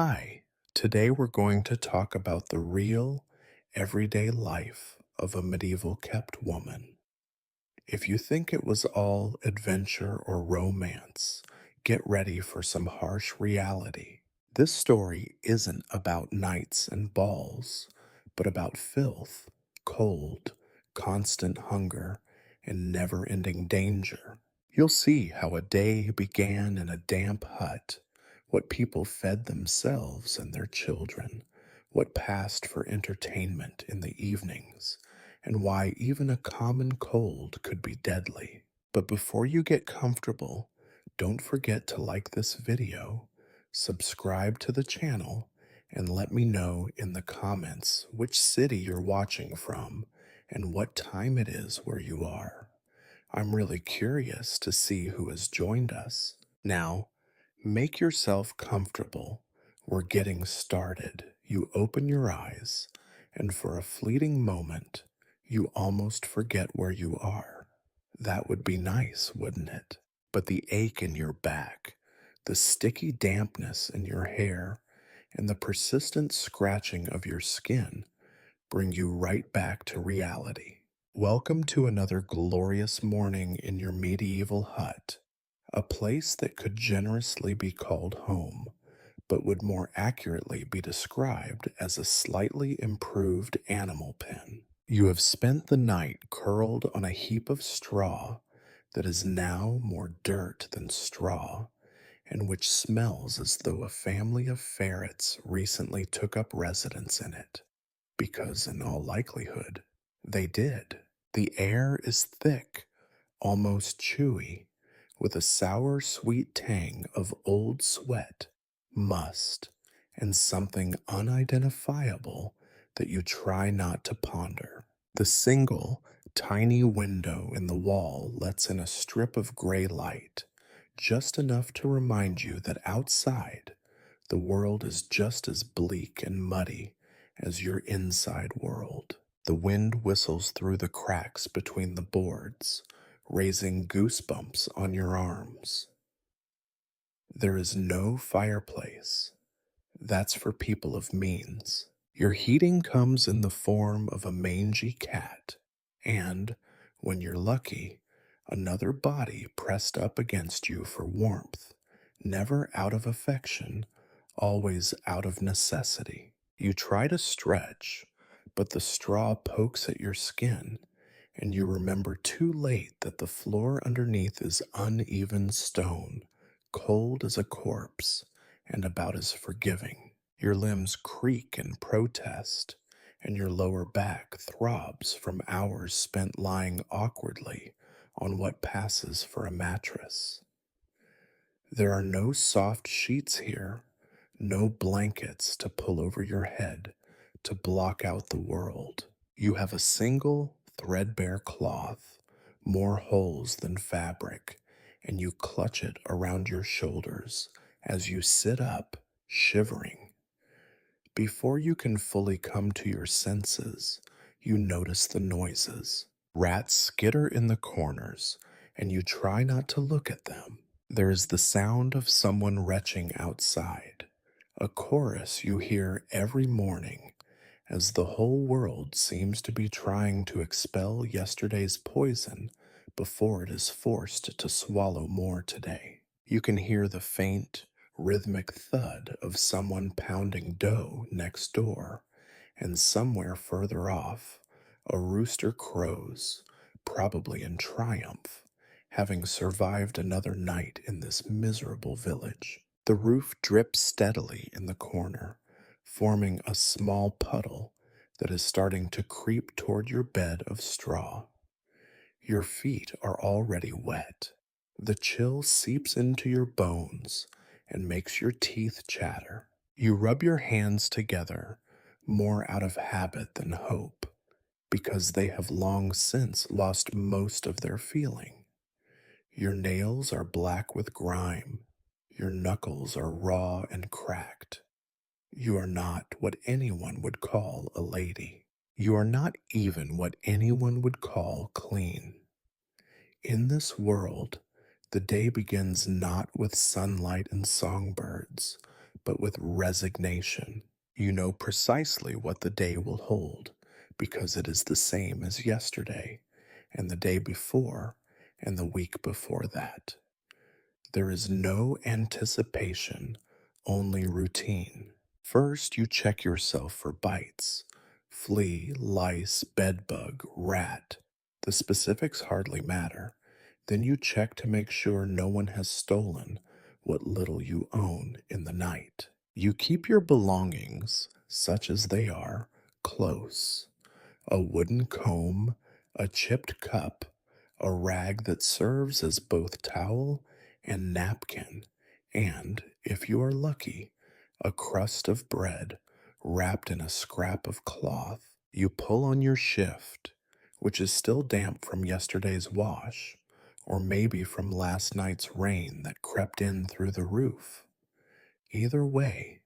Hi, today we're going to talk about the real, everyday life of a medieval kept woman. If you think it was all adventure or romance, get ready for some harsh reality. This story isn't about knights and balls, but about filth, cold, constant hunger, and never ending danger. You'll see how a day began in a damp hut, what people fed themselves and their children, what passed for entertainment in the evenings, and why even a common cold could be deadly. But before you get comfortable, don't forget to like this video, subscribe to the channel, and let me know in the comments which city you're watching from and what time it is where you are. I'm really curious to see who has joined us. Now, make yourself comfortable. We're getting started. You open your eyes, and for a fleeting moment, you almost forget where you are. That would be nice, wouldn't it? But the ache in your back, the sticky dampness in your hair, and the persistent scratching of your skin bring you right back to reality. Welcome to another glorious morning in your medieval hut, a place that could generously be called home, but would more accurately be described as a slightly improved animal pen. You have spent the night curled on a heap of straw that is now more dirt than straw, and which smells as though a family of ferrets recently took up residence in it, because in all likelihood, they did. The air is thick, almost chewy, with a sour sweet tang of old sweat, must, and something unidentifiable that you try not to ponder. The single, tiny window in the wall lets in a strip of gray light, just enough to remind you that outside, the world is just as bleak and muddy as your inside world. The wind whistles through the cracks between the boards, raising goosebumps on your arms. There is no fireplace. That's for people of means. Your heating comes in the form of a mangy cat, and, when you're lucky, another body pressed up against you for warmth, never out of affection, always out of necessity. You try to stretch, but the straw pokes at your skin, and you remember too late that the floor underneath is uneven stone, cold as a corpse, and about as forgiving. Your limbs creak in protest, and your lower back throbs from hours spent lying awkwardly on what passes for a mattress. There are no soft sheets here, no blankets to pull over your head to block out the world. You have a single threadbare cloth, more holes than fabric, and you clutch it around your shoulders as you sit up, shivering. Before you can fully come to your senses, you notice the noises. Rats skitter in the corners, and you try not to look at them. There is the sound of someone retching outside, a chorus you hear every morning as the whole world seems to be trying to expel yesterday's poison before it is forced to swallow more today. You can hear the faint, rhythmic thud of someone pounding dough next door, and somewhere further off, a rooster crows, probably in triumph, having survived another night in this miserable village. The roof drips steadily in the corner, forming a small puddle that is starting to creep toward your bed of straw. Your feet are already wet. The chill seeps into your bones and makes your teeth chatter. You rub your hands together, more out of habit than hope, because they have long since lost most of their feeling. Your nails are black with grime. Your knuckles are raw and cracked. You are not what anyone would call a lady. You are not even what anyone would call clean. In this world, the day begins not with sunlight and songbirds, but with resignation. You know precisely what the day will hold because it is the same as yesterday, and the day before, and the week before that. There is no anticipation, only routine. First, you check yourself for bites flea, lice, bedbug, rat. The specifics hardly matter. Then you check to make sure no one has stolen what little you own in the night. You keep your belongings, such as they are, close a wooden comb, a chipped cup, a rag that serves as both towel and napkin, and, if you are lucky, a crust of bread wrapped in a scrap of cloth. You pull on your shift, which is still damp from yesterday's wash, or maybe from last night's rain that crept in through the roof. Either way,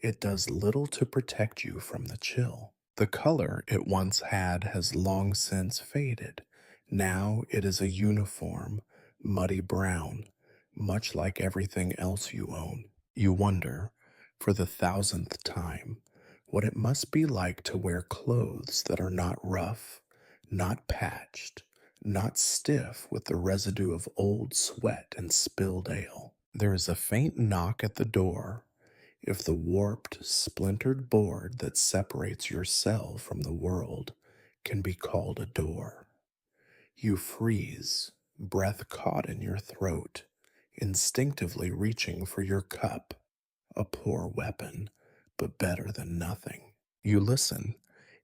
it does little to protect you from the chill. The color it once had has long since faded. Now it is a uniform, muddy brown, much like everything else you own. You wonder, for the thousandth time, what it must be like to wear clothes that are not rough, not patched, not stiff with the residue of old sweat and spilled ale. There is a faint knock at the door. If the warped, splintered board that separates your cell from the world can be called a door, you freeze, breath caught in your throat, instinctively reaching for your cup, a poor weapon, but better than nothing. You listen.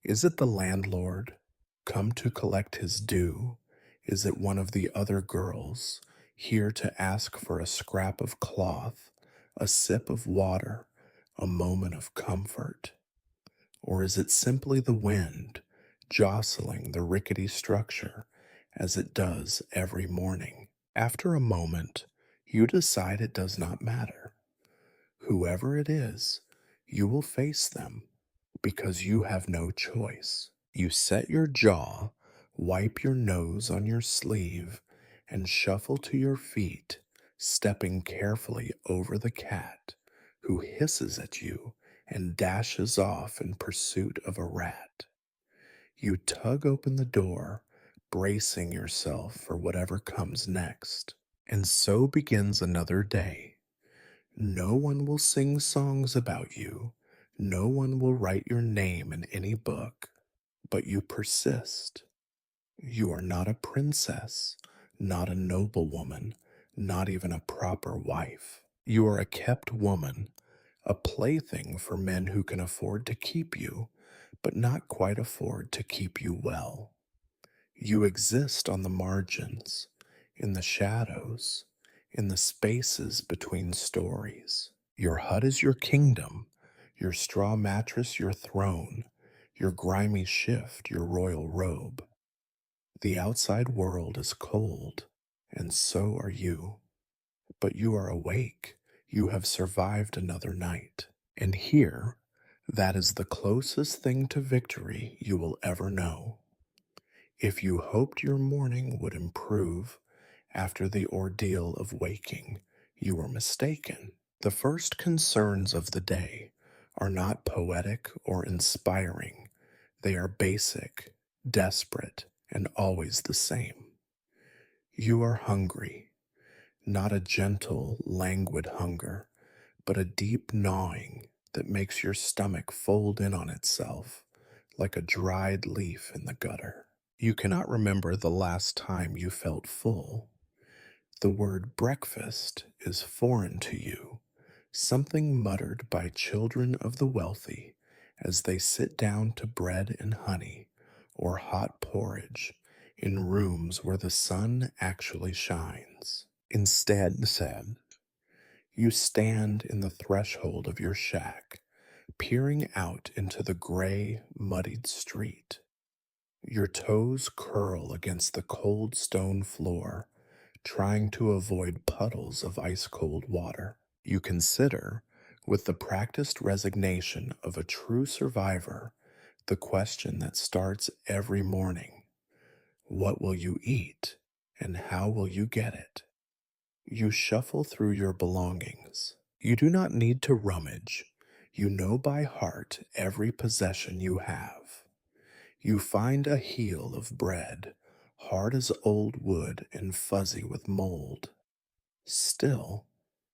Is it the landlord, come to collect his due? Is it one of the other girls, here to ask for a scrap of cloth, a sip of water, a moment of comfort? Or is it simply the wind, jostling the rickety structure as it does every morning? After a moment, you decide it does not matter. Whoever it is, you will face them because you have no choice. You set your jaw, wipe your nose on your sleeve, and shuffle to your feet, stepping carefully over the cat, who hisses at you and dashes off in pursuit of a rat. You tug open the door, bracing yourself for whatever comes next. And so begins another day. No one will sing songs about you. No one will write your name in any book. But you persist. You are not a princess, not a noblewoman, not even a proper wife. You are a kept woman, a plaything for men who can afford to keep you, but not quite afford to keep you well. You exist on the margins, in the shadows, in the spaces between stories. Your hut is your kingdom, your straw mattress your throne, your grimy shift your royal robe. The outside world is cold, and so are you. But you are awake. You have survived another night. And here, that is the closest thing to victory you will ever know. If you hoped your morning would improve after the ordeal of waking, you were mistaken. The first concerns of the day are not poetic or inspiring. They are basic, desperate, and always the same. You are hungry, not a gentle, languid hunger, but a deep gnawing that makes your stomach fold in on itself like a dried leaf in the gutter. You cannot remember the last time you felt full. The word breakfast is foreign to you, something muttered by children of the wealthy as they sit down to bread and honey or hot porridge in rooms where the sun actually shines. Instead, said, you stand in the threshold of your shack, peering out into the gray, muddied street. Your toes curl against the cold stone floor, trying to avoid puddles of ice cold water. You consider, with the practiced resignation of a true survivor, the question that starts every morning: what will you eat, and how will you get it? You shuffle through your belongings. You do not need to rummage. You know by heart every possession you have. You find a heel of bread, hard as old wood and fuzzy with mold. Still,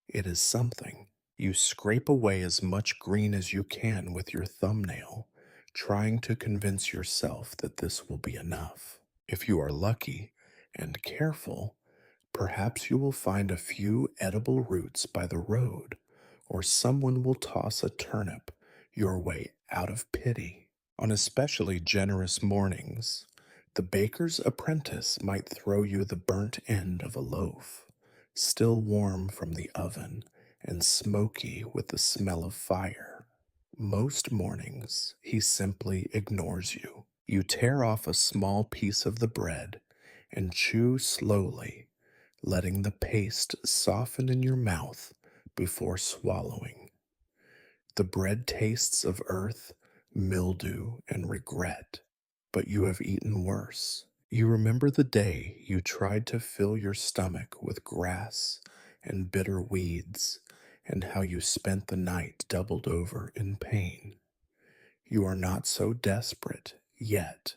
it is something. You scrape away as much green as you can with your thumbnail, trying to convince yourself that this will be enough. If you are lucky and careful, perhaps you will find a few edible roots by the road, or someone will toss a turnip your way out of pity. On especially generous mornings, the baker's apprentice might throw you the burnt end of a loaf, still warm from the oven and smoky with the smell of fire. Most mornings, he simply ignores you. You tear off a small piece of the bread and chew slowly, letting the paste soften in your mouth before swallowing. The bread tastes of earth, mildew, and regret, but you have eaten worse. You remember the day you tried to fill your stomach with grass and bitter weeds, and how you spent the night doubled over in pain. You are not so desperate yet.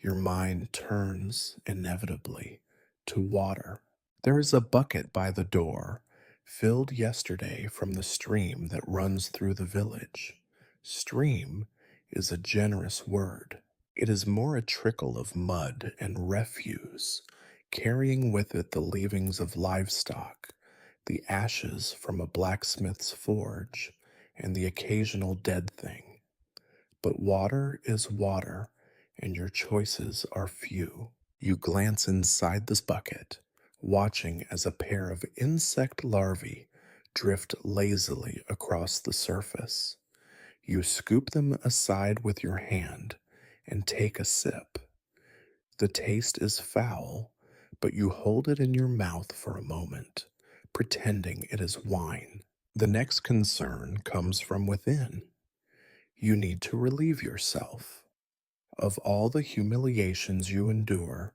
Your mind turns inevitably to water. There is a bucket by the door, filled yesterday from the stream that runs through the village. Stream is a generous word. It is more a trickle of mud and refuse, carrying with it the leavings of livestock, the ashes from a blacksmith's forge, and the occasional dead thing. But water is water, and your choices are few. You glance inside this bucket, watching as a pair of insect larvae drift lazily across the surface. You scoop them aside with your hand and take a sip. The taste is foul, but you hold it in your mouth for a moment, pretending it is wine. The next concern comes from within. You need to relieve yourself. Of all the humiliations you endure,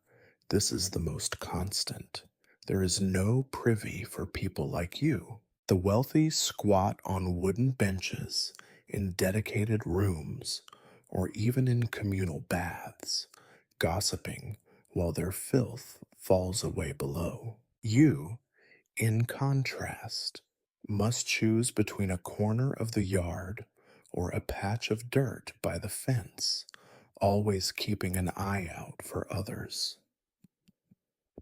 this is the most constant. There is no privy for people like you. The wealthy squat on wooden benches in dedicated rooms or even in communal baths, gossiping while their filth falls away below. You, in contrast, must choose between a corner of the yard or a patch of dirt by the fence, always keeping an eye out for others.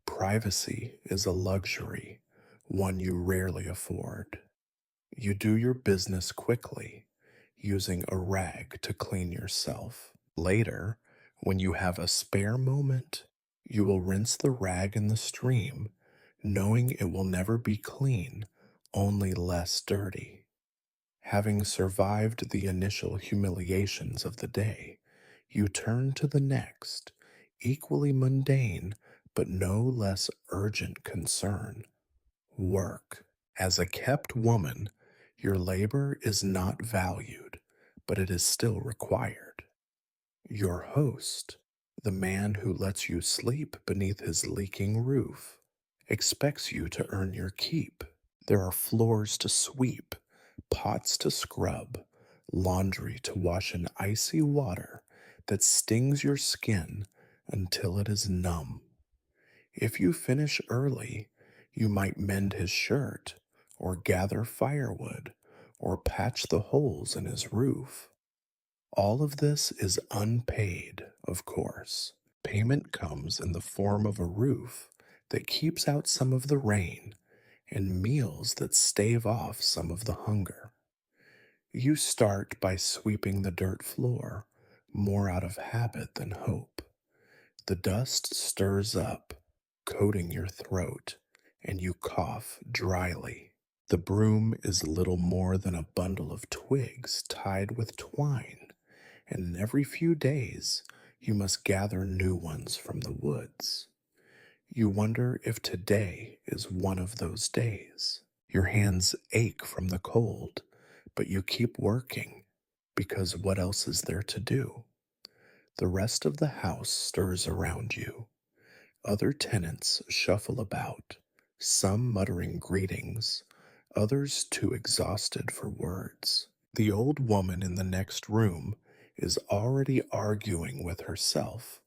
Privacy is a luxury, one you rarely afford. You do your business quickly, using a rag to clean yourself. Later, when you have a spare moment, you will rinse the rag in the stream, knowing it will never be clean, only less dirty. Having survived the initial humiliations of the day, you turn to the next, equally mundane but no less urgent concern: work. As a kept woman, your labor is not valued, but it is still required. Your host, the man who lets you sleep beneath his leaking roof, expects you to earn your keep. There are floors to sweep, pots to scrub, laundry to wash in icy water that stings your skin until it is numb. If you finish early, you might mend his shirt, or gather firewood, or patch the holes in his roof. All of this is unpaid, of course. Payment comes in the form of a roof that keeps out some of the rain and meals that stave off some of the hunger. You start by sweeping the dirt floor, more out of habit than hope. The dust stirs up, coating your throat, and you cough dryly. The broom is little more than a bundle of twigs tied with twine, and every few days you must gather new ones from the woods. You wonder if today is one of those days. Your hands ache from the cold, but you keep working because what else is there to do? The rest of the house stirs around you. Other tenants shuffle about, some muttering greetings, others too exhausted for words. The old woman in the next room is already arguing with herself,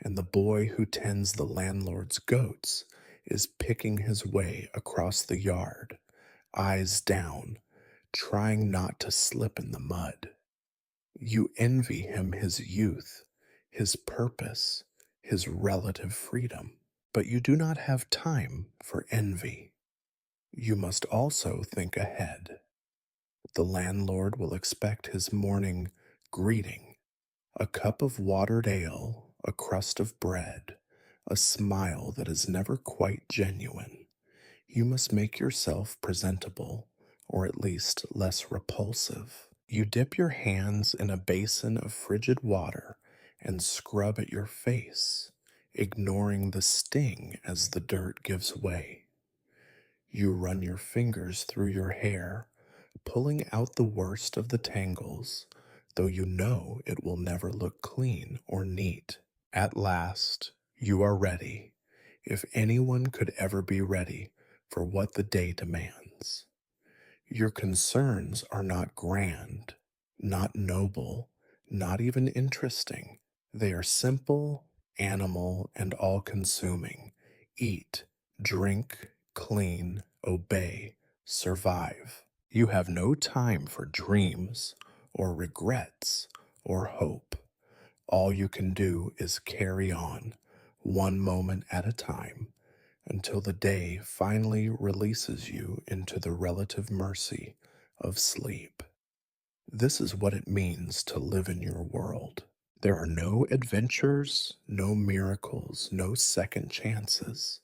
and the boy who tends the landlord's goats is picking his way across the yard, eyes down, trying not to slip in the mud. You envy him his youth, his purpose, his relative freedom. But you do not have time for envy. You must also think ahead. The landlord will expect his morning greeting: a cup of watered ale, a crust of bread, a smile that is never quite genuine. You must make yourself presentable, or at least less repulsive. You dip your hands in a basin of frigid water and scrub at your face, ignoring the sting as the dirt gives way. You run your fingers through your hair, pulling out the worst of the tangles, though you know it will never look clean or neat. At last, you are ready, if anyone could ever be ready for what the day demands. Your concerns are not grand, not noble, not even interesting. They are simple, animal, and all consuming. Eat, drink, clean, obey, survive. You have no time for dreams, or regrets, or hope. All you can do is carry on, one moment at a time, until the day finally releases you into the relative mercy of sleep. This is what it means to live in your world. There are no adventures, no miracles, no second chances,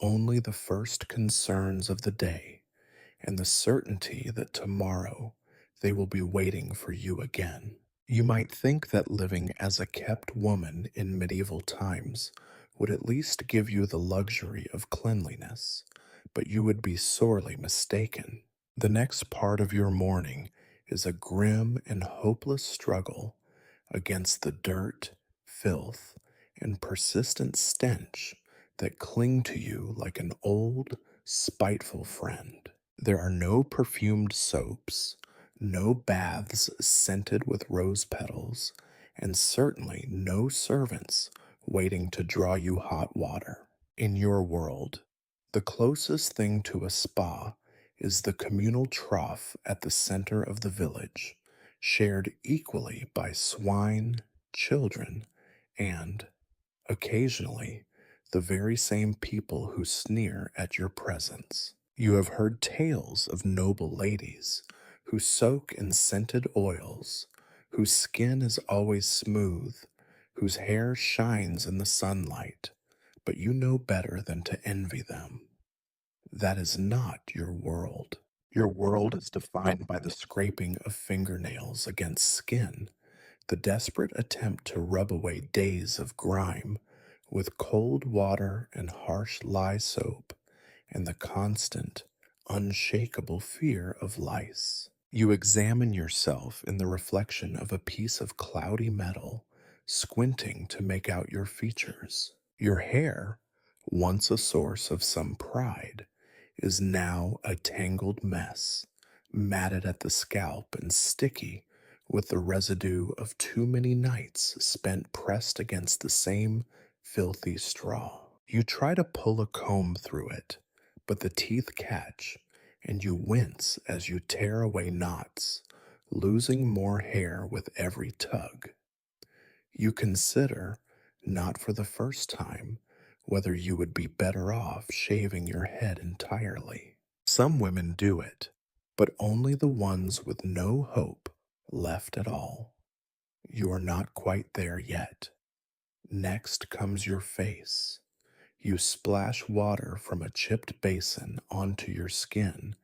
only the first concerns of the day and the certainty that tomorrow they will be waiting for you again. You might think that living as a kept woman in medieval times would at least give you the luxury of cleanliness, but you would be sorely mistaken. The next part of your morning is a grim and hopeless struggle against the dirt, filth, and persistent stench that cling to you like an old, spiteful friend. There are no perfumed soaps, no baths scented with rose petals, and certainly no servants waiting to draw you hot water. In your world, the closest thing to a spa is the communal trough at the center of the village, shared equally by swine, children, and, occasionally, the very same people who sneer at your presence. You have heard tales of noble ladies who soak in scented oils, whose skin is always smooth, whose hair shines in the sunlight, but you know better than to envy them. That is not your world. Your world is defined by the scraping of fingernails against skin, the desperate attempt to rub away days of grime with cold water and harsh lye soap, and the constant, unshakable fear of lice. You examine yourself in the reflection of a piece of cloudy metal, squinting to make out your features. Your hair, once a source of some pride, is now a tangled mess, matted at the scalp and sticky with the residue of too many nights spent pressed against the same filthy straw. You try to pull a comb through it, but the teeth catch, and you wince as you tear away knots, losing more hair with every tug. You consider, not for the first time, whether you would be better off shaving your head entirely. Some women do it, but only the ones with no hope left at all. You are not quite there yet. Next comes your face. You splash water from a chipped basin onto your skin,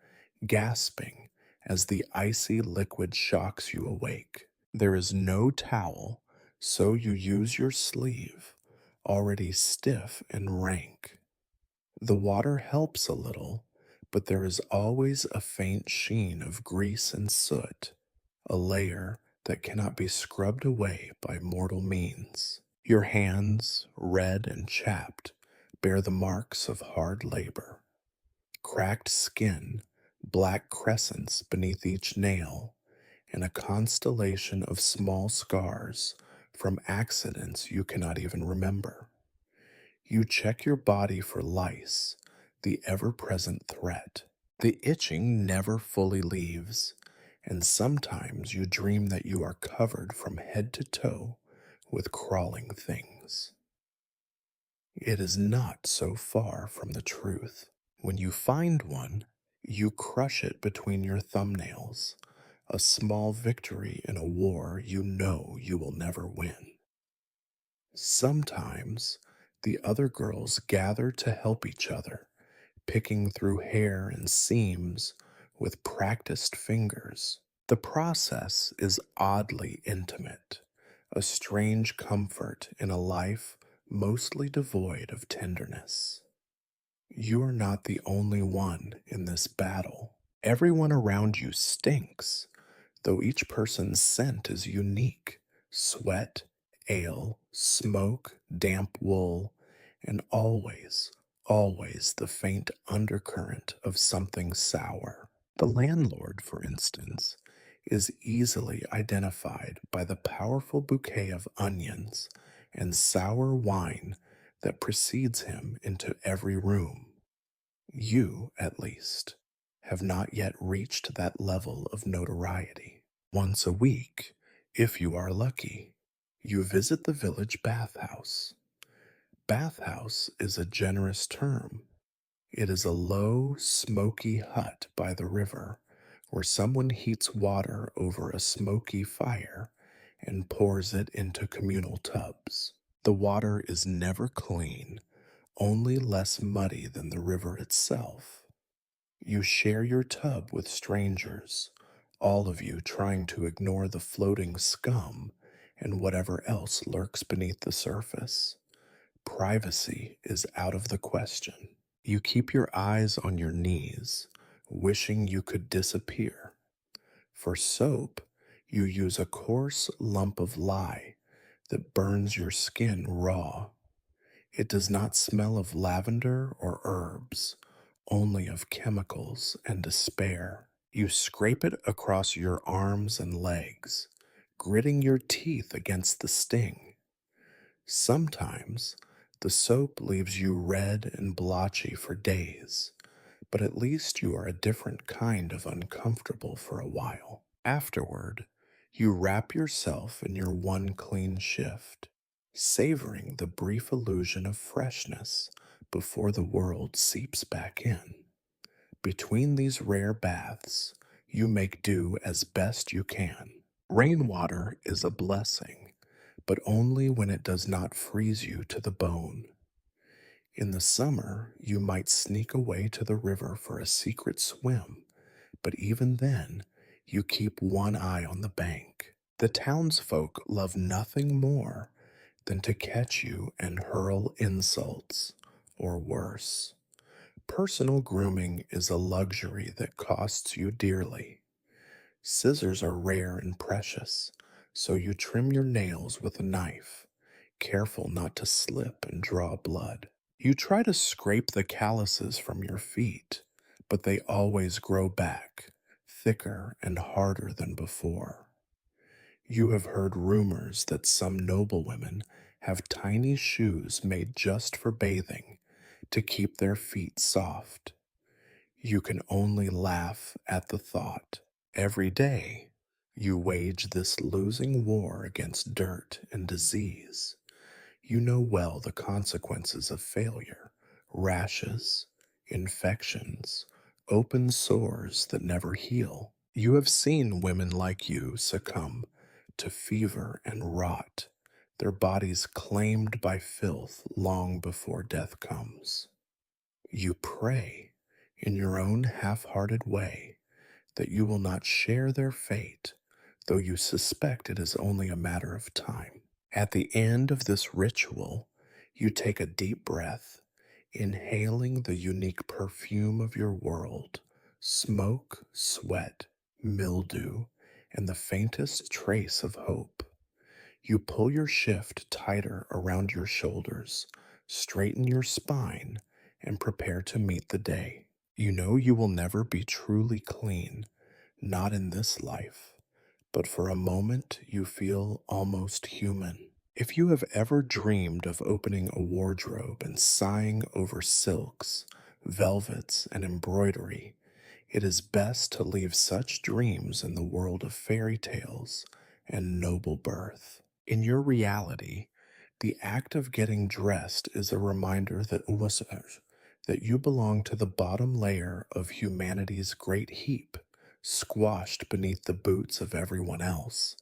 gasping as the icy liquid shocks you awake. There is no towel, so you use your sleeve, already stiff and rank. The water helps a little, but there is always a faint sheen of grease and soot, a layer that cannot be scrubbed away by mortal means. Your hands, red and chapped, bear the marks of hard labor. Cracked skin black crescents beneath each nail, and a constellation of small scars from accidents you cannot even remember. You check your body for lice, the ever present threat. The itching never fully leaves, and sometimes you dream that you are covered from head to toe with crawling things. It is not so far from the truth. When you find one, you crush it between your thumbnails, a small victory in a war you know you will never win. Sometimes the other girls gather to help each other, picking through hair and seams with practiced fingers. The process is oddly intimate, a strange comfort in a life mostly devoid of tenderness. You are not the only one in this battle. Everyone around you stinks, though each person's scent is unique. Sweat, ale, smoke, damp wool, and always, always the faint undercurrent of something sour. The landlord, for instance, is easily identified by the powerful bouquet of onions and sour wine that precedes him into every room. You, at least, have not yet reached that level of notoriety. Once a week, if you are lucky, you visit the village bathhouse. Bathhouse is a generous term. It is a low, smoky hut by the river where someone heats water over a smoky fire and pours it into communal tubs. The water is never clean, only less muddy than the river itself. You share your tub with strangers, all of you trying to ignore the floating scum and whatever else lurks beneath the surface. Privacy is out of the question. You keep your eyes on your knees, wishing you could disappear. For soap, you use a coarse lump of lye that burns your skin raw. It does not smell of lavender or herbs, only of chemicals and despair. You scrape it across your arms and legs, gritting your teeth against the sting. Sometimes the soap leaves you red and blotchy for days, but at least you are a different kind of uncomfortable for a while. Afterward, you wrap yourself in your one clean shift, savoring the brief illusion of freshness before the world seeps back in. Between these rare baths, you make do as best you can. Rainwater is a blessing, but only when it does not freeze you to the bone. In the summer, you might sneak away to the river for a secret swim, but even then, you keep one eye on the bank. The townsfolk love nothing more than to catch you and hurl insults, or worse. Personal grooming is a luxury that costs you dearly. Scissors are rare and precious, so you trim your nails with a knife, careful not to slip and draw blood. You try to scrape the calluses from your feet, but they always grow back, thicker and harder than before. You have heard rumors that some noblewomen have tiny shoes made just for bathing to keep their feet soft. You can only laugh at the thought. Every day, you wage this losing war against dirt and disease. You know well the consequences of failure: rashes, infections, open sores that never heal. You have seen women like you succumb to fever and rot, their bodies claimed by filth long before death comes. You pray, in your own half hearted way, that you will not share their fate, though you suspect it is only a matter of time. At the end of this ritual, you take a deep breath, inhaling the unique perfume of your world: smoke, sweat, mildew, and the faintest trace of hope. You pull your shift tighter around your shoulders, straighten your spine, and prepare to meet the day. You know you will never be truly clean, not in this life, but for a moment you feel almost human. If you have ever dreamed of opening a wardrobe and sighing over silks, velvets, and embroidery, it is best to leave such dreams in the world of fairy tales and noble birth. In your reality, the act of getting dressed is a reminder that you belong to the bottom layer of humanity's great heap, squashed beneath the boots of everyone else,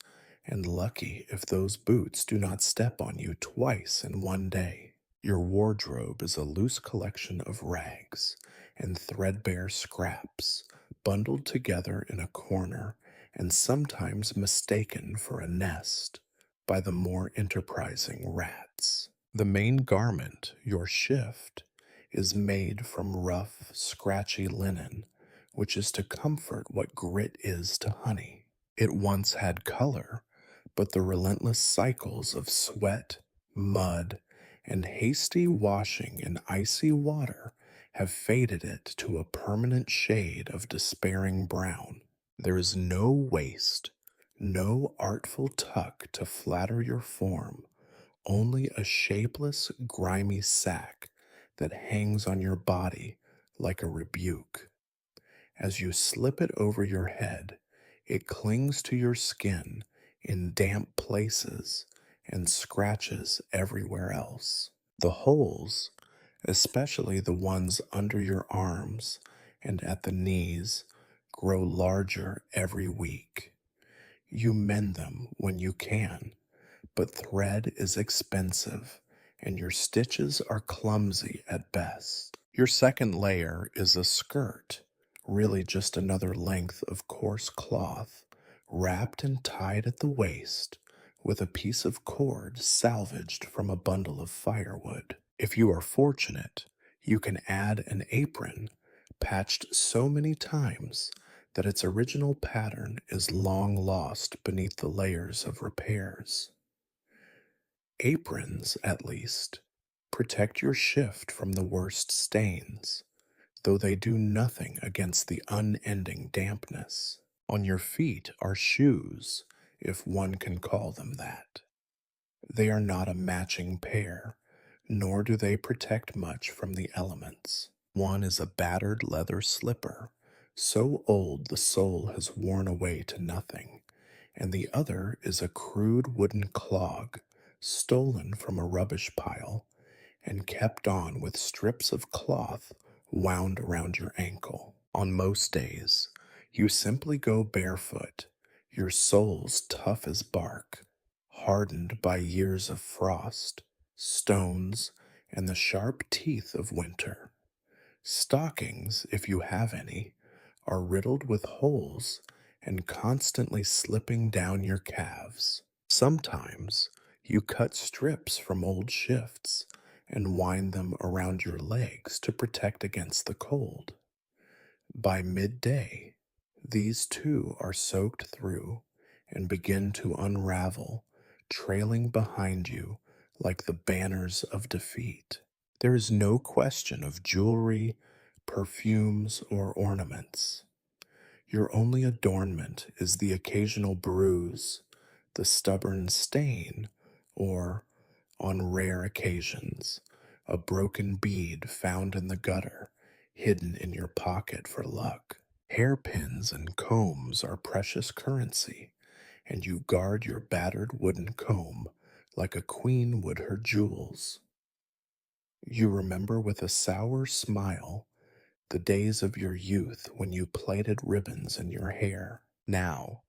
and lucky if those boots do not step on you twice in one day. Your wardrobe is a loose collection of rags and threadbare scraps, bundled together in a corner and sometimes mistaken for a nest by the more enterprising rats. The main garment, your shift, is made from rough, scratchy linen, which is to comfort what grit is to honey. It once had color, but the relentless cycles of sweat, mud, and hasty washing in icy water have faded it to a permanent shade of despairing brown. There is no waist, no artful tuck to flatter your form, only a shapeless, grimy sack that hangs on your body like a rebuke. As you slip it over your head, it clings to your skin in damp places and scratches everywhere else. The holes, especially the ones under your arms and at the knees, grow larger every week. You mend them when you can, but thread is expensive and your stitches are clumsy at best. Your second layer is a skirt, really just another length of coarse cloth, wrapped and tied at the waist with a piece of cord salvaged from a bundle of firewood. If you are fortunate, you can add an apron patched so many times that its original pattern is long lost beneath the layers of repairs. Aprons, at least, protect your shift from the worst stains, though they do nothing against the unending dampness. On your feet are shoes, if one can call them that. They are not a matching pair, nor do they protect much from the elements. One is a battered leather slipper, so old the sole has worn away to nothing, and the other is a crude wooden clog, stolen from a rubbish pile and kept on with strips of cloth wound around your ankle. On most days, you simply go barefoot, your soles tough as bark, hardened by years of frost, stones, and the sharp teeth of winter. Stockings, if you have any, are riddled with holes and constantly slipping down your calves. Sometimes you cut strips from old shifts and wind them around your legs to protect against the cold. By midday, these too are soaked through and begin to unravel, trailing behind you like the banners of defeat. There is no question of jewelry, perfumes, or ornaments. Your only adornment is the occasional bruise, the stubborn stain, or, on rare occasions, a broken bead found in the gutter, hidden in your pocket for luck. Hairpins and combs are precious currency, and you guard your battered wooden comb like a queen would her jewels. You remember with a sour smile the days of your youth when you plaited ribbons in your hair. Now,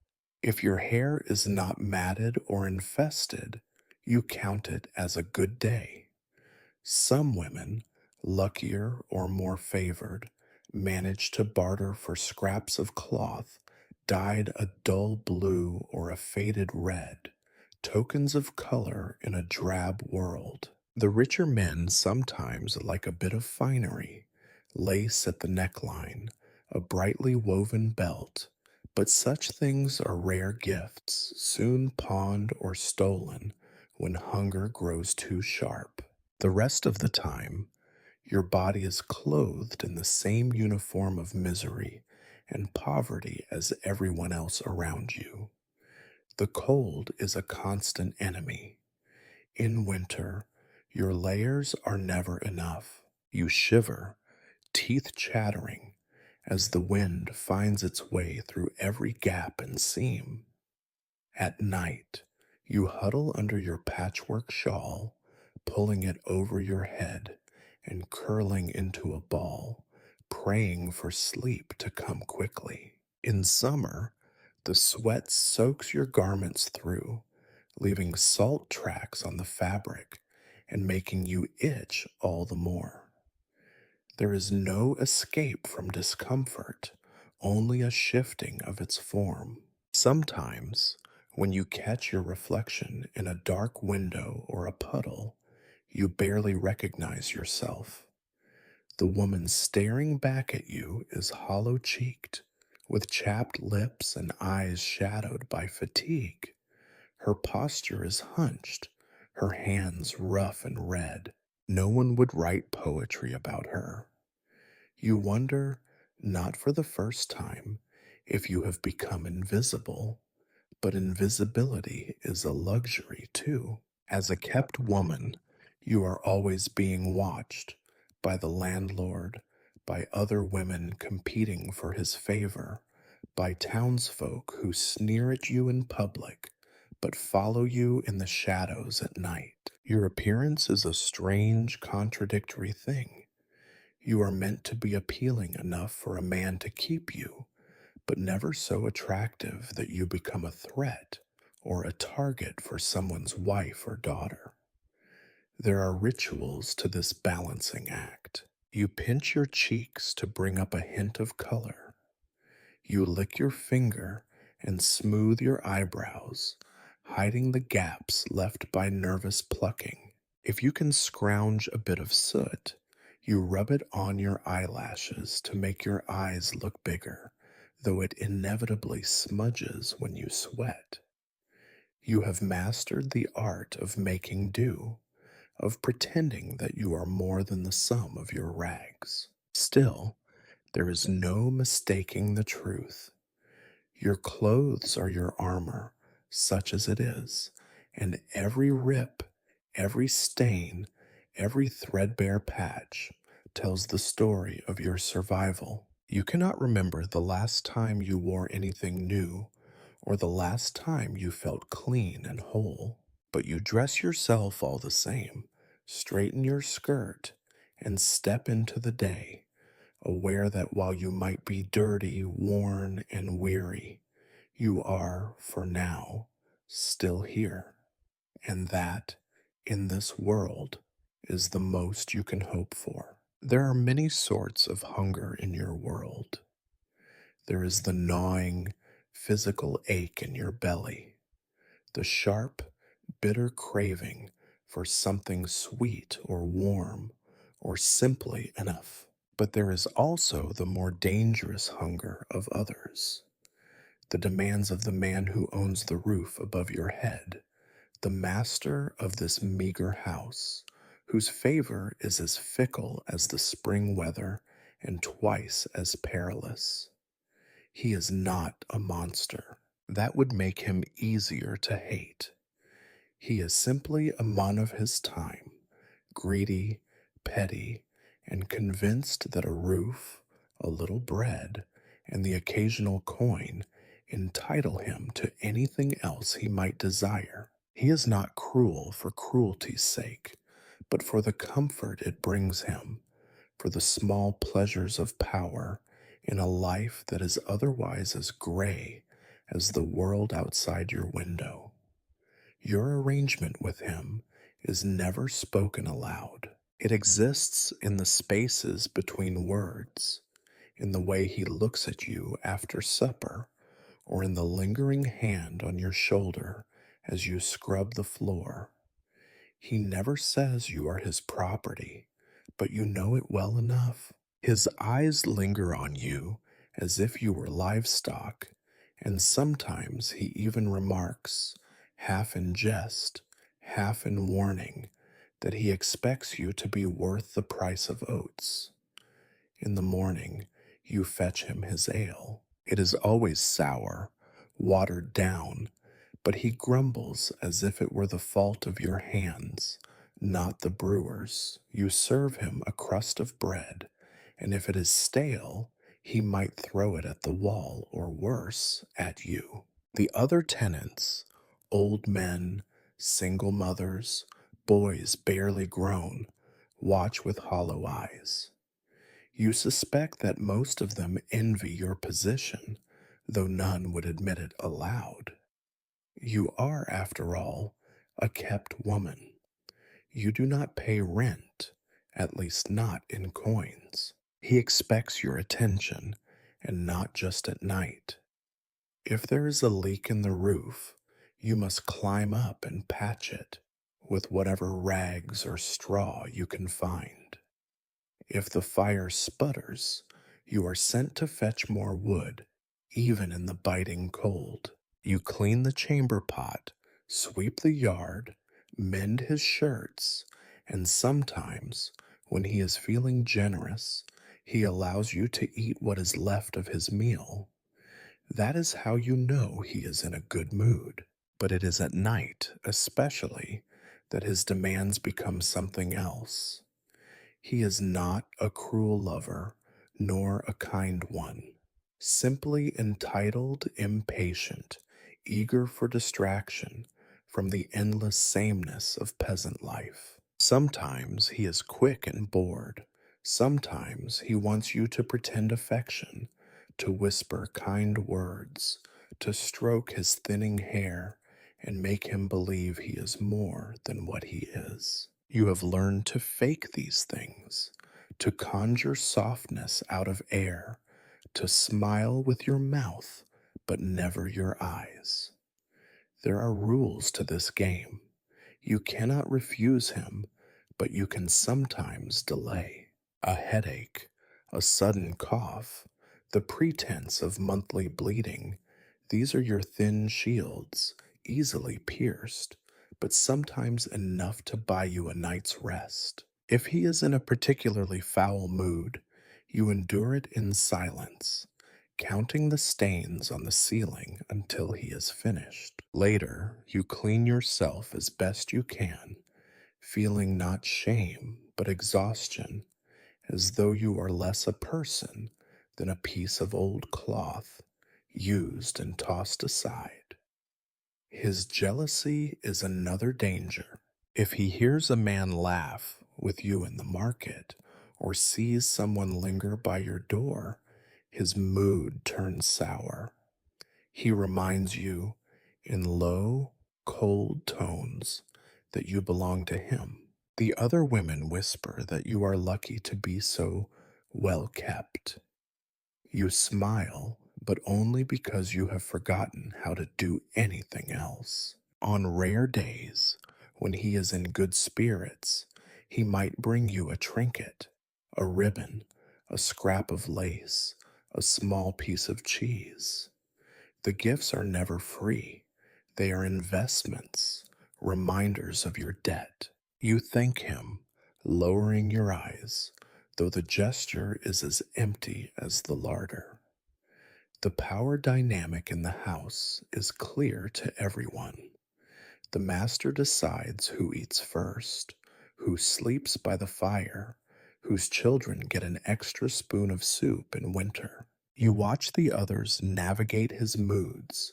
if your hair is not matted or infested, you count it as a good day. Some women, luckier or more favored, manage to barter for scraps of cloth dyed a dull blue or a faded red, tokens of color in a drab world. The richer men sometimes like a bit of finery, lace at the neckline, a brightly woven belt, but such things are rare gifts, soon pawned or stolen when hunger grows too sharp. The rest of the time, Your body is clothed in the same uniform of misery and poverty as everyone else around you. The cold is a constant enemy. In winter, your layers are never enough. You shiver, teeth chattering, as the wind finds its way through every gap and seam. At night, you huddle under your patchwork shawl, pulling it over your head and curling into a ball, praying for sleep to come quickly. In summer, the sweat soaks your garments through, leaving salt tracks on the fabric and making you itch all the more. There is no escape from discomfort, only a shifting of its form. Sometimes, when you catch your reflection in a dark window or a puddle, you barely recognize yourself. The woman staring back at you is hollow cheeked, with chapped lips and eyes shadowed by fatigue. Her posture is hunched, her hands rough and red. No one would write poetry about her. You wonder, not for the first time, if you have become invisible, but invisibility is a luxury too. As a kept woman, you are always being watched by the landlord, by other women competing for his favor, by townsfolk who sneer at you in public but follow you in the shadows at night. Your appearance is a strange, contradictory thing. You are meant to be appealing enough for a man to keep you, but never so attractive that you become a threat or a target for someone's wife or daughter. There are rituals to this balancing act. You pinch your cheeks to bring up a hint of color. You lick your finger and smooth your eyebrows, hiding the gaps left by nervous plucking. If you can scrounge a bit of soot, you rub it on your eyelashes to make your eyes look bigger, though it inevitably smudges when you sweat. You have mastered the art of making do, of pretending that you are more than the sum of your rags. Still, there is no mistaking the truth. Your clothes are your armor, such as it is, and every rip, every stain, every threadbare patch tells the story of your survival. You cannot remember the last time you wore anything new or the last time you felt clean and whole, but you dress yourself all the same, straighten your skirt, and step into the day, aware that while you might be dirty, worn, and weary, you are, for now, still here, and that, in this world, is the most you can hope for. There are many sorts of hunger in your world. There is the gnawing, physical ache in your belly, the sharp, bitter craving for something sweet or warm or simply enough. But there is also the more dangerous hunger of others, the demands of the man who owns the roof above your head, the master of this meager house, whose favor is as fickle as the spring weather and twice as perilous. He is not a monster. That would make him easier to hate. He is simply a man of his time, greedy, petty, and convinced that a roof, a little bread, and the occasional coin entitle him to anything else he might desire. He is not cruel for cruelty's sake, but for the comfort it brings him, for the small pleasures of power in a life that is otherwise as gray as the world outside your window. Your arrangement with him is never spoken aloud. It exists in the spaces between words, in the way he looks at you after supper, or in the lingering hand on your shoulder as you scrub the floor. He never says you are his property, but you know it well enough. His eyes linger on you as if you were livestock, and sometimes he even remarks, half in jest, half in warning, that he expects you to be worth the price of oats. In the morning, you fetch him his ale. It is always sour, watered down, but he grumbles as if it were the fault of your hands, not the brewer's. You serve him a crust of bread, and if it is stale, he might throw it at the wall, or worse, at you. The other tenants, old men, single mothers, boys barely grown, watch with hollow eyes. You suspect that most of them envy your position, though none would admit it aloud. You are, after all, a kept woman. You do not pay rent, at least not in coins. He expects your attention, and not just at night. If there is a leak in the roof, you must climb up and patch it with whatever rags or straw you can find. If the fire sputters, you are sent to fetch more wood, even in the biting cold. You clean the chamber pot, sweep the yard, mend his shirts, and sometimes, when he is feeling generous, he allows you to eat what is left of his meal. That is how you know he is in a good mood. But it is at night, especially, that his demands become something else. He is not a cruel lover, nor a kind one. Simply entitled, impatient, eager for distraction from the endless sameness of peasant life. Sometimes he is quick and bored. Sometimes he wants you to pretend affection, to whisper kind words, to stroke his thinning hair, and make him believe he is more than what he is. You have learned to fake these things, to conjure softness out of air, to smile with your mouth, but never your eyes. There are rules to this game. You cannot refuse him, but you can sometimes delay. A headache, a sudden cough, the pretense of monthly bleeding, these are your thin shields, easily pierced, but sometimes enough to buy you a night's rest. If he is in a particularly foul mood, you endure it in silence, counting the stains on the ceiling until he is finished. Later, you clean yourself as best you can, feeling not shame but exhaustion, as though you are less a person than a piece of old cloth, used and tossed aside. His jealousy is another danger. If he hears a man laugh with you in the market, or sees someone linger by your door, his mood turns sour. He reminds you, in low, cold tones, that you belong to him. The other women whisper that you are lucky to be so well kept. You smile, but only because you have forgotten how to do anything else. On rare days, when he is in good spirits, he might bring you a trinket, a ribbon, a scrap of lace, a small piece of cheese. The gifts are never free. They are investments, reminders of your debt. You thank him, lowering your eyes, though the gesture is as empty as the larder. The power dynamic in the house is clear to everyone. The master decides who eats first, who sleeps by the fire, whose children get an extra spoon of soup in winter. You watch the others navigate his moods,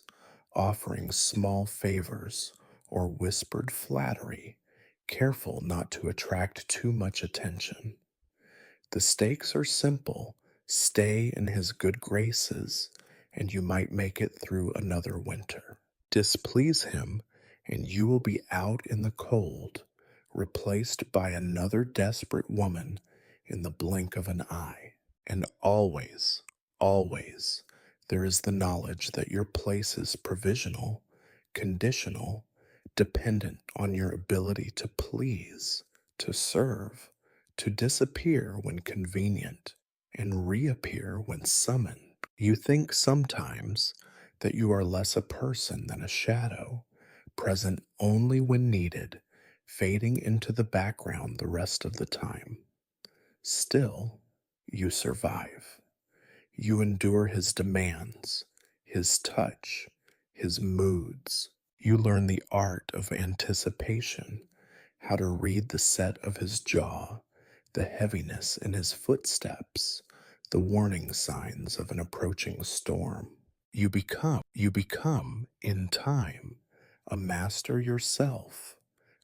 offering small favors or whispered flattery, careful not to attract too much attention. The stakes are simple: stay in his good graces, and you might make it through another winter. Displease him, and you will be out in the cold, replaced by another desperate woman in the blink of an eye. And always, always, there is the knowledge that your place is provisional, conditional, dependent on your ability to please, to serve, to disappear when convenient, and reappear when summoned. You think sometimes that you are less a person than a shadow, present only when needed, fading into the background the rest of the time. Still, you survive. You endure his demands, his touch, his moods. You learn the art of anticipation, how to read the set of his jaw, the heaviness in his footsteps, the warning signs of an approaching storm. You become in time a master yourself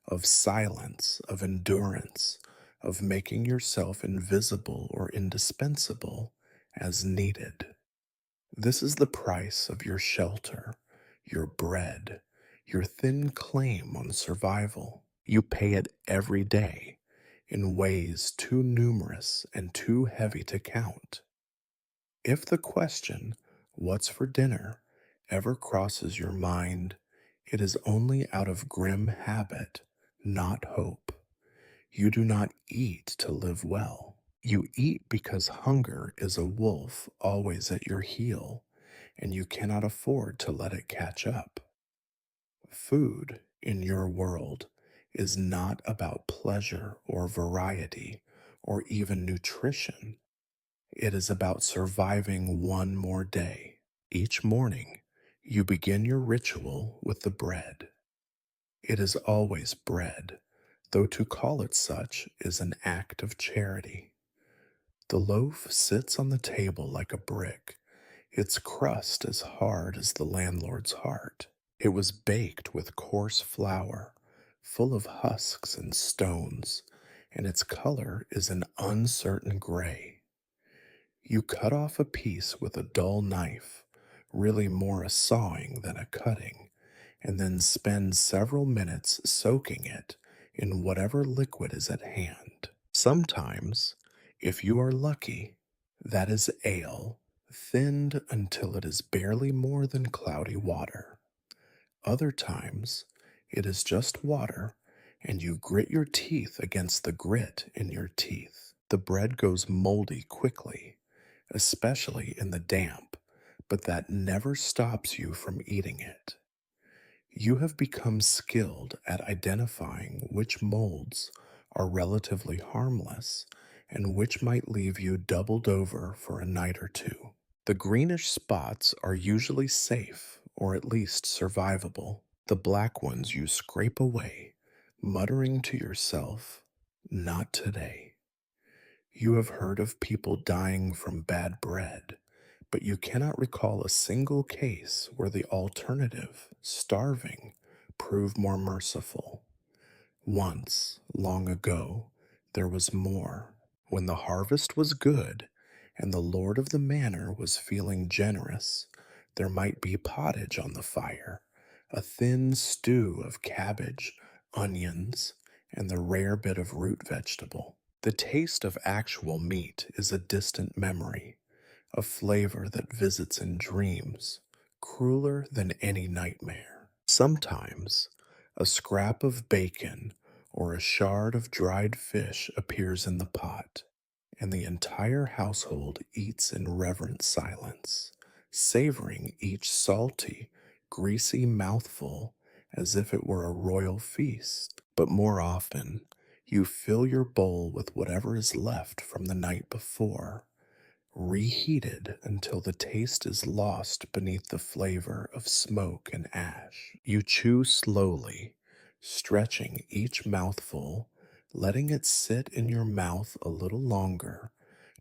of silence, of endurance, of making yourself invisible or indispensable as needed. This is the price of your shelter, your bread, your thin claim on survival. You pay it every day in ways too numerous and too heavy to count. If the question, "What's for dinner?" ever crosses your mind, it is only out of grim habit, not hope. You do not eat to live well. You eat because hunger is a wolf always at your heel, and you cannot afford to let it catch up. Food in your world is not about pleasure or variety or even nutrition. It is about surviving one more day. Each morning, you begin your ritual with the bread. It is always bread, though to call it such is an act of charity. The loaf sits on the table like a brick, its crust as hard as the landlord's heart. It was baked with coarse flour, full of husks and stones, and its color is an uncertain gray. You cut off a piece with a dull knife, really more a sawing than a cutting, and then spend several minutes soaking it in whatever liquid is at hand. Sometimes, if you are lucky, that is ale, thinned until it is barely more than cloudy water. Other times, it is just water, and you grit your teeth against the grit in your teeth. The bread goes moldy quickly, especially in the damp, but that never stops you from eating it. You have become skilled at identifying which molds are relatively harmless and which might leave you doubled over for a night or two. The greenish spots are usually safe or at least survivable. The black ones you scrape away, muttering to yourself, "Not today." You have heard of people dying from bad bread, but you cannot recall a single case where the alternative, starving, proved more merciful. Once, long ago, there was more. When the harvest was good and the lord of the manor was feeling generous, there might be pottage on the fire, a thin stew of cabbage, onions, and the rare bit of root vegetable. The taste of actual meat is a distant memory, a flavor that visits in dreams, crueler than any nightmare. Sometimes, a scrap of bacon or a shard of dried fish appears in the pot, and the entire household eats in reverent silence, savoring each salty, greasy mouthful as if it were a royal feast. But more often, you fill your bowl with whatever is left from the night before, reheated until the taste is lost beneath the flavor of smoke and ash. You chew slowly, stretching each mouthful, letting it sit in your mouth a little longer,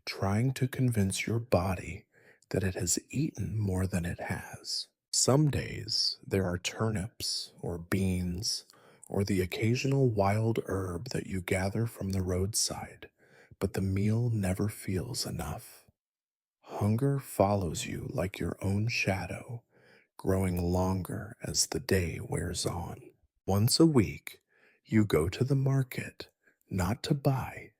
trying to convince your body that it has eaten more than it has. Some days there are turnips or beans or the occasional wild herb that you gather from the roadside, but the meal never feels enough. Hunger follows you like your own shadow, growing longer as the day wears on. Once a week, you go to the market, not to buy,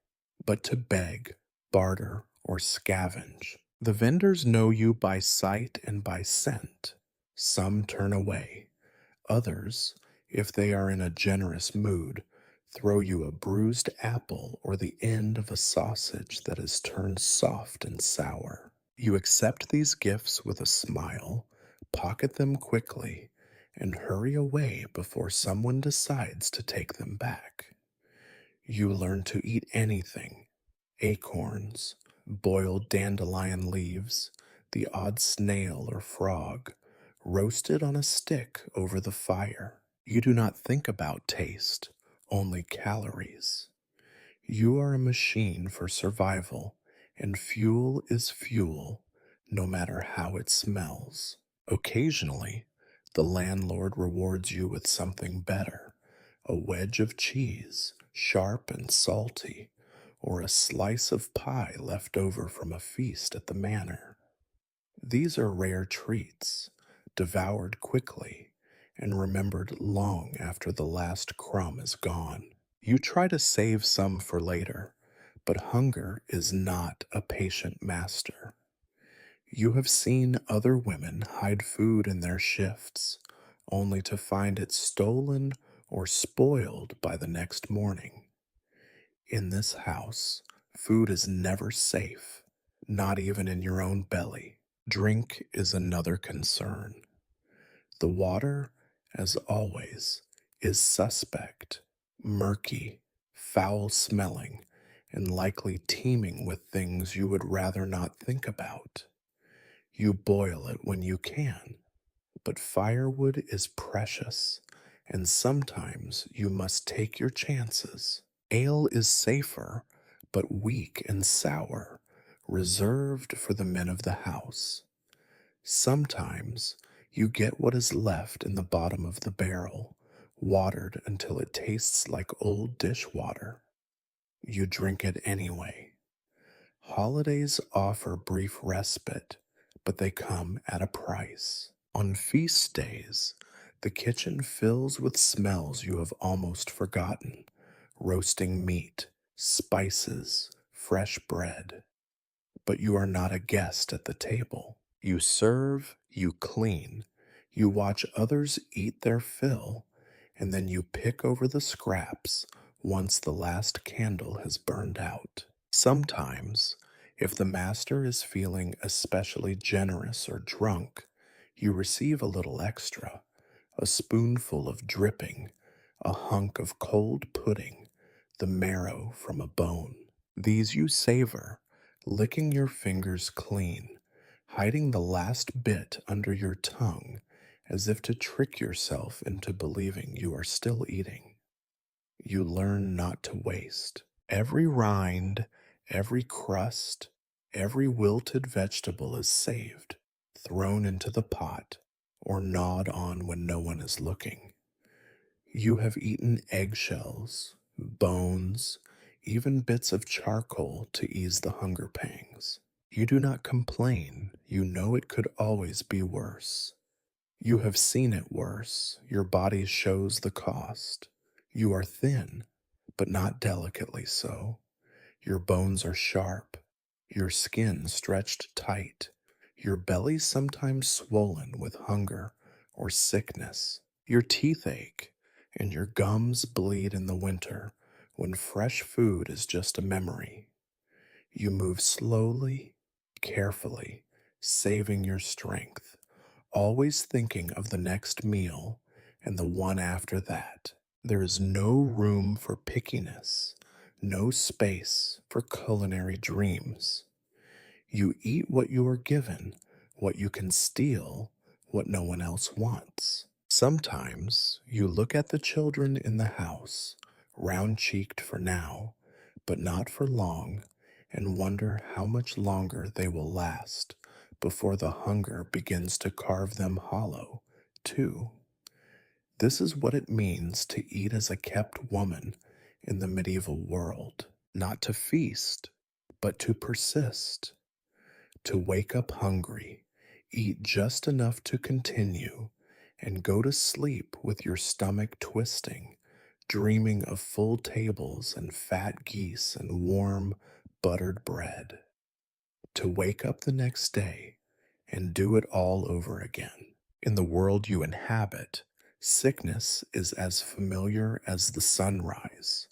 but to beg, barter, or scavenge. The vendors know you by sight and by scent. Some turn away. Others, if they are in a generous mood, throw you a bruised apple or the end of a sausage that has turned soft and sour. You accept these gifts with a smile, pocket them quickly, and hurry away before someone decides to take them back. You learn to eat anything: acorns, boiled dandelion leaves, the odd snail or frog, roasted on a stick over the fire. You do not think about taste, only calories. You are a machine for survival, and fuel is fuel, no matter how it smells. Occasionally, the landlord rewards you with something better: a wedge of cheese, sharp and salty, or a slice of pie left over from a feast at the manor. These are rare treats, devoured quickly and remembered long after the last crumb is gone. You try to save some for later, but hunger is not a patient master. You have seen other women hide food in their shifts, only to find it stolen or spoiled by the next morning. In this house, food is never safe, not even in your own belly. Drink is another concern. The water, as always, is suspect, murky, foul smelling, and likely teeming with things you would rather not think about. You boil it when you can, but firewood is precious, and sometimes you must take your chances. Ale is safer, but weak and sour, reserved for the men of the house. Sometimes you get what is left in the bottom of the barrel, watered until it tastes like old dishwater. You drink it anyway. Holidays offer brief respite, but they come at a price. On feast days, the kitchen fills with smells you have almost forgotten: roasting meat, spices, fresh bread. But you are not a guest at the table. You serve, you clean, you watch others eat their fill, and then you pick over the scraps once the last candle has burned out. Sometimes, if the master is feeling especially generous or drunk, you receive a little extra: a spoonful of dripping, a hunk of cold pudding, the marrow from a bone. These you savor, licking your fingers clean, hiding the last bit under your tongue as if to trick yourself into believing you are still eating. You learn not to waste. Every rind, every crust, every wilted vegetable is saved, thrown into the pot, or gnawed on when no one is looking. You have eaten eggshells, bones, even bits of charcoal to ease the hunger pangs. You do not complain. You know it could always be worse. You have seen it worse. Your body shows the cost. You are thin, but not delicately so. Your bones are sharp, your skin stretched tight, your belly sometimes swollen with hunger or sickness. Your teeth ache, and your gums bleed in the winter when fresh food is just a memory. You move slowly, carefully, saving your strength, always thinking of the next meal and the one after that. There is no room for pickiness, no space for culinary dreams. You eat what you are given, what you can steal, what no one else wants. Sometimes you look at the children in the house, round cheeked for now, but not for long, and wonder how much longer they will last before the hunger begins to carve them hollow, too. This is what it means to eat as a kept woman in the medieval world: not to feast, but to persist, to wake up hungry, eat just enough to continue, and go to sleep with your stomach twisting, dreaming of full tables and fat geese and warm, buttered bread. To wake up the next day and do it all over again. In the world you inhabit, sickness is as familiar as the sunrise,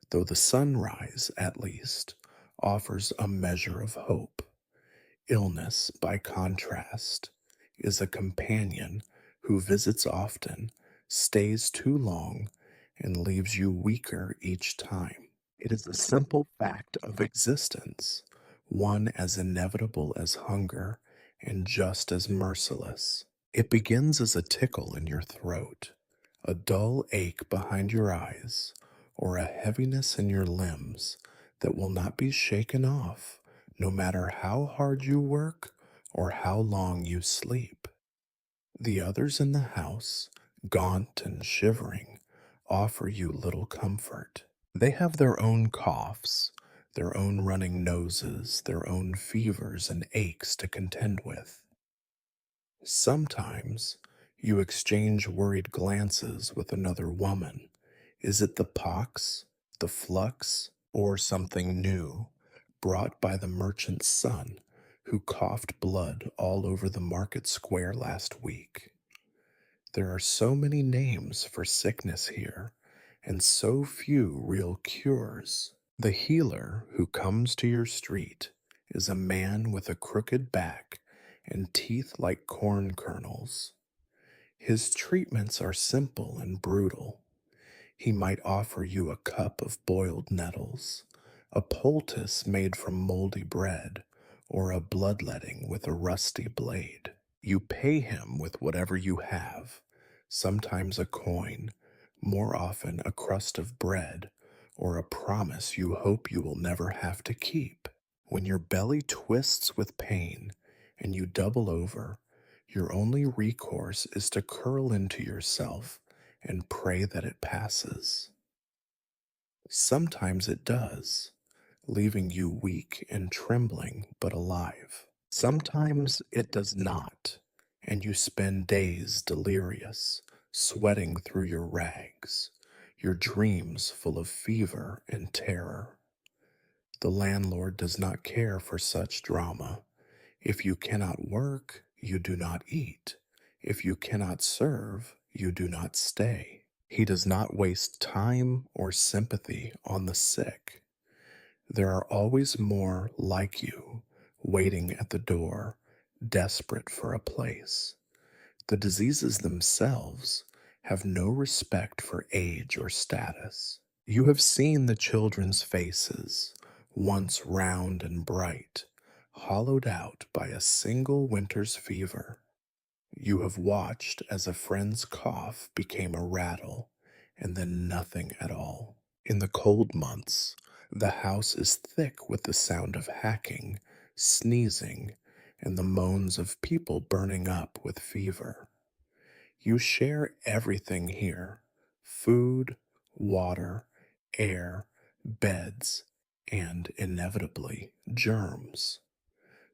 though the sunrise, at least, offers a measure of hope. Illness, by contrast, is a companion who visits often, stays too long, and leaves you weaker each time. It is a simple fact of existence, one as inevitable as hunger and just as merciless. It begins as a tickle in your throat, a dull ache behind your eyes, or a heaviness in your limbs that will not be shaken off no matter how hard you work or how long you sleep. The others in the house, gaunt and shivering, offer you little comfort. They have their own coughs, their own running noses, their own fevers and aches to contend with. Sometimes you exchange worried glances with another woman. Is it the pox, the flux, or something new brought by the merchant's son who coughed blood all over the market square last week? There are so many names for sickness here, and so few real cures. The healer who comes to your street is a man with a crooked back and teeth like corn kernels. His treatments are simple and brutal. He might offer you a cup of boiled nettles, a poultice made from moldy bread, or a bloodletting with a rusty blade. You pay him with whatever you have, sometimes a coin, more often a crust of bread, or a promise you hope you will never have to keep. When your belly twists with pain and you double over, your only recourse is to curl into yourself and pray that it passes. Sometimes it does, leaving you weak and trembling but alive. Sometimes it does not, and you spend days delirious, sweating through your rags, your dreams full of fever and terror. The landlord does not care for such drama. If you cannot work, you do not eat. If you cannot serve, you do not stay. He does not waste time or sympathy on the sick. There are always more like you waiting at the door, desperate for a place. The diseases themselves have no respect for age or status. You have seen the children's faces, once round and bright, hollowed out by a single winter's fever. You have watched as a friend's cough became a rattle, and then nothing at all. In the cold months, the house is thick with the sound of hacking, sneezing, and the moans of people burning up with fever. You share everything here: food, water, air, beds, and inevitably germs.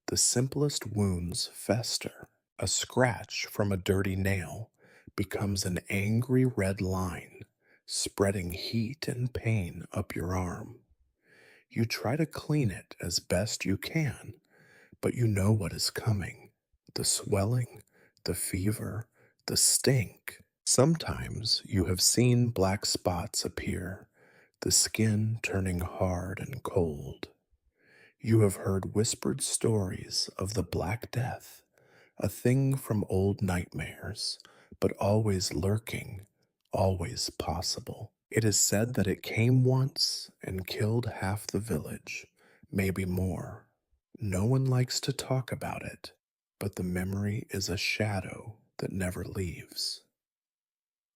The simplest wounds fester. A scratch from a dirty nail becomes an angry red line, spreading heat and pain up your arm. You try to clean it as best you can, but you know what is coming: the swelling, the fever, the stink. Sometimes you have seen black spots appear, the skin turning hard and cold. You have heard whispered stories of the Black Death, a thing from old nightmares, but always lurking, always possible. It is said that it came once and killed half the village, maybe more. No one likes to talk about it, but the memory is a shadow that never leaves.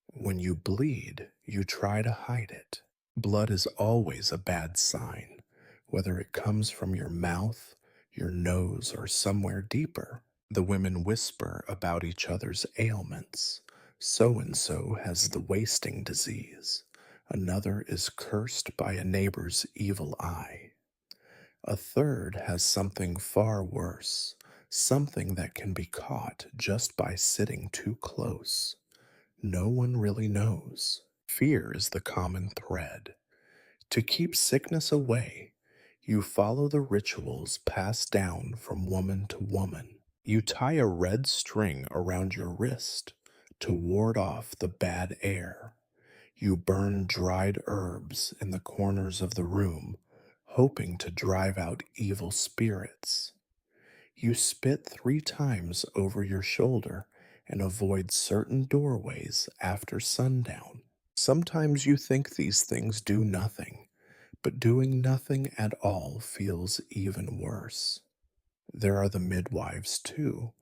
When you bleed, you try to hide it. Blood is always a bad sign, whether it comes from your mouth, your nose, or somewhere deeper. The women whisper about each other's ailments. So and so has the wasting disease. Another is cursed by a neighbor's evil eye. A third has something far worse, something that can be caught just by sitting too close. No one really knows. Fear is the common thread. To keep sickness away, you follow the rituals passed down from woman to woman. You tie a red string around your wrist to ward off the bad air. You burn dried herbs in the corners of the room, hoping to drive out evil spirits. You spit 3 times over your shoulder and avoid certain doorways after sundown. Sometimes you think these things do nothing, But doing nothing at all feels even worse. There are the midwives, too,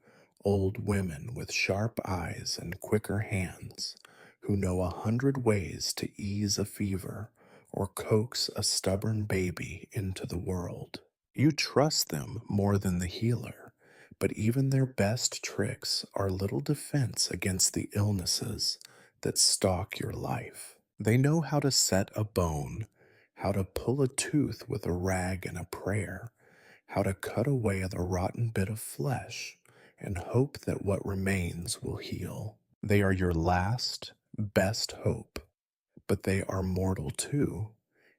old women with sharp eyes and quicker hands, who know 100 ways to ease a fever or coax a stubborn baby into the world. You trust them more than the healer, but even their best tricks are little defense against the illnesses that stalk your life. They know how to set a bone, how to pull a tooth with a rag and a prayer, how to cut away the rotten bit of flesh and hope that what remains will heal. They are your last, best hope, but they are mortal too,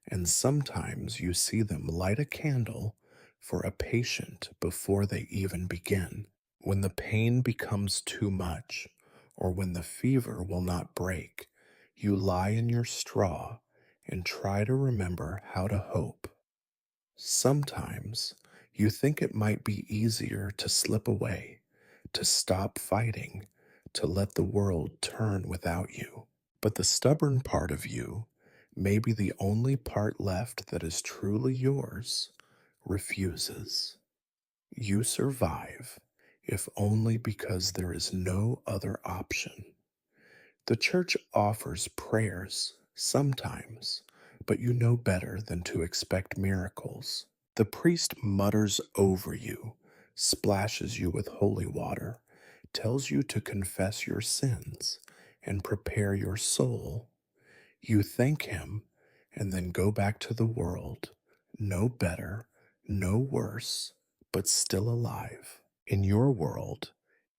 and sometimes you see them light a candle for a patient before they even begin. When the pain becomes too much, or when the fever will not break, you lie in your straw and try to remember how to hope. Sometimes you think it might be easier to slip away, to stop fighting, to let the world turn without you. But the stubborn part of you, maybe the only part left that is truly yours, refuses. You survive, if only because there is no other option. The church offers prayers sometimes, but you know better than to expect miracles. The priest mutters over you, splashes you with holy water, tells you to confess your sins and prepare your soul. You thank him and then go back to the world, no better, no worse, but still alive. In your world,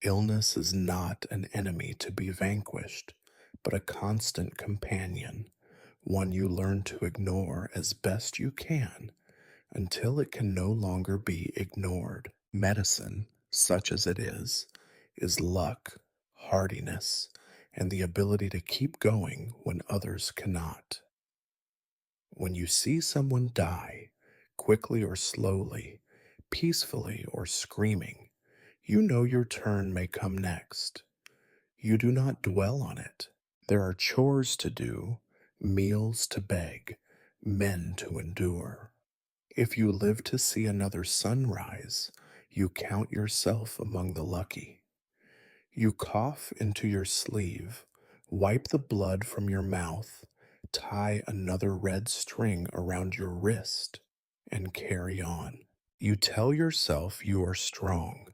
illness is not an enemy to be vanquished, but a constant companion, one you learn to ignore as best you can until it can no longer be ignored. Medicine, such as it is luck, hardiness, and the ability to keep going when others cannot. When you see someone die, quickly or slowly, peacefully or screaming, you know your turn may come next. You do not dwell on it. There are chores to do, meals to beg, men to endure. If you live to see another sunrise, you count yourself among the lucky. You cough into your sleeve, wipe the blood from your mouth, tie another red string around your wrist, and carry on. You tell yourself you are strong.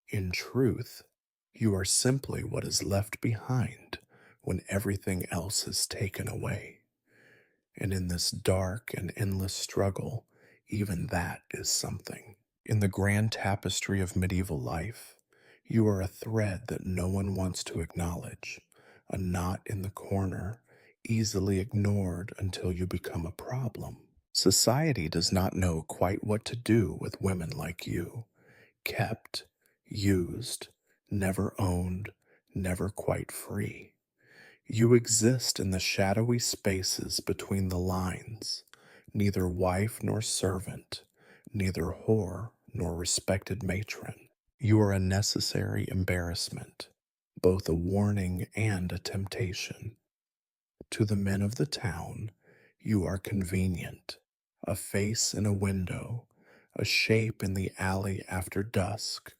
In truth, you are simply what is left behind when everything else is taken away. And in this dark and endless struggle, even that is something. In the grand tapestry of medieval life, you are a thread that no one wants to acknowledge, a knot in the corner, easily ignored until you become a problem. Society does not know quite what to do with women like you, kept, used, never owned, never quite free. You exist in the shadowy spaces between the lines, neither wife nor servant, neither whore nor respected matron. You are a necessary embarrassment, both a warning and a temptation. To the men of the town, you are convenient, a face in a window, a shape in the alley after dusk,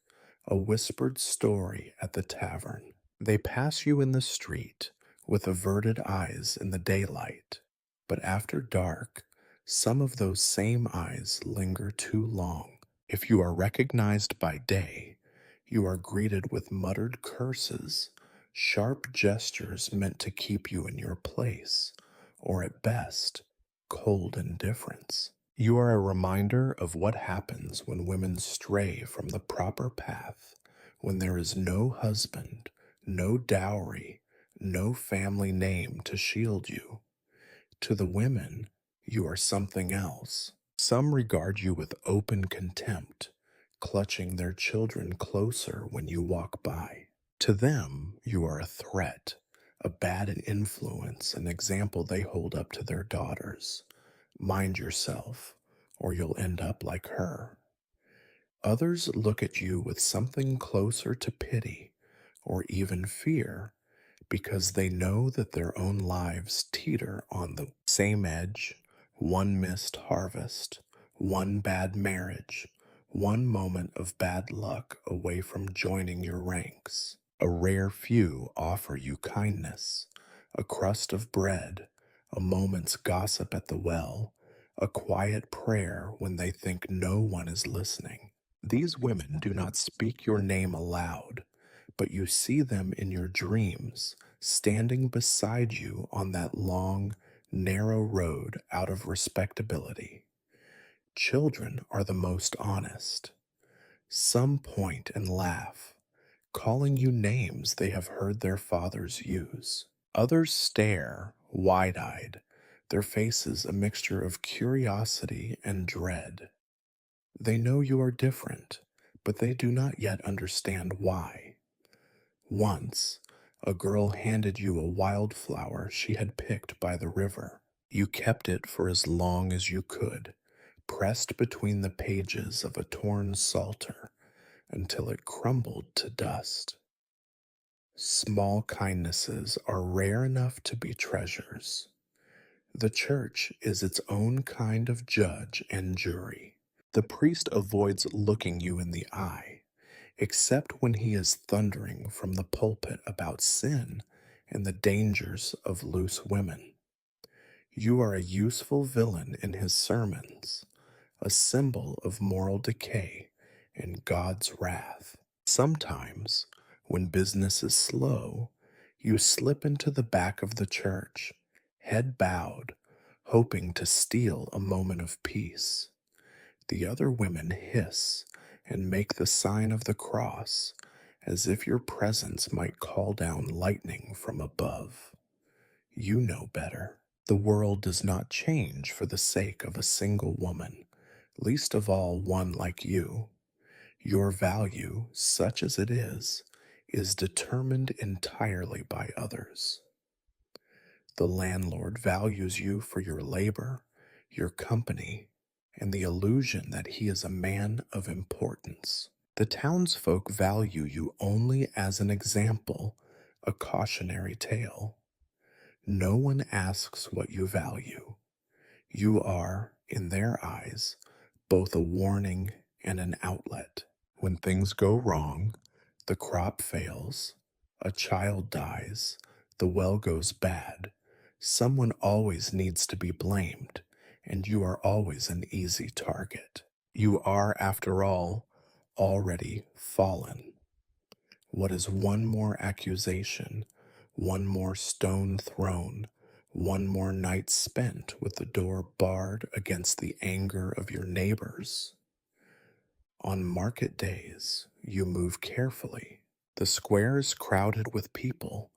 a whispered story at the tavern. They pass you in the street with averted eyes in the daylight, but after dark, some of those same eyes linger too long. If you are recognized by day, you are greeted with muttered curses, sharp gestures meant to keep you in your place, or at best, cold indifference. You are a reminder of what happens when women stray from the proper path, when there is no husband, no dowry, no family name to shield you. To the women, you are something else. Some regard you with open contempt, clutching their children closer when you walk by. To them, you are a threat, a bad influence, an example they hold up to their daughters. Mind yourself, or you'll end up like her. Others look at you with something closer to pity or even fear because they know that their own lives teeter on the same edge one missed harvest, one bad marriage, one moment of bad luck away from joining your ranks. A rare few offer you kindness, a crust of bread, a moment's gossip at the well, a quiet prayer when they think no one is listening. These women do not speak your name aloud, but you see them in your dreams, standing beside you on that long, narrow road out of respectability. Children are the most honest. Some point and laugh, calling you names they have heard their fathers use. Others stare, wide eyed, their faces a mixture of curiosity and dread. They know you are different, but they do not yet understand why. Once, a girl handed you a wildflower she had picked by the river. You kept it for as long as you could, pressed between the pages of a torn psalter until it crumbled to dust. Small kindnesses are rare enough to be treasures. The church is its own kind of judge and jury. The priest avoids looking you in the eye, except when he is thundering from the pulpit about sin and the dangers of loose women. You are a useful villain in his sermons, a symbol of moral decay and God's wrath. Sometimes, when business is slow, you slip into the back of the church, head bowed, hoping to steal a moment of peace. The other women hiss and make the sign of the cross, as if your presence might call down lightning from above. You know better. The world does not change for the sake of a single woman, least of all one like you. Your value, such as it is determined entirely by others. The landlord values you for your labor, your company, and the illusion that he is a man of importance. The townsfolk value you only as an example, a cautionary tale. No one asks what you value. You are, in their eyes, both a warning and an outlet. When things go wrong, the crop fails, a child dies, the well goes bad, someone always needs to be blamed, and you are always an easy target. You are, after all, already fallen. What is one more accusation, one more stone thrown, one more night spent with the door barred against the anger of your neighbors? On market days, you move carefully. The square is crowded with people,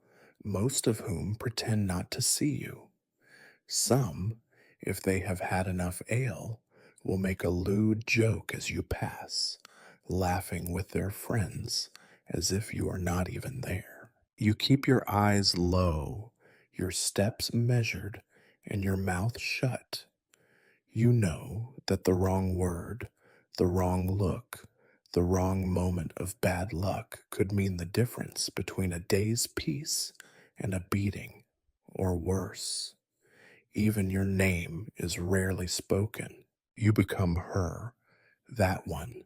most of whom pretend not to see you. Some, if they have had enough ale, will make a lewd joke as you pass, laughing with their friends as if you are not even there. You keep your eyes low, your steps measured, and your mouth shut. You know that the wrong word, the wrong look, the wrong moment of bad luck could mean the difference between a day's peace and a beating, or worse. Even your name is rarely spoken. You become her, that one,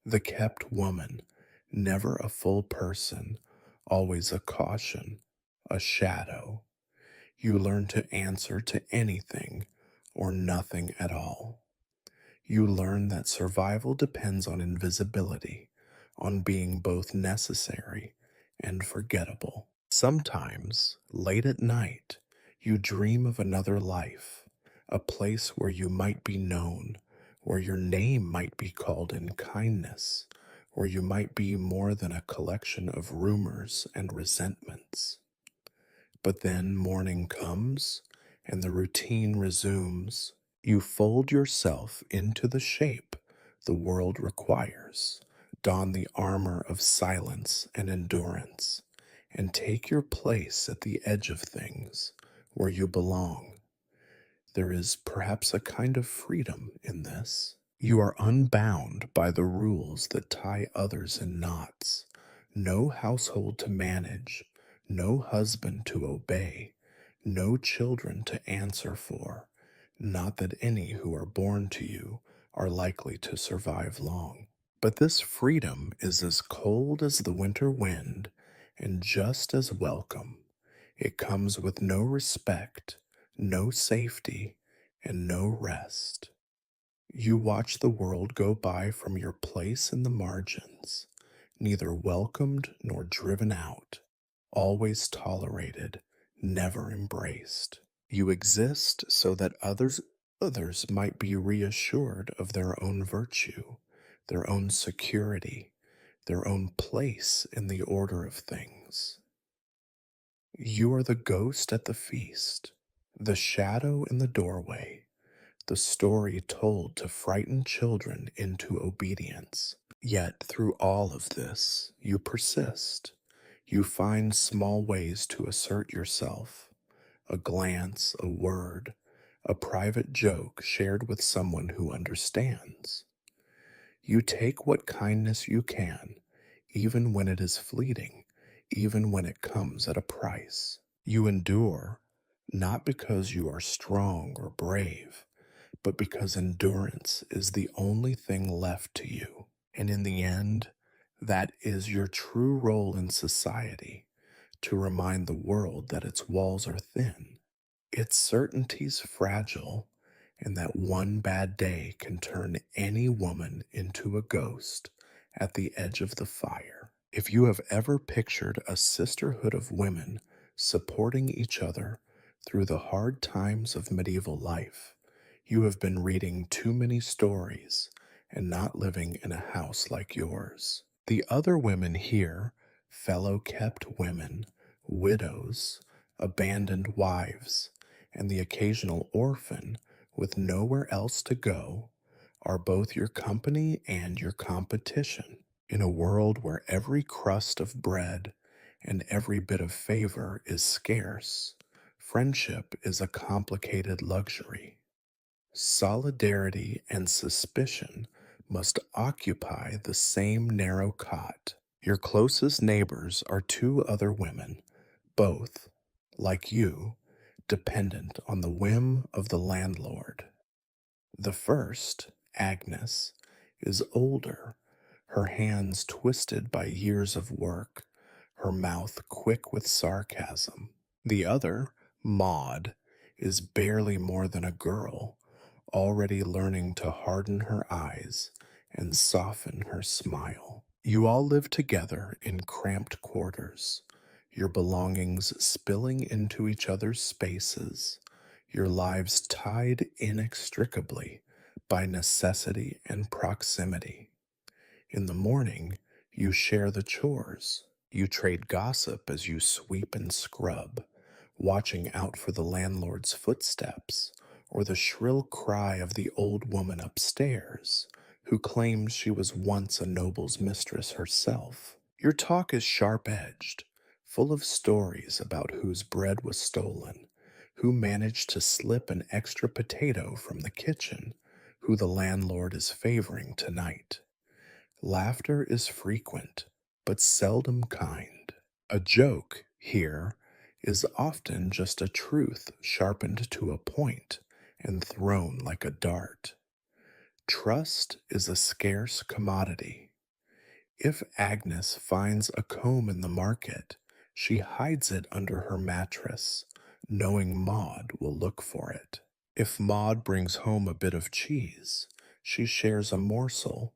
the kept woman, never a full person, always a caution, a shadow. You learn to answer to anything or nothing at all. You learn that survival depends on invisibility, on being both necessary and forgettable. Sometimes, late at night, you dream of another life, a place where you might be known, where your name might be called in kindness, where you might be more than a collection of rumors and resentments. But then morning comes, and the routine resumes. You fold yourself into the shape the world requires, don the armor of silence and endurance, and take your place at the edge of things where you belong. There is perhaps a kind of freedom in this. You are unbound by the rules that tie others in knots. No household to manage, no husband to obey, no children to answer for, Not that any who are born to you are likely to survive long. But this freedom is as cold as the winter wind and just as welcome. It comes with no respect, no safety, and no rest. You watch the world go by from your place in the margins, neither welcomed nor driven out, always tolerated, never embraced. You exist so that others might be reassured of their own virtue, their own security, their own place in the order of things. You are the ghost at the feast, the shadow in the doorway, the story told to frighten children into obedience. Yet through all of this, you persist. You find small ways to assert yourself, a glance, a word, a private joke shared with someone who understands. You take what kindness you can, even when it is fleeting, even when it comes at a price. You endure, not because you are strong or brave, but because endurance is the only thing left to you. And in the end, that is your true role in society, to remind the world that its walls are thin, its certainties fragile, and that one bad day can turn any woman into a ghost at the edge of the fire. If you have ever pictured a sisterhood of women supporting each other through the hard times of medieval life, you have been reading too many stories and not living in a house like yours. The other women here, fellow kept women, widows, abandoned wives, and the occasional orphan with nowhere else to go, are both your company and your competition. In a world where every crust of bread and every bit of favor is scarce, friendship is a complicated luxury. Solidarity and suspicion must occupy the same narrow cot. Your closest neighbors are two other women, both, like you, dependent on the whim of the landlord. The first, Agnes, is older, her hands twisted by years of work, her mouth quick with sarcasm. The other, Maud, is barely more than a girl, already learning to harden her eyes and soften her smile. You all live together in cramped quarters, your belongings spilling into each other's spaces, your lives tied inextricably by necessity and proximity. In the morning, you share the chores. You trade gossip as you sweep and scrub, watching out for the landlord's footsteps or the shrill cry of the old woman upstairs who claims she was once a noble's mistress herself. Your talk is sharp edged, full of stories about whose bread was stolen, who managed to slip an extra potato from the kitchen, who the landlord is favoring tonight. Laughter is frequent, but seldom kind. A joke, here, is often just a truth sharpened to a point and thrown like a dart. Trust is a scarce commodity. If Agnes finds a comb in the market, she hides it under her mattress, knowing Maud will look for it. If Maud brings home a bit of cheese, she shares a morsel,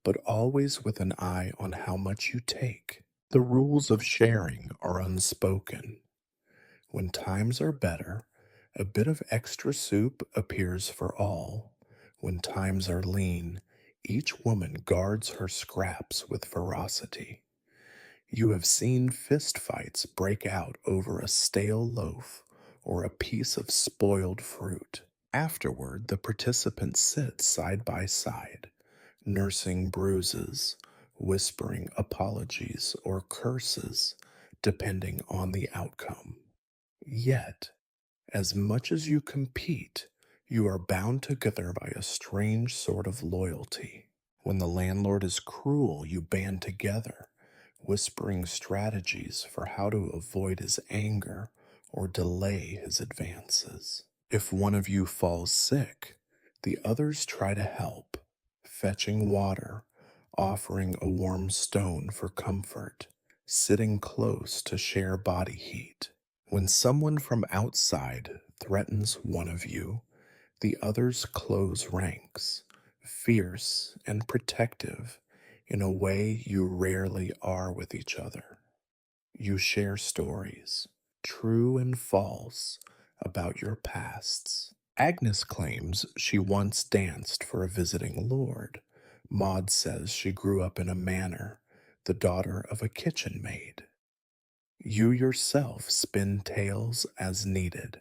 but always with an eye on how much you take. The rules of sharing are unspoken. When times are better, a bit of extra soup appears for all. When times are lean, each woman guards her scraps with ferocity. You have seen fist fights break out over a stale loaf or a piece of spoiled fruit. Afterward, the participants sit side by side, nursing bruises, whispering apologies or curses, depending on the outcome. Yet, as much as you compete, you are bound together by a strange sort of loyalty. When the landlord is cruel, you band together, whispering strategies for how to avoid his anger or delay his advances. If one of you falls sick, the others try to help, fetching water, offering a warm stone for comfort, sitting close to share body heat. When someone from outside threatens one of you, the others close ranks, fierce and protective in a way you rarely are with each other. You share stories, true and false, about your pasts. Agnes claims she once danced for a visiting lord. Maud says she grew up in a manor, the daughter of a kitchen maid. You yourself spin tales as needed,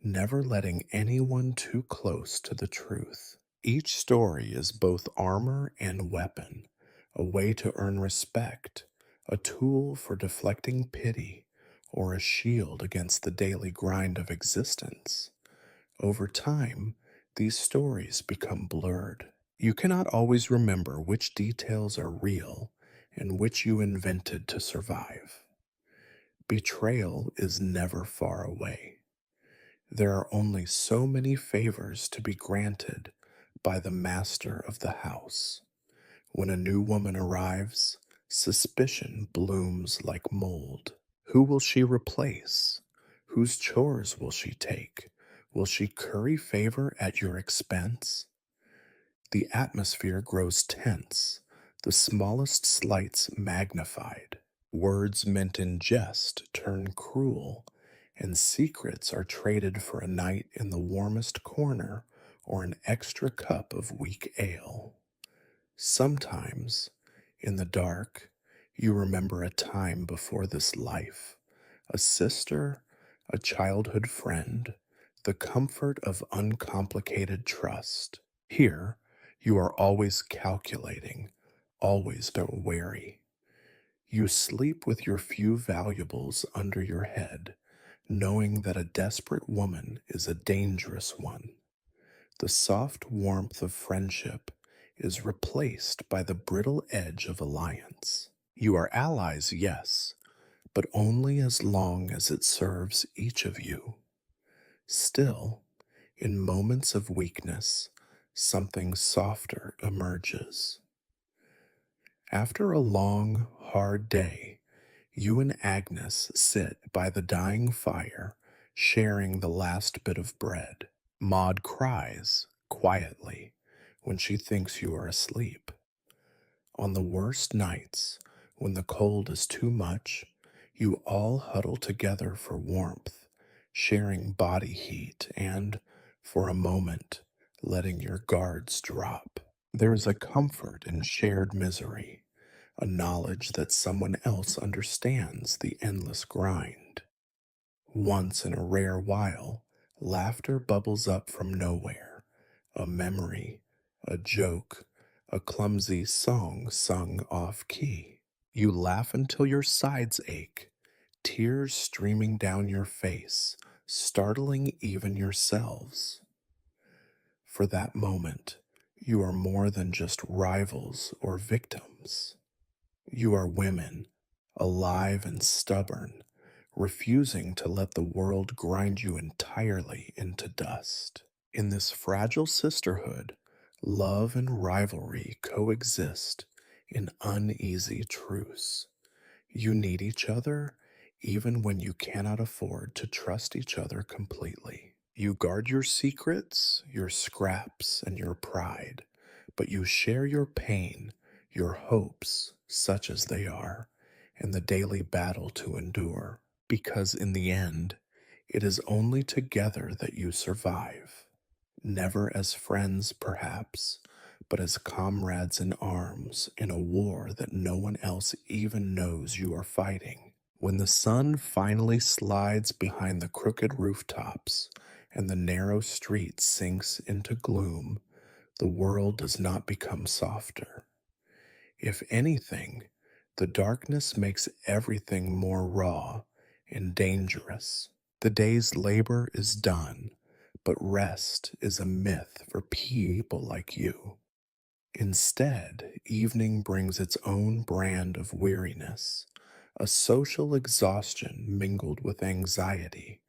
never letting anyone too close to the truth. Each story is both armor and weapon, a way to earn respect, a tool for deflecting pity, or a shield against the daily grind of existence. Over time, these stories become blurred. You cannot always remember which details are real and which you invented to survive. Betrayal is never far away. There are only so many favors to be granted by the master of the house. When a new woman arrives, suspicion blooms like mold. Who will she replace? Whose chores will she take? Will she curry favor at your expense? The atmosphere grows tense, the smallest slights magnified. Words meant in jest turn cruel, and secrets are traded for a night in the warmest corner or an extra cup of weak ale. Sometimes, in the dark, you remember a time before this life, a sister, a childhood friend, the comfort of uncomplicated trust. Here, you are always calculating, always wary. You sleep with your few valuables under your head, knowing that a desperate woman is a dangerous one. The soft warmth of friendship is replaced by the brittle edge of alliance. You are allies, yes, but only as long as it serves each of you. Still, in moments of weakness, something softer emerges. After a long, hard day, you and Agnes sit by the dying fire, sharing the last bit of bread. Maud cries, quietly, when she thinks you are asleep. On the worst nights, when the cold is too much, you all huddle together for warmth, sharing body heat and, for a moment, letting your guards drop. There is a comfort in shared misery, a knowledge that someone else understands the endless grind. Once in a rare while, laughter bubbles up from nowhere, a memory, a joke, a clumsy song sung off key. You laugh until your sides ache, tears streaming down your face, startling even yourselves. For that moment, you are more than just rivals or victims. You are women, alive and stubborn, refusing to let the world grind you entirely into dust. In this fragile sisterhood, love and rivalry coexist in uneasy truce. You need each other even when you cannot afford to trust each other completely. You guard your secrets, your scraps, and your pride, but you share your pain, your hopes, such as they are, and the daily battle to endure. Because in the end, it is only together that you survive. Never as friends, perhaps, but as comrades in arms in a war that no one else even knows you are fighting. When the sun finally slides behind the crooked rooftops and the narrow street sinks into gloom, the world does not become softer. If anything, the darkness makes everything more raw and dangerous. The day's labor is done, but rest is a myth for people like you. Instead, evening brings its own brand of weariness, a social exhaustion mingled with anxiety,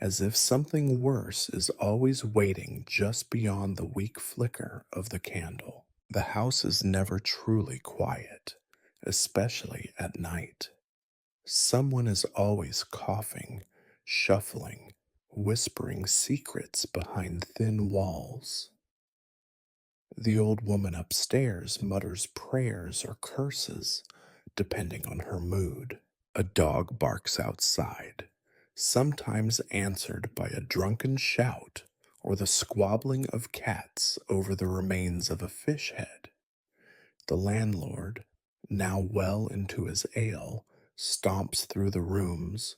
as if something worse is always waiting just beyond the weak flicker of the candle. The house is never truly quiet, especially at night. Someone is always coughing, shuffling, whispering secrets behind thin walls. The old woman upstairs mutters prayers or curses, depending on her mood. A dog barks outside, sometimes answered by a drunken shout or the squabbling of cats over the remains of a fish head. The landlord, now well into his ale, stomps through the rooms,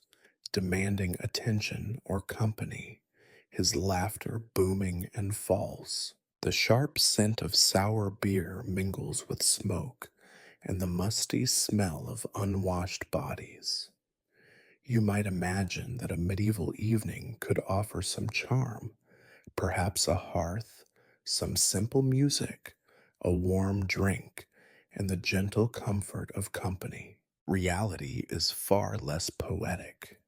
demanding attention or company, his laughter booming and false. The sharp scent of sour beer mingles with smoke and the musty smell of unwashed bodies. You might imagine that a medieval evening could offer some charm, perhaps a hearth, some simple music, a warm drink, and the gentle comfort of company. Reality is far less poetic.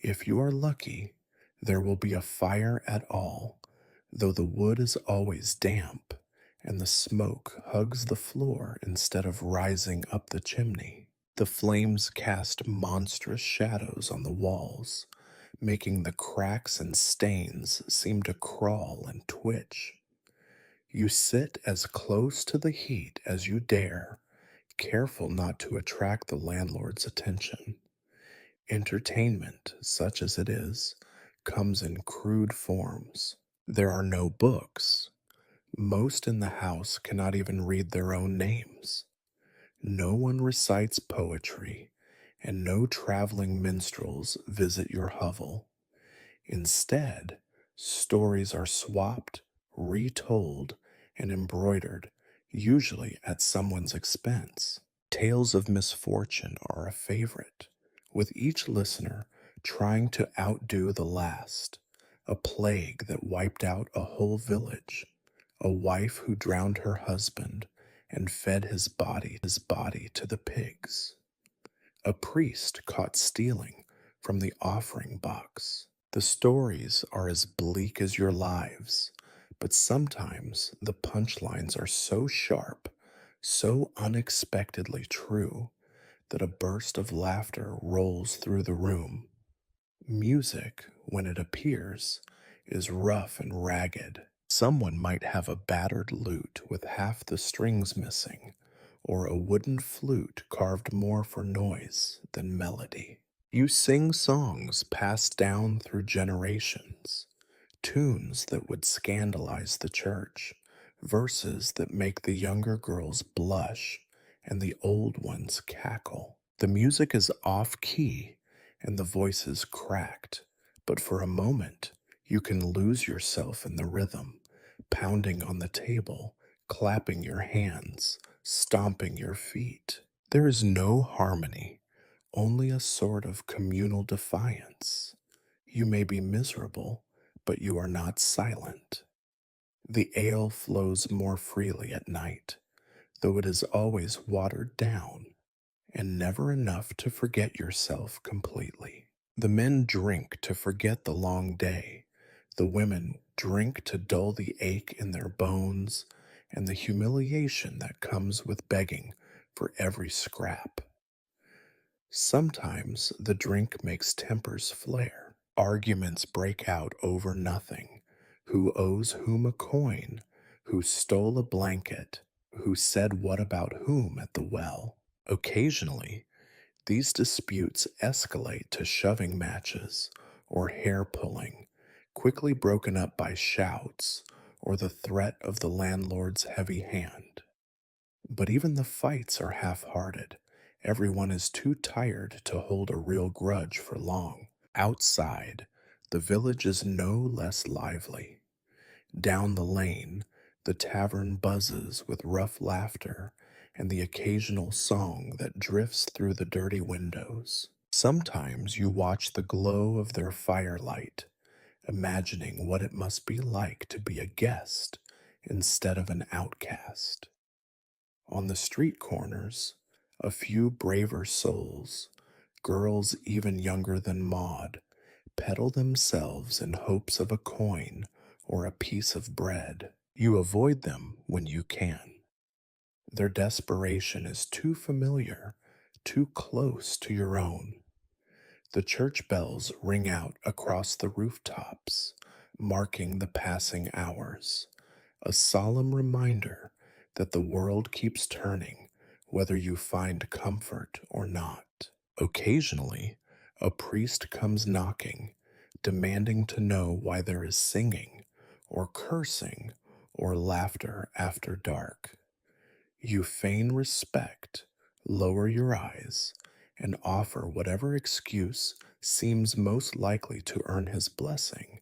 If you are lucky, there will be a fire at all, though the wood is always damp and the smoke hugs the floor instead of rising up the chimney. The flames cast monstrous shadows on the walls, making the cracks and stains seem to crawl and twitch. You sit as close to the heat as you dare, careful not to attract the landlord's attention. Entertainment, such as it is, comes in crude forms. There are no books. Most in the house cannot even read their own names. No one recites poetry, and no traveling minstrels visit your hovel. Instead, stories are swapped, retold, and embroidered, usually at someone's expense. Tales of misfortune are a favorite, with each listener trying to outdo the last. A plague that wiped out a whole village, a wife who drowned her husband and fed his body to the pigs, a priest caught stealing from the offering box. The stories are as bleak as your lives, but sometimes the punchlines are so sharp, so unexpectedly true, that a burst of laughter rolls through the room. Music, when it appears, is rough and ragged. Someone might have a battered lute with half the strings missing, or a wooden flute carved more for noise than melody. You sing songs passed down through generations, tunes that would scandalize the church, verses that make the younger girls blush and the old ones cackle. The music is off key and the voices cracked, but for a moment you can lose yourself in the rhythm, pounding on the table, clapping your hands, stomping your feet. There is no harmony, only a sort of communal defiance. You may be miserable, but you are not silent. The ale flows more freely at night, though it is always watered down and never enough to forget yourself completely. The men drink to forget the long day. The women drink to dull the ache in their bones and the humiliation that comes with begging for every scrap. Sometimes the drink makes tempers flare. Arguments break out over nothing. Who owes whom a coin? Who stole a blanket? Who said what about whom at the well? Occasionally, these disputes escalate to shoving matches or hair pulling, quickly broken up by shouts or the threat of the landlord's heavy hand. But even the fights are half hearted. Everyone is too tired to hold a real grudge for long. Outside, the village is no less lively. Down the lane, the tavern buzzes with rough laughter and the occasional song that drifts through the dirty windows. Sometimes you watch the glow of their firelight, imagining what it must be like to be a guest instead of an outcast. On the street corners, a few braver souls, girls even younger than Maud, peddle themselves in hopes of a coin or a piece of bread. You avoid them when you can. Their desperation is too familiar, too close to your own. The church bells ring out across the rooftops, marking the passing hours, a solemn reminder that the world keeps turning, whether you find comfort or not. Occasionally, a priest comes knocking, demanding to know why there is singing, or cursing, or laughter after dark. You feign respect, lower your eyes, and offer whatever excuse seems most likely to earn his blessing,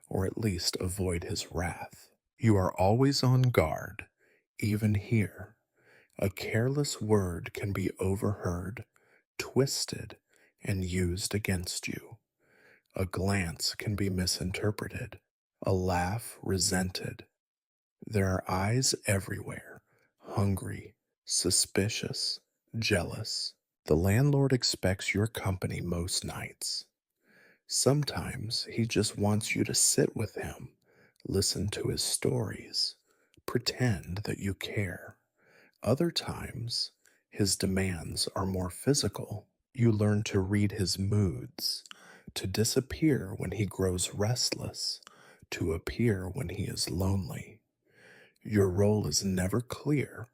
or at least avoid his wrath. You are always on guard, even here. A careless word can be overheard, twisted, and used against you. A glance can be misinterpreted, a laugh resented. There are eyes everywhere, hungry, suspicious, jealous. The landlord expects your company most nights. Sometimes he just wants you to sit with him, listen to his stories, pretend that you care. Other times, his demands are more physical. You learn to read his moods, to disappear when he grows restless, to appear when he is lonely. Your role is never clear,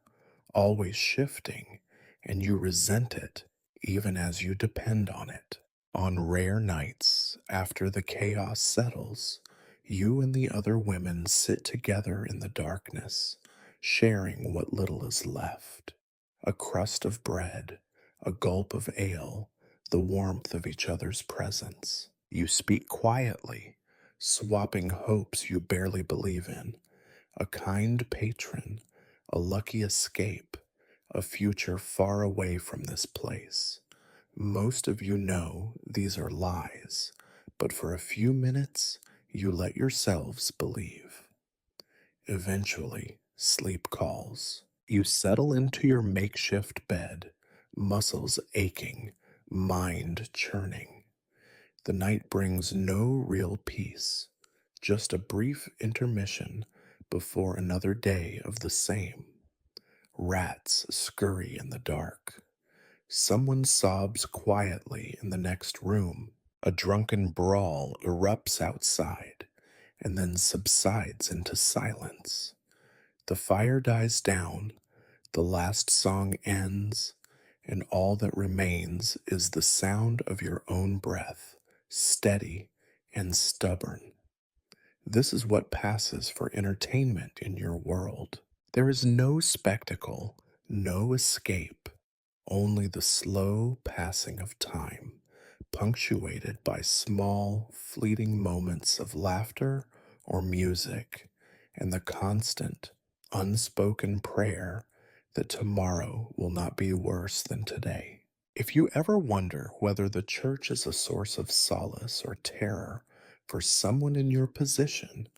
always shifting, and you resent it even as you depend on it. On rare nights, after the chaos settles, you and the other women sit together in the darkness, sharing what little is left. A crust of bread, a gulp of ale, the warmth of each other's presence. You speak quietly, swapping hopes you barely believe in, a kind patron, a lucky escape, a future far away from this place. Most of you know these are lies, but for a few minutes you let yourselves believe. Eventually, sleep calls. You settle into your makeshift bed, muscles aching, mind churning. The night brings no real peace, just a brief intermission before another day of the same. Rats scurry in the dark. Someone sobs quietly in the next room. A drunken brawl erupts outside and then subsides into silence. The fire dies down, the last song ends, and all that remains is the sound of your own breath, steady and stubborn. This is what passes for entertainment in your world. There is no spectacle, no escape, only the slow passing of time, punctuated by small, fleeting moments of laughter or music, and the constant, unspoken prayer that tomorrow will not be worse than today. If you ever wonder whether the church is a source of solace or terror for someone in your position,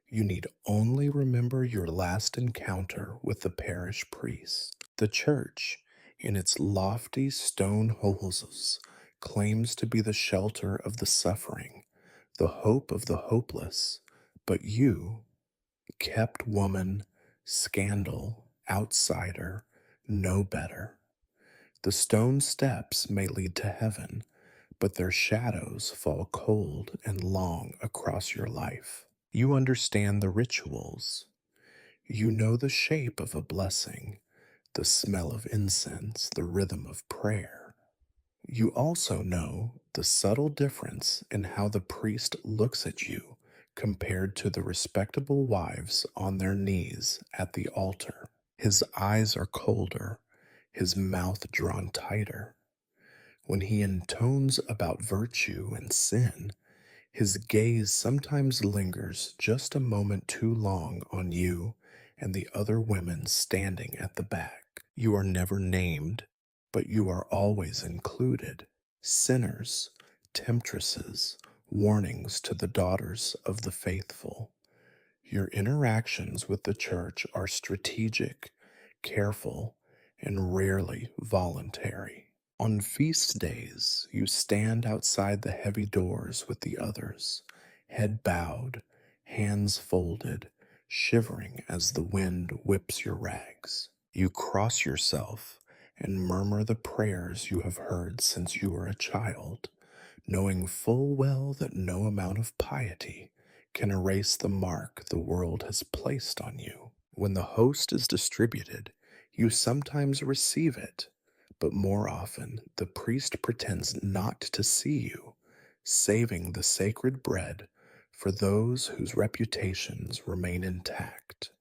you need only remember your last encounter with the parish priest. The church, in its lofty stone halls, claims to be the shelter of the suffering, the hope of the hopeless, but you, kept woman, scandal, outsider, know better. The stone steps may lead to heaven, but their shadows fall cold and long across your life. You understand the rituals. You know the shape of a blessing, the smell of incense, the rhythm of prayer. You also know the subtle difference in how the priest looks at you compared to the respectable wives on their knees at the altar. His eyes are colder, his mouth drawn tighter. When he intones about virtue and sin, his gaze sometimes lingers just a moment too long on you and the other women standing at the back. You are never named, but you are always included. Sinners, temptresses, warnings to the daughters of the faithful. Your interactions with the church are strategic, careful, and rarely voluntary. On feast days, you stand outside the heavy doors with the others, head bowed, hands folded, shivering as the wind whips your rags. You cross yourself and murmur the prayers you have heard since you were a child, knowing full well that no amount of piety can erase the mark the world has placed on you. When the host is distributed, you sometimes receive it, but more often the priest pretends not to see you, saving the sacred bread for those whose reputations remain intact.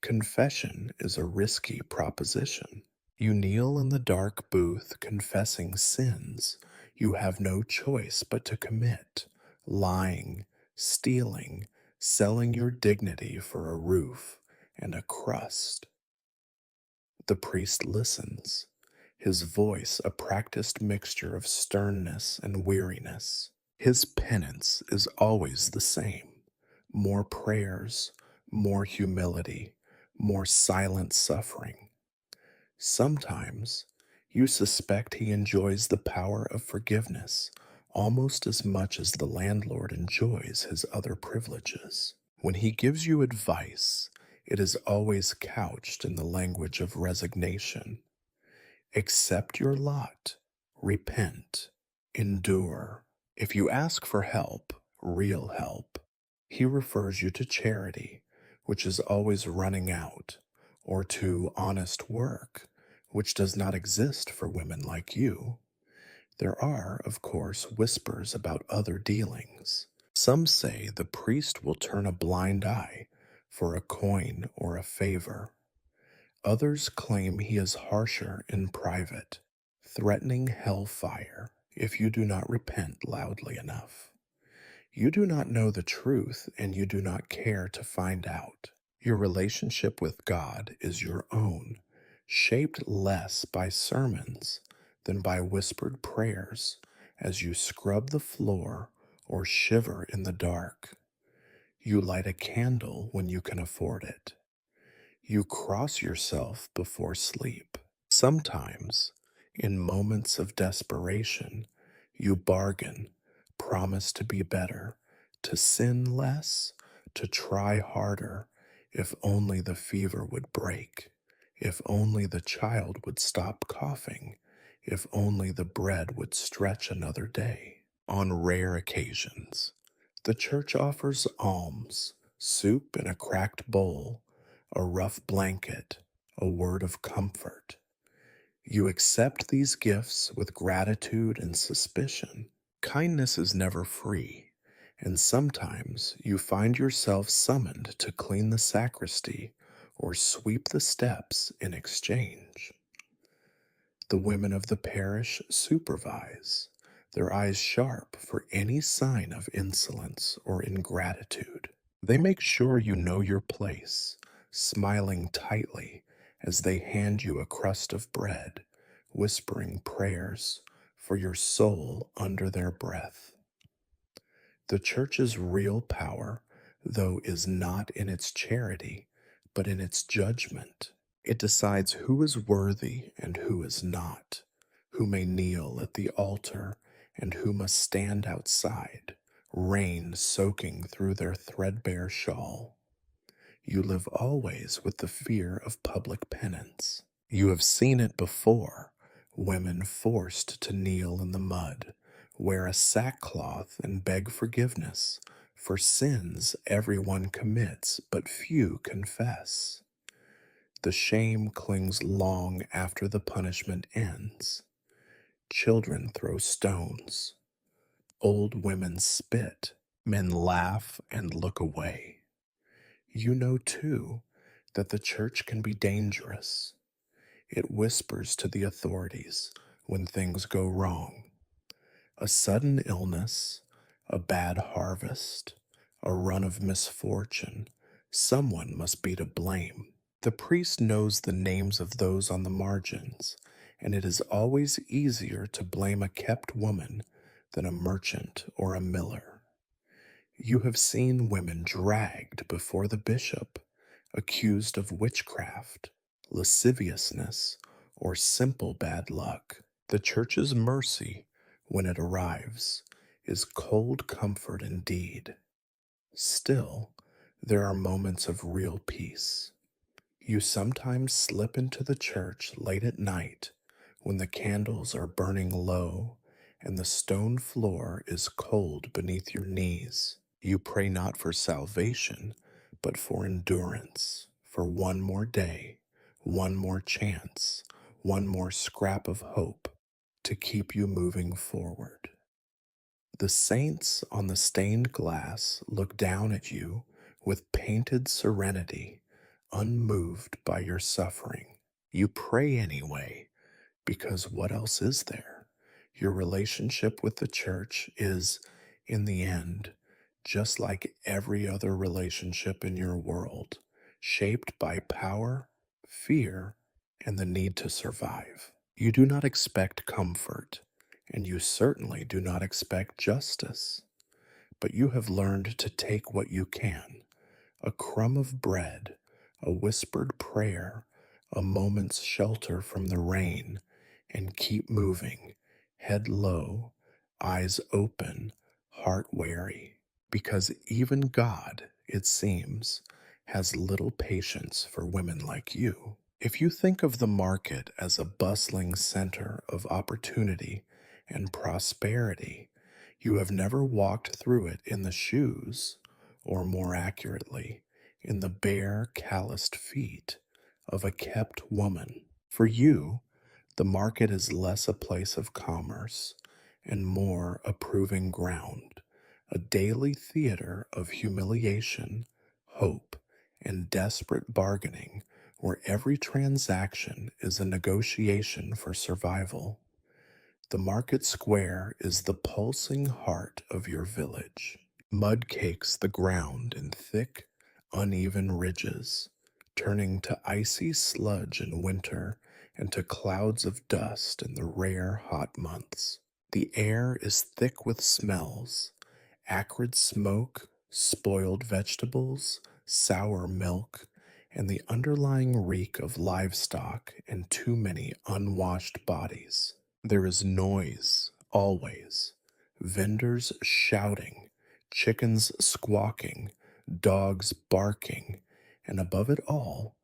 Confession is a risky proposition. You kneel in the dark booth confessing sins you have no choice but to commit, lying, stealing, selling your dignity for a roof and a crust. The priest listens, his voice a practiced mixture of sternness and weariness. His penance is always the same: more prayers, more humility, more silent suffering. Sometimes you suspect he enjoys the power of forgiveness almost as much as the landlord enjoys his other privileges. When he gives you advice, it is always couched in the language of resignation. Accept your lot, repent, endure. If you ask for help, real help, he refers you to charity, which is always running out, or to honest work, which does not exist for women like you. There are, of course, whispers about other dealings. Some say the priest will turn a blind eye for a coin or a favor. Others claim he is harsher in private, threatening hellfire if you do not repent loudly enough. You do not know the truth, and you do not care to find out. Your relationship with God is your own, shaped less by sermons than by whispered prayers as you scrub the floor or shiver in the dark. You light a candle when you can afford it. You cross yourself before sleep. Sometimes, in moments of desperation, you bargain, promise to be better, to sin less, to try harder, if only the fever would break, if only the child would stop coughing, if only the bread would stretch another day. On rare occasions, the church offers alms, soup in a cracked bowl, a rough blanket, a word of comfort. You accept these gifts with gratitude and suspicion. Kindness is never free, and sometimes you find yourself summoned to clean the sacristy or sweep the steps in exchange. The women of the parish supervise, their eyes sharp for any sign of insolence or ingratitude. They make sure you know your place, smiling tightly as they hand you a crust of bread, whispering prayers for your soul under their breath. The church's real power, though, is not in its charity, but in its judgment. It decides who is worthy and who is not, who may kneel at the altar and who must stand outside, rain soaking through their threadbare shawl. You live always with the fear of public penance. You have seen it before: women forced to kneel in the mud, wear a sackcloth, and beg forgiveness for sins everyone commits but few confess. The shame clings long after the punishment ends. Children throw stones. Old women spit. Men laugh and look away. You know, too, that the church can be dangerous. It whispers to the authorities when things go wrong. A sudden illness, a bad harvest, a run of misfortune, someone must be to blame. The priest knows the names of those on the margins, and it is always easier to blame a kept woman than a merchant or a miller. You have seen women dragged before the bishop, accused of witchcraft, lasciviousness, or simple bad luck. The church's mercy, when it arrives, is cold comfort indeed. Still, there are moments of real peace. You sometimes slip into the church late at night when the candles are burning low and the stone floor is cold beneath your knees. You pray not for salvation, but for endurance, for one more day, one more chance, one more scrap of hope to keep you moving forward. The saints on the stained glass look down at you with painted serenity, unmoved by your suffering. You pray anyway, because what else is there? Your relationship with the church is, in the end, just like every other relationship in your world, shaped by power, fear, and the need to survive. You do not expect comfort, and you certainly do not expect justice, but you have learned to take what you can: a crumb of bread, a whispered prayer, a moment's shelter from the rain, and keep moving, head low, eyes open, heart wary, because even God, it seems, has little patience for women like you. If you think of the market as a bustling center of opportunity and prosperity, you have never walked through it in the shoes, or more accurately, in the bare, calloused feet of a kept woman. For you, the market is less a place of commerce and more a proving ground, a daily theater of humiliation, hope, and desperate bargaining, where every transaction is a negotiation for survival. The market square is the pulsing heart of your village. Mud cakes the ground in thick, uneven ridges, turning to icy sludge in winter and to clouds of dust in the rare hot months. The air is thick with smells: acrid smoke, spoiled vegetables, sour milk, and the underlying reek of livestock and too many unwashed bodies. There is noise, always: vendors shouting, chickens squawking, dogs barking, and above it all,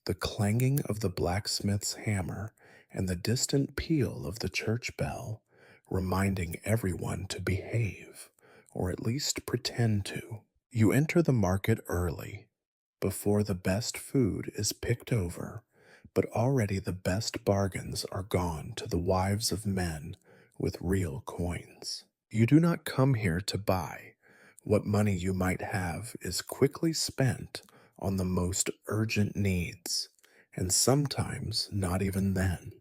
the clanging of the blacksmith's hammer and the distant peal of the church bell, reminding everyone to behave, or at least pretend to. You enter the market early, before the best food is picked over, but already the best bargains are gone to the wives of men with real coins. You do not come here to buy. What money you might have is quickly spent on the most urgent needs, and sometimes not even then.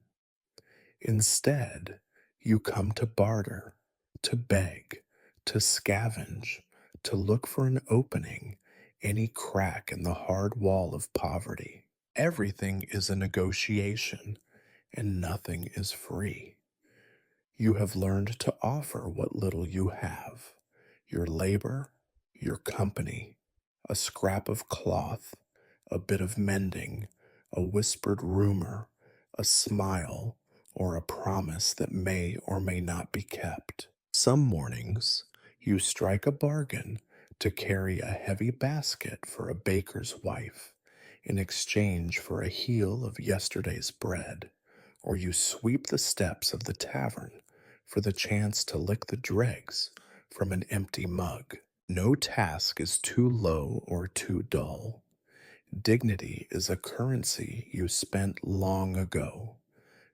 Instead, you come to barter, to beg, to scavenge, to look for an opening, any crack in the hard wall of poverty. Everything is a negotiation, and nothing is free. You have learned to offer what little you have: your labor, your company, a scrap of cloth, a bit of mending, a whispered rumor, a smile, or a promise that may or may not be kept. Some mornings, you strike a bargain to carry a heavy basket for a baker's wife in exchange for a heel of yesterday's bread, or you sweep the steps of the tavern for the chance to lick the dregs from an empty mug. No task is too low or too dull. Dignity is a currency you spent long ago.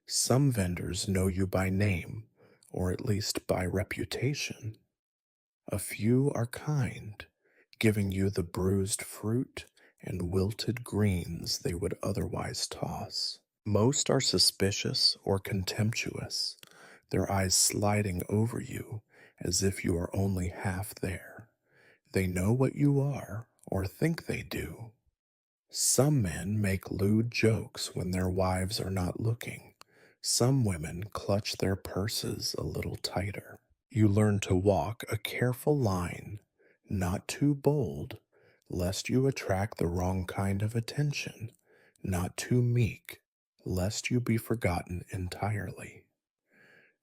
Some vendors know you by name, or at least by reputation. A few are kind, giving you the bruised fruit and wilted greens they would otherwise toss. Most are suspicious or contemptuous, their eyes sliding over you as if you are only half there. They know what you are, or think they do. Some men make lewd jokes when their wives are not looking. Some women clutch their purses a little tighter. You learn to walk a careful line, not too bold, lest you attract the wrong kind of attention, not too meek, lest you be forgotten entirely.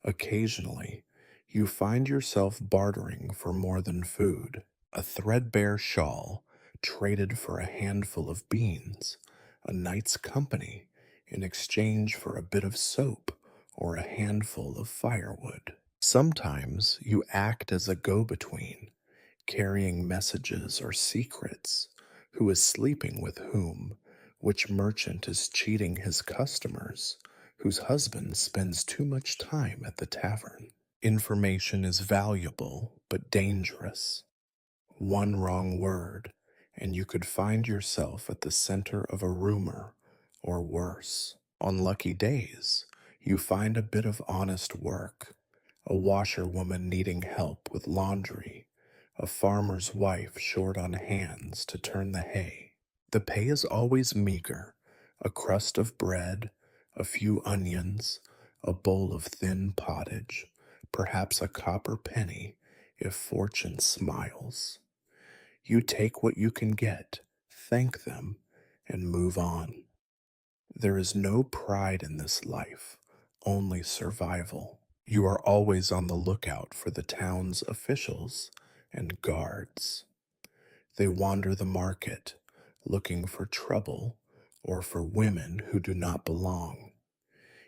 Occasionally, you find yourself bartering for more than food. A threadbare shawl traded for a handful of beans, a night's company in exchange for a bit of soap or a handful of firewood. Sometimes you act as a go between, carrying messages or secrets, who is sleeping with whom, which merchant is cheating his customers, whose husband spends too much time at the tavern. Information is valuable but dangerous. One wrong word, and you could find yourself at the center of a rumor, or worse. On lucky days, you find a bit of honest work, a washerwoman needing help with laundry, a farmer's wife short on hands to turn the hay. The pay is always meager, a crust of bread, a few onions, a bowl of thin pottage, perhaps a copper penny if fortune smiles. You take what you can get, thank them, and move on. There is no pride in this life, only survival. You are always on the lookout for the town's officials and guards. They wander the market, looking for trouble or for women who do not belong.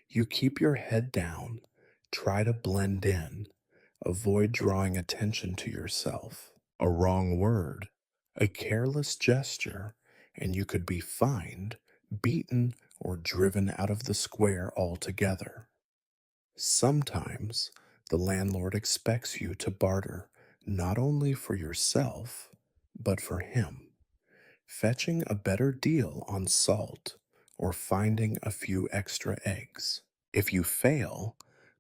You keep your head down, try to blend in, avoid drawing attention to yourself. A wrong word, a careless gesture, and you could be fined, beaten, or driven out of the square altogether. Sometimes the landlord expects you to barter not only for yourself, but for him, fetching a better deal on salt or finding a few extra eggs. If you fail,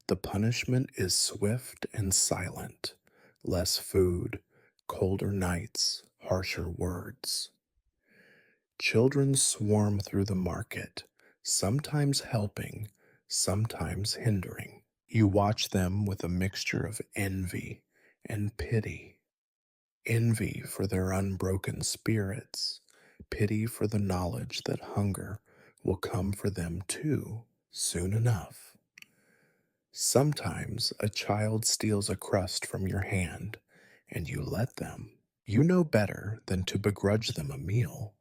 the punishment is swift and silent: less food, colder nights, harsher words. Children swarm through the market, sometimes helping, sometimes hindering. You watch them with a mixture of envy and pity. Envy for their unbroken spirits, pity for the knowledge that hunger will come for them too, soon enough. Sometimes a child steals a crust from your hand, and you let them. You know better than to begrudge them a meal.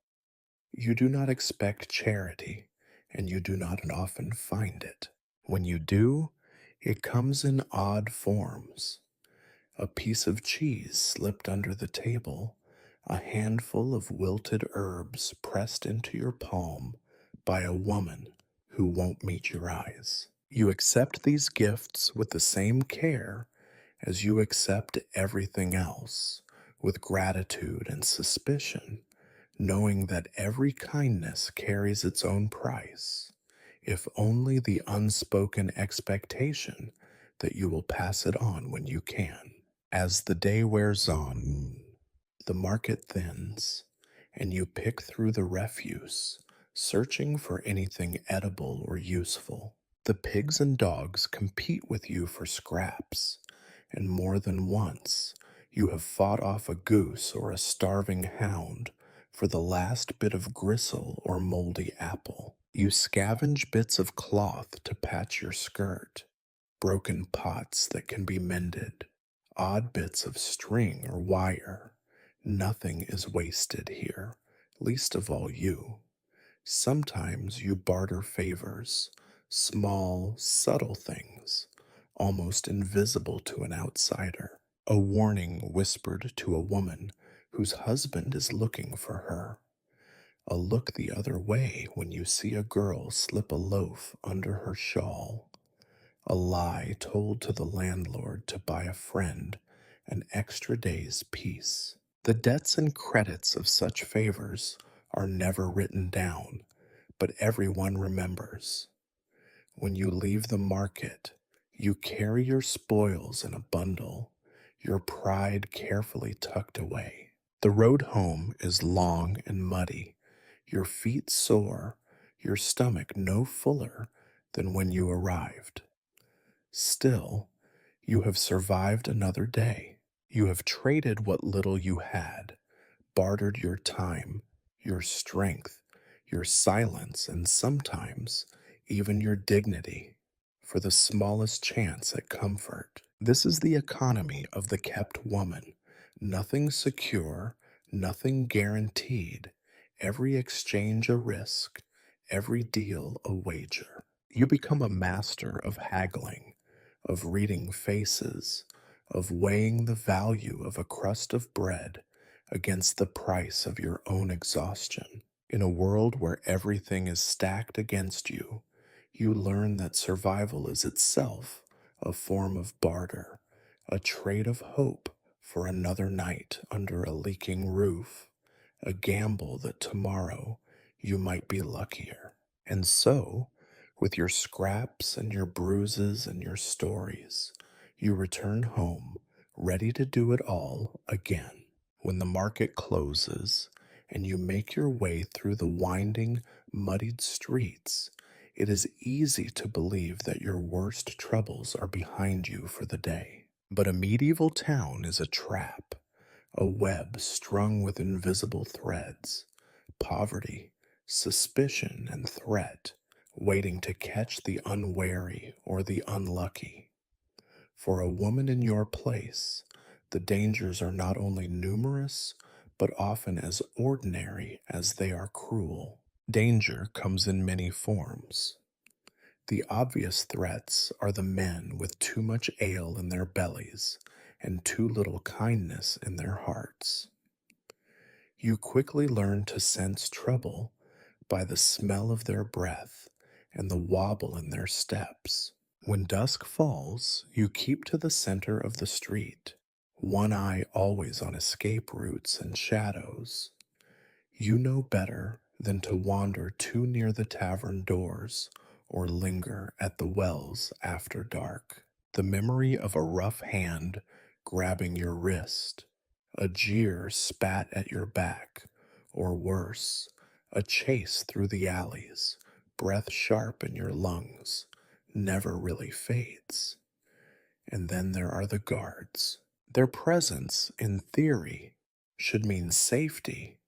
You do not expect charity, and you do not often find it. When you do, it comes in odd forms: a piece of cheese slipped under the table, a handful of wilted herbs pressed into your palm by a woman who won't meet your eyes. You accept these gifts with the same care as you accept everything else, with gratitude and suspicion, knowing that every kindness carries its own price, if only the unspoken expectation that you will pass it on when you can. As the day wears on, the market thins, and you pick through the refuse, searching for anything edible or useful. The pigs and dogs compete with you for scraps, and more than once you have fought off a goose or a starving hound for the last bit of gristle or moldy apple. You scavenge bits of cloth to patch your skirt, broken pots that can be mended, odd bits of string or wire. Nothing is wasted here, least of all you. Sometimes you barter favors, small, subtle things, almost invisible to an outsider. A warning whispered to a woman whose husband is looking for her. A look the other way when you see a girl slip a loaf under her shawl. A lie told to the landlord to buy a friend an extra day's peace. The debts and credits of such favors are never written down, but everyone remembers. When you leave the market, you carry your spoils in a bundle, your pride carefully tucked away. The road home is long and muddy, your feet sore, your stomach no fuller than when you arrived. Still, you have survived another day. You have traded what little you had, bartered your time, your strength, your silence, and sometimes even your dignity, for the smallest chance at comfort. This is the economy of the kept woman. Nothing secure, nothing guaranteed, every exchange a risk, every deal a wager. You become a master of haggling, of reading faces, of weighing the value of a crust of bread against the price of your own exhaustion. In a world where everything is stacked against you, you learn that survival is itself a form of barter, a trade of hope for another night under a leaking roof, a gamble that tomorrow you might be luckier. And so, with your scraps and your bruises and your stories, you return home, ready to do it all again. When the market closes and you make your way through the winding, muddied streets, it is easy to believe that your worst troubles are behind you for the day. But a medieval town is a trap, a web strung with invisible threads, poverty, suspicion, and threat, waiting to catch the unwary or the unlucky. For a woman in your place, the dangers are not only numerous, but often as ordinary as they are cruel. Danger comes in many forms. The obvious threats are the men with too much ale in their bellies and too little kindness in their hearts. You quickly learn to sense trouble by the smell of their breath and the wobble in their steps. When dusk falls, you keep to the center of the street, one eye always on escape routes and shadows. You know better than to wander too near the tavern doors or linger at the wells after dark. The memory of a rough hand grabbing your wrist, a jeer spat at your back, or worse, a chase through the alleys, breath sharp in your lungs, never really fades. And then there are the guards. Their presence, in theory, should mean safety,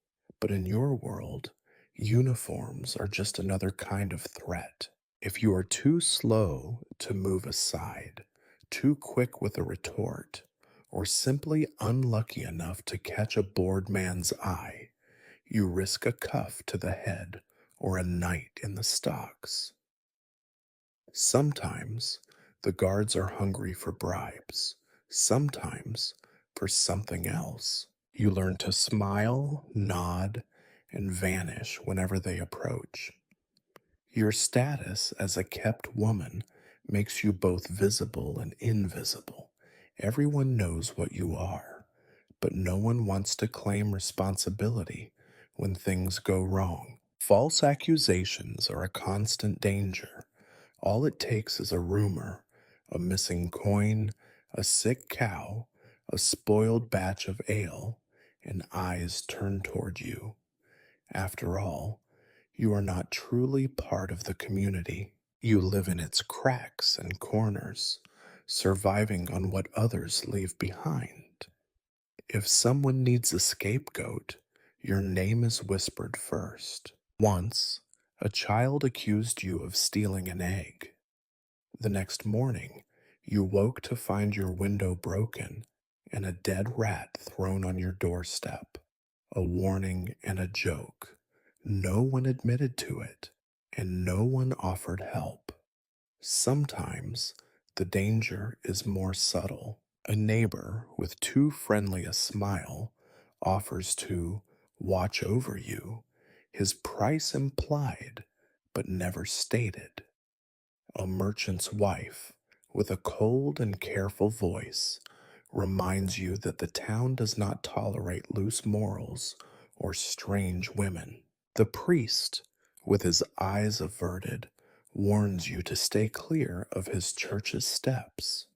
but in your world, uniforms are just another kind of threat. If you are too slow to move aside, too quick with a retort, or simply unlucky enough to catch a bored man's eye, you risk a cuff to the head or a night in the stocks. Sometimes the guards are hungry for bribes, sometimes for something else. You learn to smile, nod, and vanish whenever they approach. Your status as a kept woman makes you both visible and invisible. Everyone knows what you are, but no one wants to claim responsibility when things go wrong. False accusations are a constant danger. All it takes is a rumor, a missing coin, a sick cow, a spoiled batch of ale, and eyes turned toward you. After all, you are not truly part of the community. You live in its cracks and corners, surviving on what others leave behind. If someone needs a scapegoat, your name is whispered first. Once, a child accused you of stealing an egg. The next morning, you woke to find your window broken and a dead rat thrown on your doorstep. A warning and a joke. No one admitted to it, and no one offered help. Sometimes the danger is more subtle. A neighbor with too friendly a smile offers to watch over you, his price implied but never stated. A merchant's wife, with a cold and careful voice, reminds you that the town does not tolerate loose morals or strange women. The priest, with his eyes averted, warns you to stay clear of his church's steps.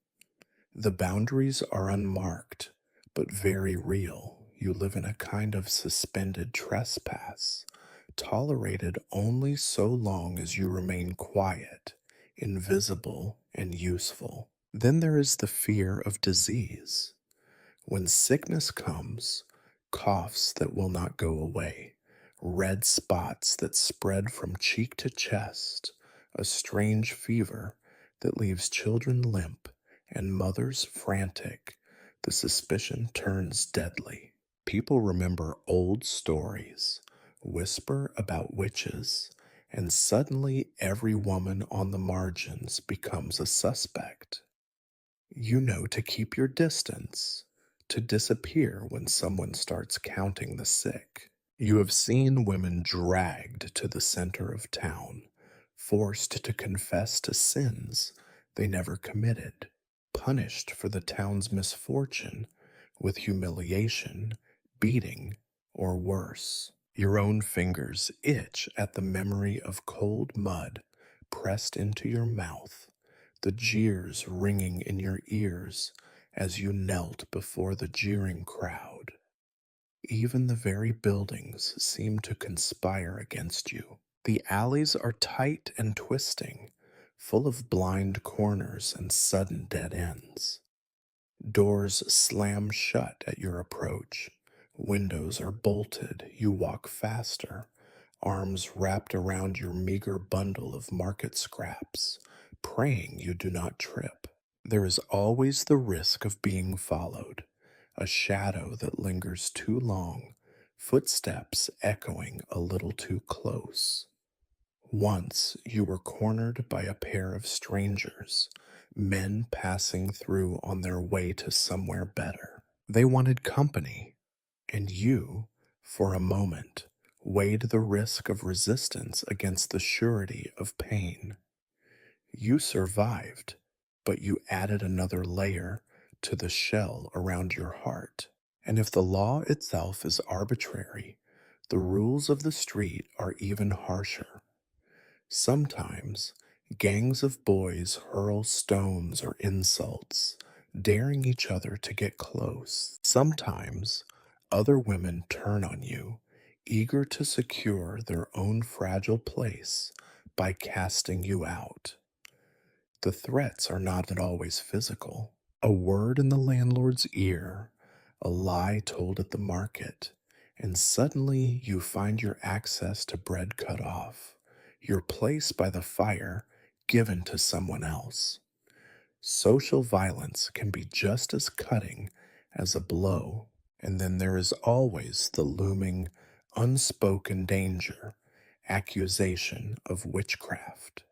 The boundaries are unmarked, but very real. You live in a kind of suspended trespass, tolerated only so long as you remain quiet, invisible, and useful. Then there is the fear of disease. When sickness comes, coughs that will not go away, red spots that spread from cheek to chest, a strange fever that leaves children limp and mothers frantic. The suspicion turns deadly. People remember old stories, whisper about witches, and suddenly every woman on the margins becomes a suspect. You know to keep your distance, to disappear when someone starts counting the sick. You have seen women dragged to the center of town, forced to confess to sins they never committed, punished for the town's misfortune with humiliation, beating, or worse. Your own fingers itch at the memory of cold mud pressed into your mouth, the jeers ringing in your ears as you knelt before the jeering crowd. Even the very buildings seem to conspire against you. The alleys are tight and twisting, full of blind corners and sudden dead ends. Doors slam shut at your approach. Windows are bolted. You walk faster, arms wrapped around your meager bundle of market scraps, praying you do not trip. There is always the risk of being followed, a shadow that lingers too long, footsteps echoing a little too close. Once you were cornered by a pair of strangers, men passing through on their way to somewhere better. They wanted company, and you, for a moment, weighed the risk of resistance against the surety of pain. You survived, but you added another layer to the shell around your heart. And if the law itself is arbitrary, the rules of the street are even harsher. Sometimes, gangs of boys hurl stones or insults, daring each other to get close. Sometimes, other women turn on you, eager to secure their own fragile place by casting you out. The threats are not always physical. A word in the landlord's ear, a lie told at the market, and suddenly you find your access to bread cut off, your place by the fire given to someone else. Social violence can be just as cutting as a blow, and then there is always the looming, unspoken danger, accusation of witchcraft.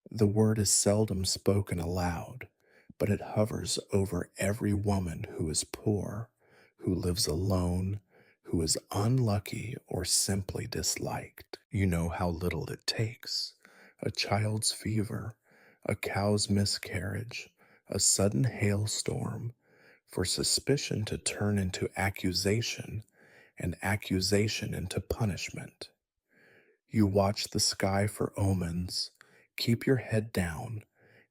The word is seldom spoken aloud, but it hovers over every woman who is poor, who lives alone, who is unlucky or simply disliked. You know how little it takes: a child's fever, a cow's miscarriage, a sudden hailstorm, for suspicion to turn into accusation and accusation into punishment. You watch the sky for omens, keep your head down,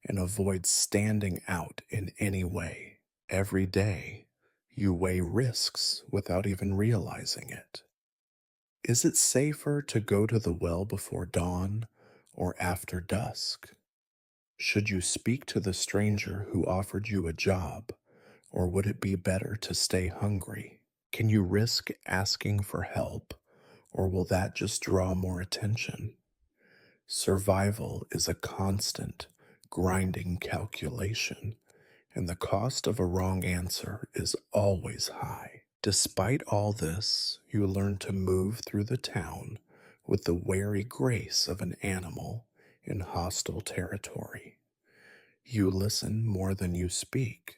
and avoid standing out in any way. Every day, you weigh risks without even realizing it. Is it safer to go to the well before dawn or after dusk? Should you speak to the stranger who offered you a job, or would it be better to stay hungry? Can you risk asking for help, or will that just draw more attention? Survival is a constant, grinding calculation, and the cost of a wrong answer is always high. Despite all this, you learn to move through the town with the wary grace of an animal in hostile territory. You listen more than you speak.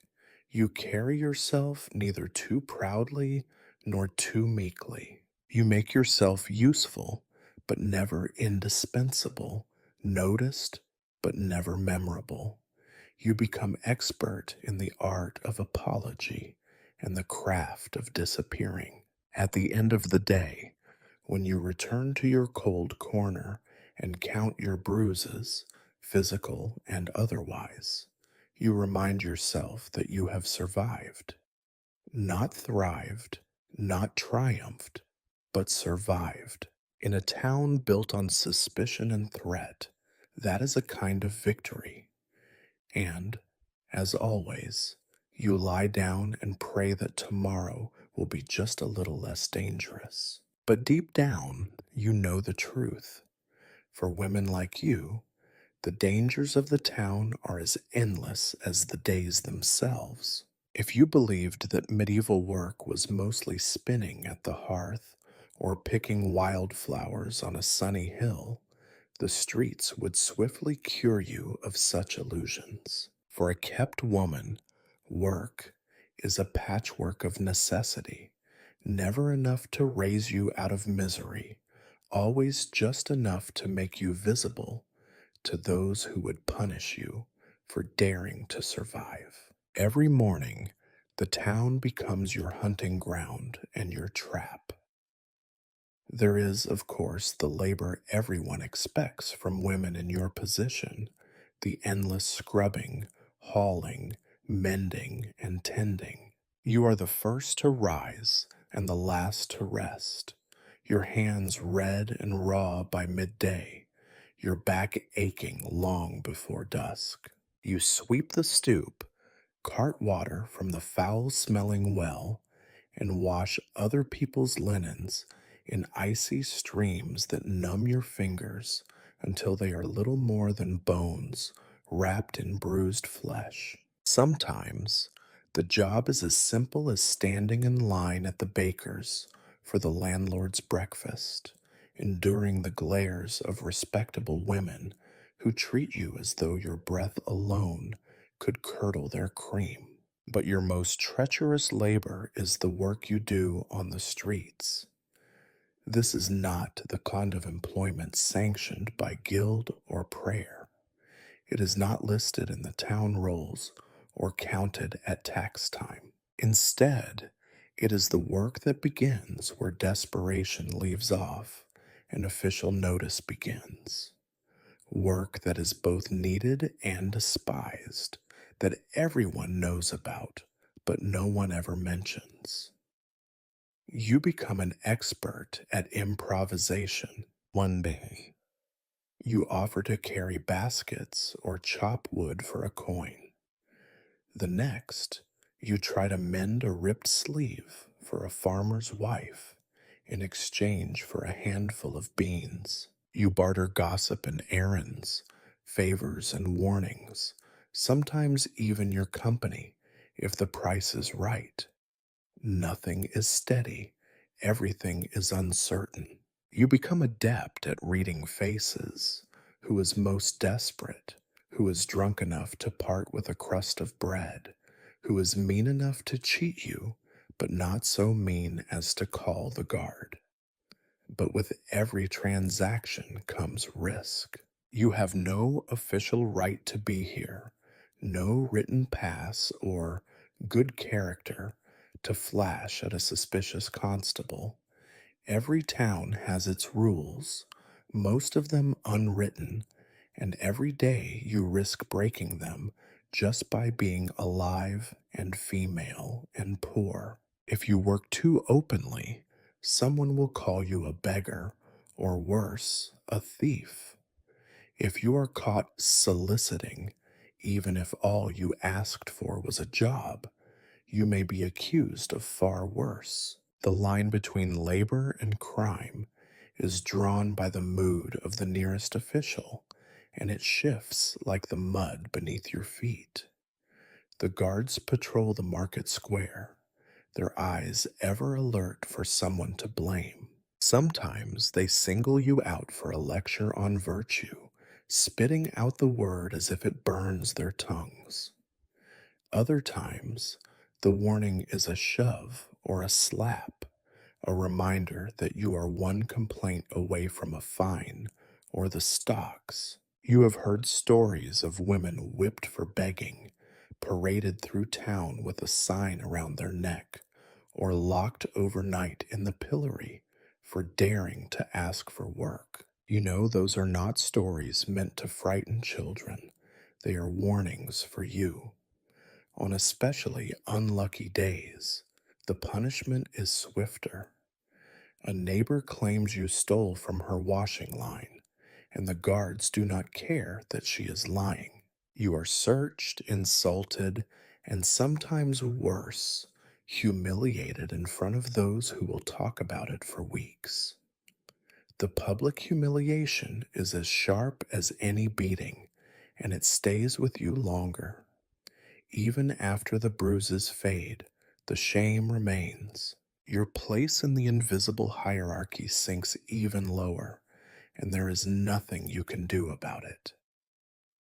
You carry yourself neither too proudly nor too meekly. You make yourself useful, but never indispensable, noticed, but never memorable. You become expert in the art of apology and the craft of disappearing. At the end of the day, when you return to your cold corner and count your bruises, physical and otherwise, you remind yourself that you have survived. Not thrived, not triumphed, but survived. In a town built on suspicion and threat, that is a kind of victory. And, as always, you lie down and pray that tomorrow will be just a little less dangerous. But deep down, you know the truth. For women like you, the dangers of the town are as endless as the days themselves. If you believed that medieval work was mostly spinning at the hearth or picking wildflowers on a sunny hill, the streets would swiftly cure you of such illusions. For a kept woman, work is a patchwork of necessity, never enough to raise you out of misery, always just enough to make you visible to those who would punish you for daring to survive. Every morning, the town becomes your hunting ground and your trap. There is, of course, the labor everyone expects from women in your position, the endless scrubbing, hauling, mending, and tending. You are the first to rise and the last to rest, your hands red and raw by midday, your back aching long before dusk. You sweep the stoop, cart water from the foul smelling well, and wash other people's linens in icy streams that numb your fingers until they are little more than bones wrapped in bruised flesh. Sometimes the job is as simple as standing in line at the baker's for the landlord's breakfast, enduring the glares of respectable women who treat you as though your breath alone could curdle their cream. But your most treacherous labor is the work you do on the streets. This is not the kind of employment sanctioned by guild or prayer. It is not listed in the town rolls or counted at tax time. Instead, it is the work that begins where desperation leaves off and official notice begins. Work that is both needed and despised, that everyone knows about, but no one ever mentions. You become an expert at improvisation. One day, you offer to carry baskets or chop wood for a coin. The next, you try to mend a ripped sleeve for a farmer's wife in exchange for a handful of beans. You barter gossip and errands, favors and warnings, sometimes even your company if the price is right. Nothing is steady, everything is uncertain. You become adept at reading faces. Who is most desperate? Who is drunk enough to part with a crust of bread? Who is mean enough to cheat you, but not so mean as to call the guard? But with every transaction comes risk. You have no official right to be here, no written pass or good character to flash at a suspicious constable. Every town has its rules, most of them unwritten, and every day you risk breaking them just by being alive and female and poor. If you work too openly, someone will call you a beggar, or worse, a thief. If you are caught soliciting, even if all you asked for was a job, you may be accused of far worse. The line between labor and crime is drawn by the mood of the nearest official, and it shifts like the mud beneath your feet. The guards patrol the market square, their eyes ever alert for someone to blame. Sometimes they single you out for a lecture on virtue, spitting out the word as if it burns their tongues. Other times, the warning is a shove or a slap, a reminder that you are one complaint away from a fine or the stocks. You have heard stories of women whipped for begging, paraded through town with a sign around their neck, or locked overnight in the pillory for daring to ask for work. You know, those are not stories meant to frighten children. They are warnings for you. On especially unlucky days, the punishment is swifter. A neighbor claims you stole from her washing line, and the guards do not care that she is lying. You are searched, insulted, and sometimes worse, humiliated in front of those who will talk about it for weeks. The public humiliation is as sharp as any beating, and it stays with you longer. Even after the bruises fade, the shame remains. Your place in the invisible hierarchy sinks even lower, and there is nothing you can do about it.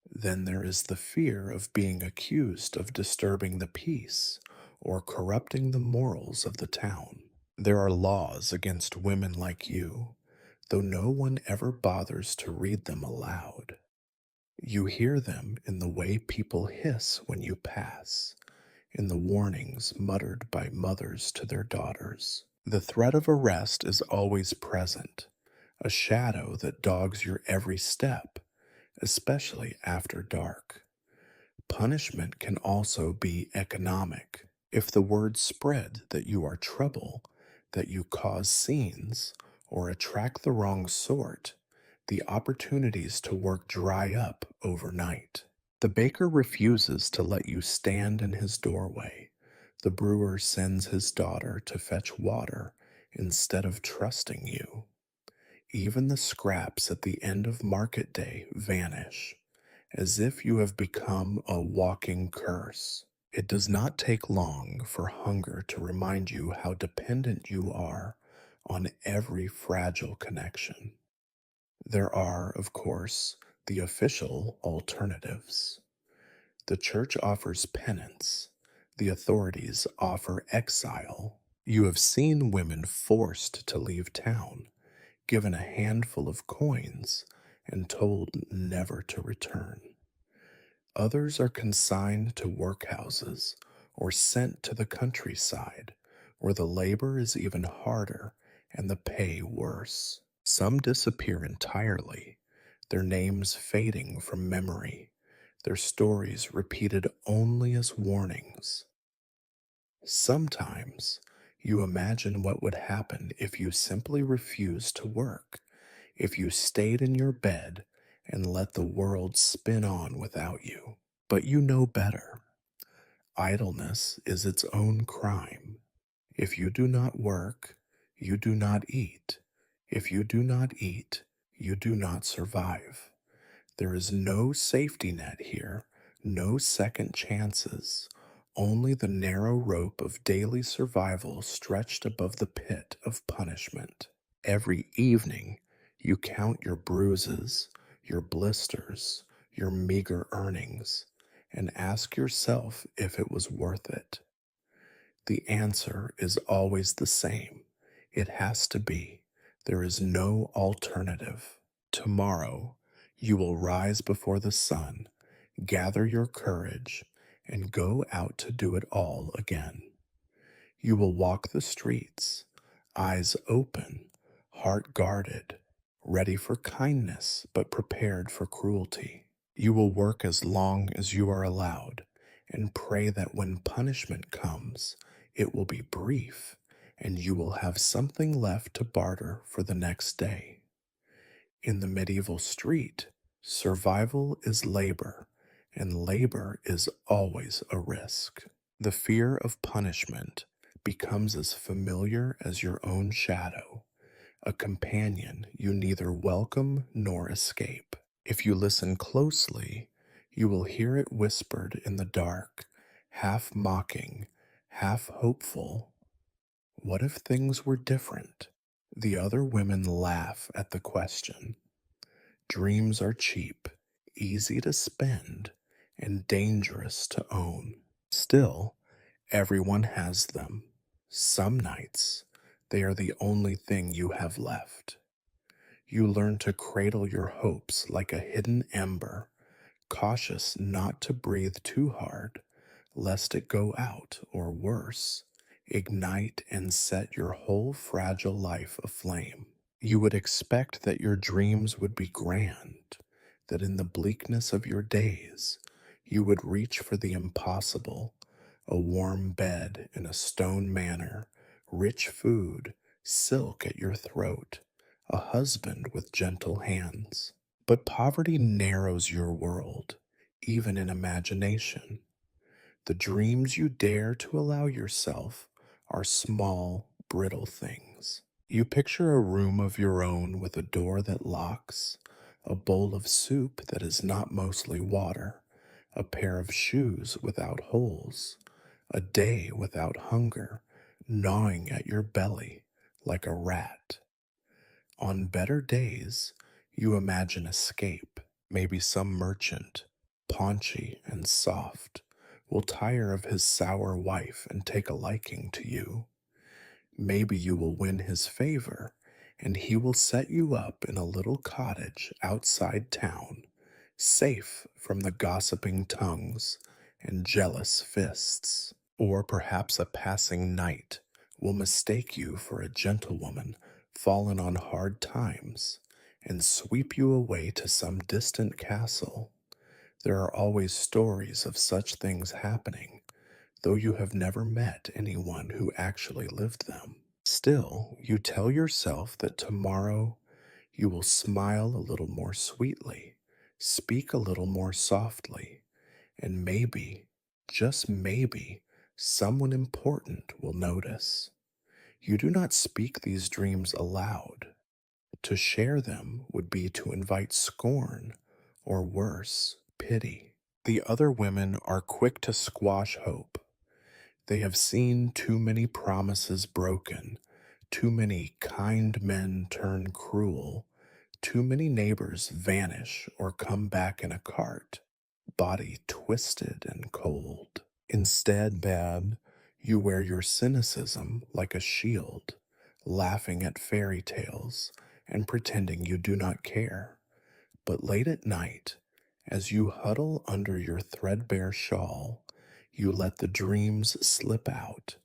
Then there is the fear of being accused of disturbing the peace or corrupting the morals of the town. There are laws against women like you, though no one ever bothers to read them aloud. You hear them in the way people hiss when you pass, in the warnings muttered by mothers to their daughters. The threat of arrest is always present, a shadow that dogs your every step, especially after dark. Punishment can also be economic. If the word spread that you are trouble, that you cause scenes, or attract the wrong sort, the opportunities to work dry up overnight. The baker refuses to let you stand in his doorway. The brewer sends his daughter to fetch water instead of trusting you. Even the scraps at the end of market day vanish, as if you have become a walking curse. It does not take long for hunger to remind you how dependent you are on every fragile connection. There are, of course, the official alternatives. The church offers penance. The authorities offer exile. You have seen women forced to leave town, given a handful of coins, and told never to return. Others are consigned to workhouses or sent to the countryside, where the labor is even harder and the pay worse. Some disappear entirely, their names fading from memory, their stories repeated only as warnings. Sometimes you imagine what would happen if you simply refused to work, if you stayed in your bed and let the world spin on without you. But you know better. Idleness is its own crime. If you do not work, you do not eat. If you do not eat, you do not survive. There is no safety net here, no second chances, only the narrow rope of daily survival stretched above the pit of punishment. Every evening, you count your bruises, your blisters, your meager earnings, and ask yourself if it was worth it. The answer is always the same. It has to be. There is no alternative. Tomorrow, you will rise before the sun, gather your courage, and go out to do it all again. You will walk the streets, eyes open, heart guarded, ready for kindness but prepared for cruelty. You will work as long as you are allowed and pray that when punishment comes, it will be brief and you will have something left to barter for the next day. In the medieval street, survival is labor, and labor is always a risk. The fear of punishment becomes as familiar as your own shadow, a companion you neither welcome nor escape. If you listen closely, you will hear it whispered in the dark, half mocking, half hopeful. What if things were different? The other women laugh at the question. Dreams are cheap, easy to spend, and dangerous to own. Still, everyone has them. Some nights, they are the only thing you have left. You learn to cradle your hopes like a hidden ember, cautious not to breathe too hard, lest it go out, or worse, ignite and set your whole fragile life aflame. You would expect that your dreams would be grand, that in the bleakness of your days, you would reach for the impossible, a warm bed in a stone manor, rich food, silk at your throat, a husband with gentle hands. But poverty narrows your world, even in imagination. The dreams you dare to allow yourself are small, brittle things. You picture a room of your own with a door that locks, a bowl of soup that is not mostly water, a pair of shoes without holes, a day without hunger, gnawing at your belly like a rat. On better days, you imagine escape. Maybe some merchant, paunchy and soft, will tire of his sour wife and take a liking to you. Maybe you will win his favor, and he will set you up in a little cottage outside town, safe from the gossiping tongues and jealous fists. Or perhaps a passing knight will mistake you for a gentlewoman fallen on hard times and sweep you away to some distant castle. There are always stories of such things happening, though you have never met anyone who actually lived them. Still, you tell yourself that tomorrow you will smile a little more sweetly, speak a little more softly, and maybe, just maybe, someone important will notice. You do not speak these dreams aloud. To share them would be to invite scorn, or worse, pity. The other women are quick to squash hope. They have seen too many promises broken, too many kind men turn cruel, too many neighbors vanish or come back in a cart, body twisted and cold. Instead, bad, you wear your cynicism like a shield, laughing at fairy tales and pretending you do not care. But late at night, as you huddle under your threadbare shawl, you let the dreams slip out,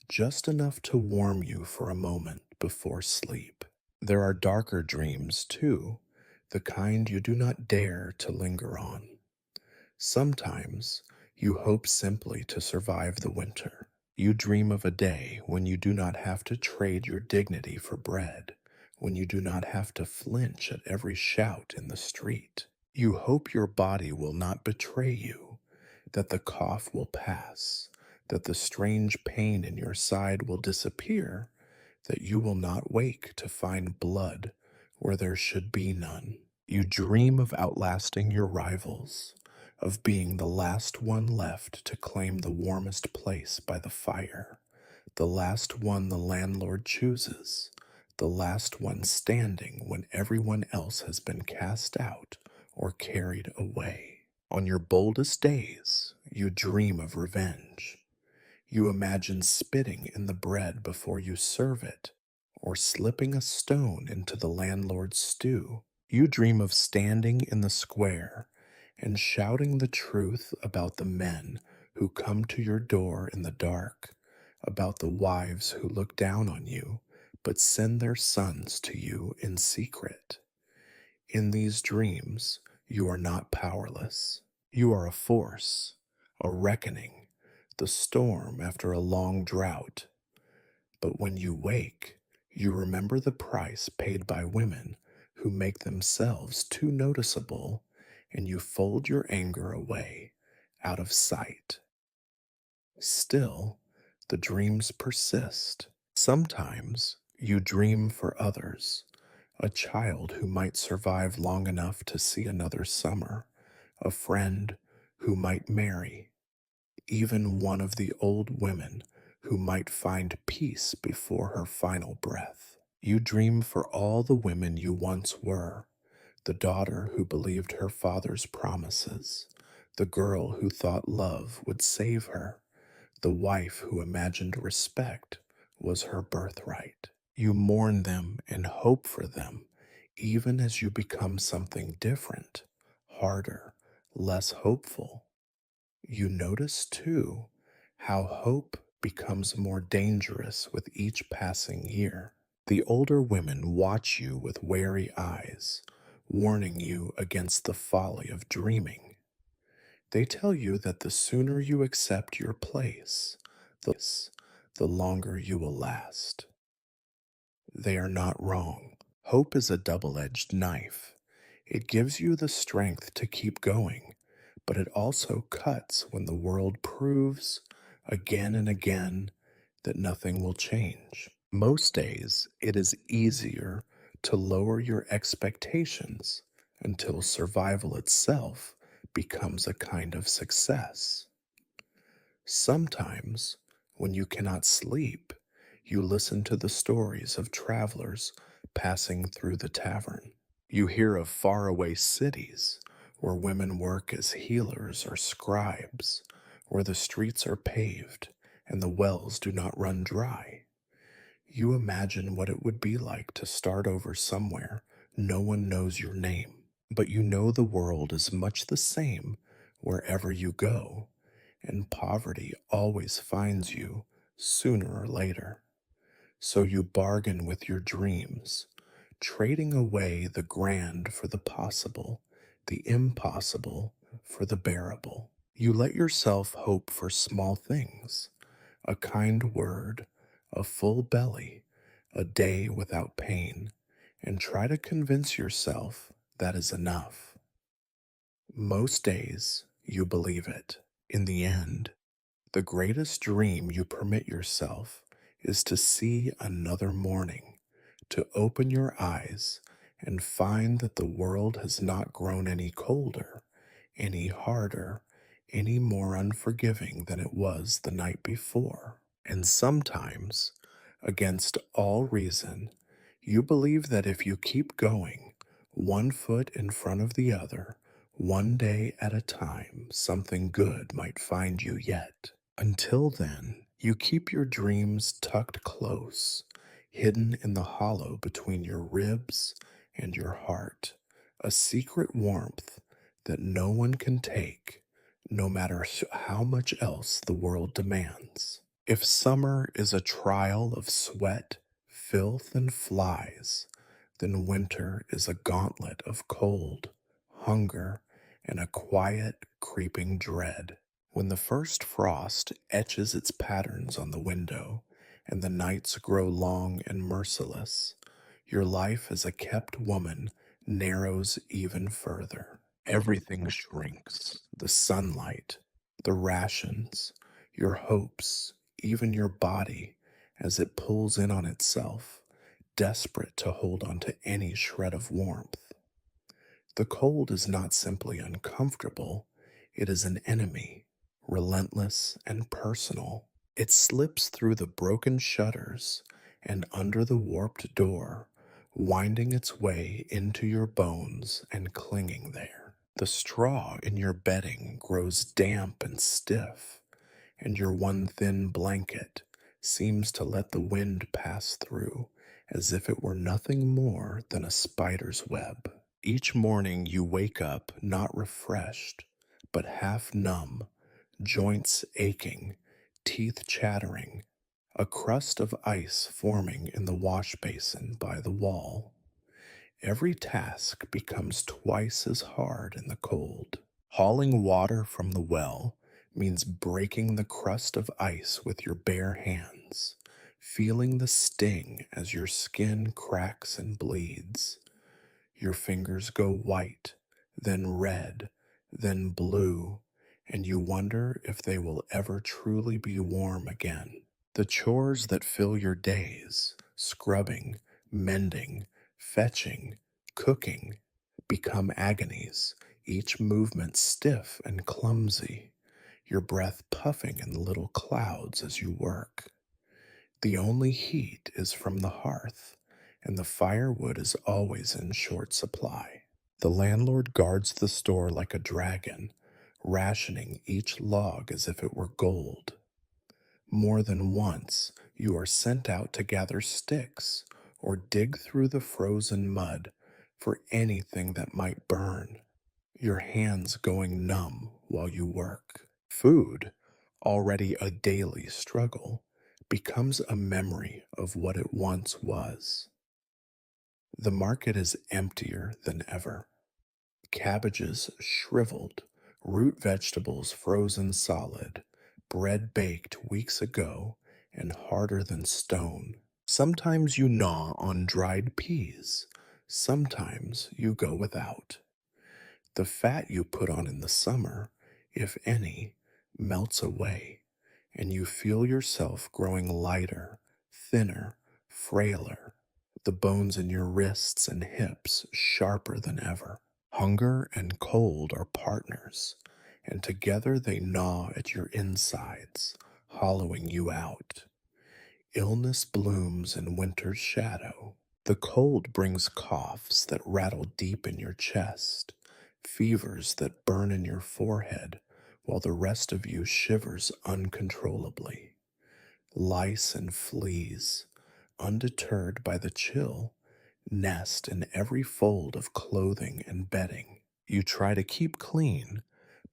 just enough to warm you for a moment before sleep. There are darker dreams, too, the kind you do not dare to linger on. Sometimes you hope simply to survive the winter. You dream of a day when you do not have to trade your dignity for bread, when you do not have to flinch at every shout in the street. You hope your body will not betray you, that the cough will pass, that the strange pain in your side will disappear, that you will not wake to find blood where there should be none. You dream of outlasting your rivals, of being the last one left to claim the warmest place by the fire, the last one the landlord chooses, the last one standing when everyone else has been cast out or carried away. On your boldest days, you dream of revenge. You imagine spitting in the bread before you serve it, or slipping a stone into the landlord's stew. You dream of standing in the square and shouting the truth about the men who come to your door in the dark, about the wives who look down on you but send their sons to you in secret. In these dreams, you are not powerless. You are a force, a reckoning, the storm after a long drought. But when you wake, you remember the price paid by women who make themselves too noticeable, and you fold your anger away, out of sight. Still, the dreams persist. Sometimes you dream for others, a child who might survive long enough to see another summer, a friend who might marry, even one of the old women who might find peace before her final breath. You dream for all the women you once were, the daughter who believed her father's promises, the girl who thought love would save her, the wife who imagined respect was her birthright. You mourn them and hope for them, even as you become something different, harder, less hopeful. You notice, too, how hope becomes more dangerous with each passing year. The older women watch you with wary eyes, warning you against the folly of dreaming. They tell you that the sooner you accept your place, the longer you will last. They are not wrong. Hope is a double-edged knife. It gives you the strength to keep going, but it also cuts when the world proves, again and again, that nothing will change. Most days, it is easier to lower your expectations until survival itself becomes a kind of success. Sometimes, when you cannot sleep, you listen to the stories of travelers passing through the tavern. You hear of faraway cities where women work as healers or scribes, where the streets are paved and the wells do not run dry. You imagine what it would be like to start over somewhere no one knows your name, but you know the world is much the same wherever you go, and poverty always finds you sooner or later. So you bargain with your dreams, trading away the grand for the possible, the impossible for the bearable. You let yourself hope for small things, a kind word, a full belly, a day without pain, and try to convince yourself that is enough. Most days, you believe it. In the end, the greatest dream you permit yourself is to see another morning, to open your eyes and find that the world has not grown any colder, any harder, any more unforgiving than it was the night before. And sometimes, against all reason, you believe that if you keep going, one foot in front of the other, one day at a time, something good might find you yet. Until then, you keep your dreams tucked close, hidden in the hollow between your ribs and your heart, a secret warmth that no one can take, no matter how much else the world demands. If summer is a trial of sweat, filth, and flies, then winter is a gauntlet of cold, hunger, and a quiet, creeping dread. When the first frost etches its patterns on the window, and the nights grow long and merciless, your life as a kept woman narrows even further. Everything shrinks: the sunlight, the rations, your hopes, even your body, as it pulls in on itself, desperate to hold on to any shred of warmth. The cold is not simply uncomfortable, it is an enemy, relentless and personal. It slips through the broken shutters and under the warped door, winding its way into your bones and clinging there. The straw in your bedding grows damp and stiff, and your one thin blanket seems to let the wind pass through as if it were nothing more than a spider's web. Each morning you wake up not refreshed, but half numb, joints aching, teeth chattering, a crust of ice forming in the wash basin by the wall. Every task becomes twice as hard in the cold. Hauling water from the well means breaking the crust of ice with your bare hands, feeling the sting as your skin cracks and bleeds. Your fingers go white, then red, then blue, and you wonder if they will ever truly be warm again. The chores that fill your days, scrubbing, mending, fetching, cooking, become agonies, each movement stiff and clumsy, your breath puffing in little clouds as you work. The only heat is from the hearth, and the firewood is always in short supply. The landlord guards the store like a dragon, rationing each log as if it were gold. More than once, you are sent out to gather sticks or dig through the frozen mud for anything that might burn, your hands going numb while you work. Food, already a daily struggle, becomes a memory of what it once was. The market is emptier than ever. Cabbages shriveled, root vegetables frozen solid, bread baked weeks ago and harder than stone. Sometimes you gnaw on dried peas, sometimes you go without. The fat you put on in the summer, if any, melts away, and you feel yourself growing lighter, thinner, frailer, the bones in your wrists and hips sharper than ever. Hunger and cold are partners, and together they gnaw at your insides, hollowing you out. Illness blooms in winter's shadow. The cold brings coughs that rattle deep in your chest, fevers that burn in your forehead, while the rest of you shivers uncontrollably. Lice and fleas, undeterred by the chill, nest in every fold of clothing and bedding. You try to keep clean,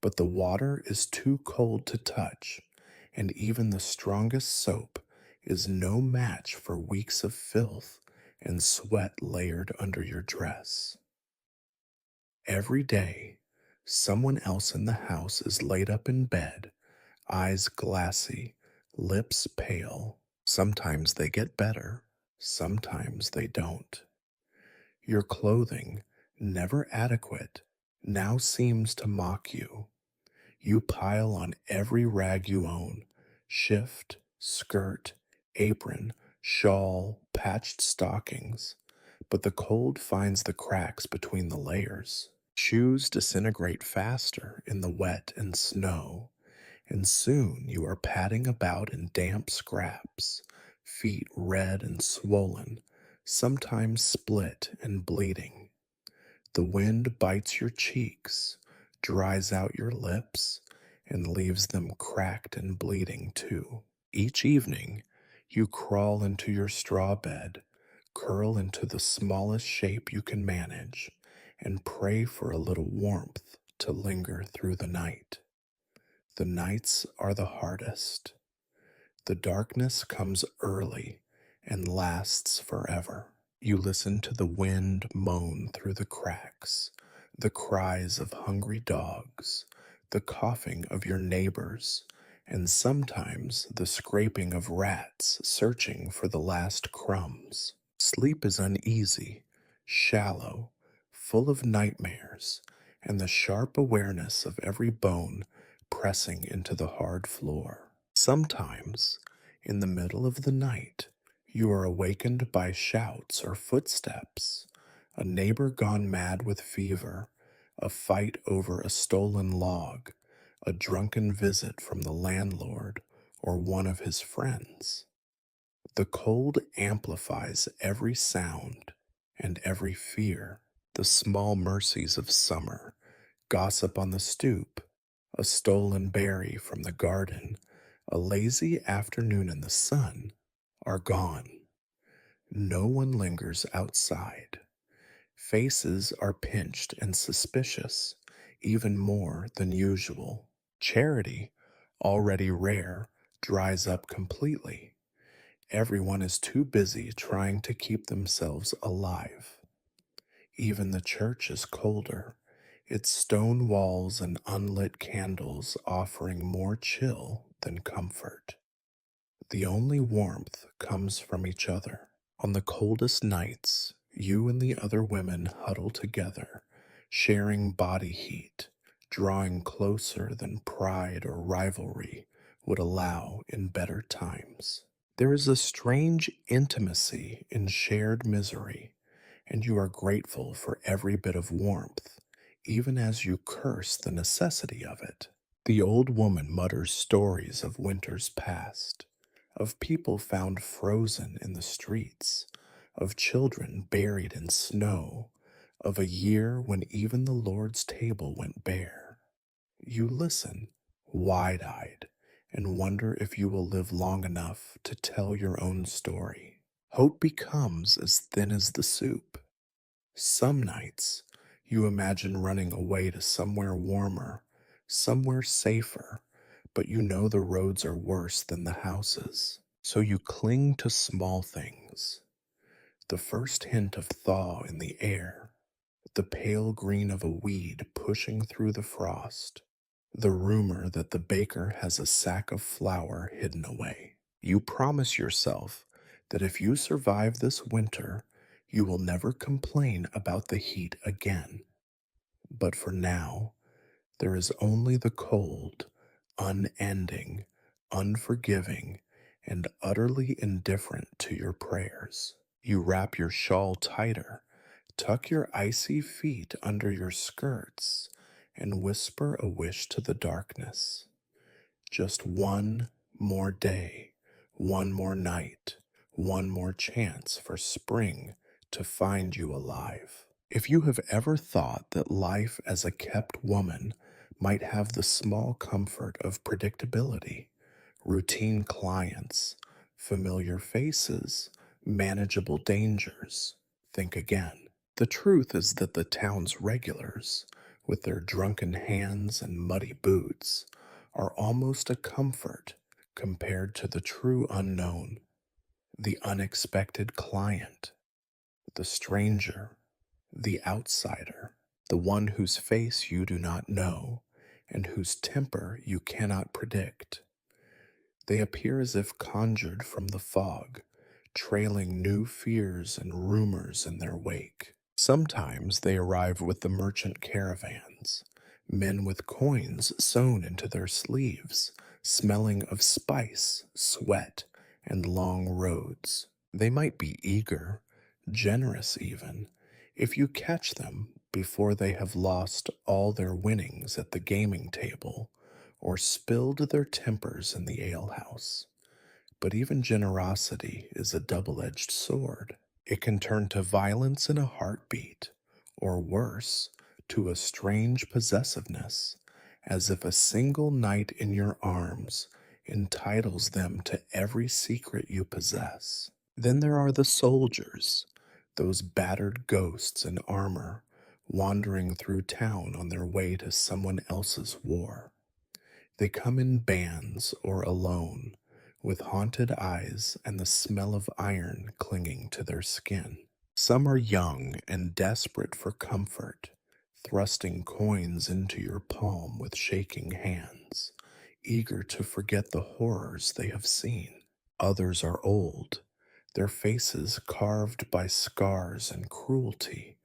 but the water is too cold to touch, and even the strongest soap is no match for weeks of filth and sweat layered under your dress. Every day, someone else in the house is laid up in bed, eyes glassy, lips pale. Sometimes they get better, sometimes they don't. Your clothing, never adequate, now seems to mock you. You pile on every rag you own: shift, skirt, apron, shawl, patched stockings. But the cold finds the cracks between the layers. Shoes disintegrate faster in the wet and snow, and soon you are padding about in damp scraps, feet red and swollen, sometimes split and bleeding. The wind bites your cheeks, dries out your lips, and leaves them cracked and bleeding too. Each evening, you crawl into your straw bed, curl into the smallest shape you can manage, and pray for a little warmth to linger through the night. The nights are the hardest. The darkness comes early and lasts forever. You listen to the wind moan through the cracks, the cries of hungry dogs, the coughing of your neighbors, and sometimes the scraping of rats searching for the last crumbs. Sleep is uneasy, shallow, full of nightmares, and the sharp awareness of every bone pressing into the hard floor. Sometimes, in the middle of the night, you are awakened by shouts or footsteps, a neighbor gone mad with fever, a fight over a stolen log, a drunken visit from the landlord or one of his friends. The cold amplifies every sound and every fear. The small mercies of summer, gossip on the stoop, a stolen berry from the garden, a lazy afternoon in the sun, are gone. No one lingers outside. Faces are pinched and suspicious, even more than usual. Charity, already rare, dries up completely. Everyone is too busy trying to keep themselves alive. Even the church is colder, its stone walls and unlit candles offering more chill than comfort. The only warmth comes from each other. On the coldest nights, you and the other women huddle together, sharing body heat, drawing closer than pride or rivalry would allow in better times. There is a strange intimacy in shared misery, and you are grateful for every bit of warmth, even as you curse the necessity of it. The old woman mutters stories of winters past, of people found frozen in the streets, of children buried in snow, of a year when even the Lord's table went bare. You listen, wide eyed, and wonder if you will live long enough to tell your own story. Hope becomes as thin as the soup. Some nights, you imagine running away to somewhere warmer, somewhere safer, but you know the roads are worse than the houses. So you cling to small things: the first hint of thaw in the air, the pale green of a weed pushing through the frost, the rumor that the baker has a sack of flour hidden away. You promise yourself that if you survive this winter, you will never complain about the heat again. But for now, there is only the cold, unending, unforgiving, and utterly indifferent to your prayers. You wrap your shawl tighter, tuck your icy feet under your skirts, and whisper a wish to the darkness. Just one more day, one more night, one more chance for spring to find you alive. If you have ever thought that life as a kept woman might have the small comfort of predictability, routine clients, familiar faces, manageable dangers, think again. The truth is that the town's regulars, with their drunken hands and muddy boots, are almost a comfort compared to the true unknown, the unexpected client, the stranger, the outsider, the one whose face you do not know and whose temper you cannot predict. They appear as if conjured from the fog, trailing new fears and rumors in their wake. Sometimes they arrive with the merchant caravans, men with coins sewn into their sleeves, smelling of spice, sweat, and long roads. They might be eager, generous even, if you catch them before they have lost all their winnings at the gaming table or spilled their tempers in the alehouse. But even generosity is a double edged sword. It can turn to violence in a heartbeat, or worse, to a strange possessiveness, as if a single night in your arms entitles them to every secret you possess. Then there are the soldiers, those battered ghosts in armor, wandering through town on their way to someone else's war. They come in bands or alone, with haunted eyes and the smell of iron clinging to their skin. Some are young and desperate for comfort, thrusting coins into your palm with shaking hands, eager to forget the horrors they have seen. Others are old, their faces carved by scars and cruelty,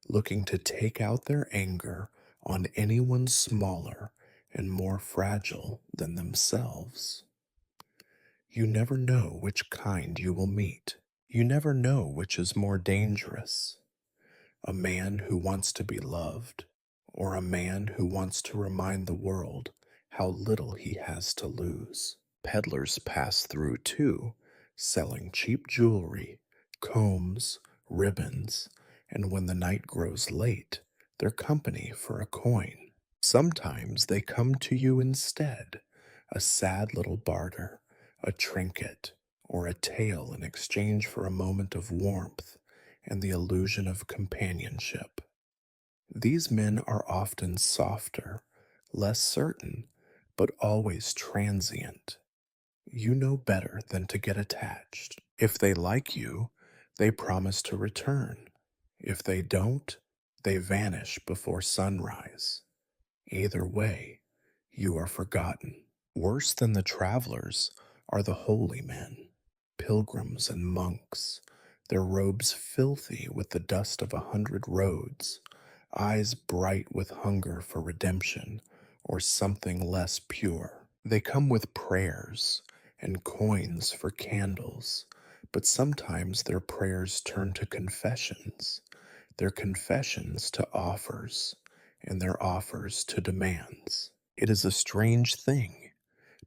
looking to take out their anger on anyone smaller and more fragile than themselves. You never know which kind you will meet. You never know which is more dangerous, a man who wants to be loved, or a man who wants to remind the world how little he has to lose. Peddlers pass through too, selling cheap jewelry, combs, ribbons, and when the night grows late, their company for a coin. Sometimes they come to you instead, a sad little barter, a trinket, or a tale in exchange for a moment of warmth and the illusion of companionship. These men are often softer, less certain, but always transient. You know better than to get attached. If they like you, they promise to return. If they don't, they vanish before sunrise. Either way, you are forgotten. Worse than the travelers are the holy men, pilgrims and monks, their robes filthy with the dust of 100 roads, eyes bright with hunger for redemption or something less pure. They come with prayers and coins for candles, but sometimes their prayers turn to confessions, their confessions to offers, and their offers to demands. It is a strange thing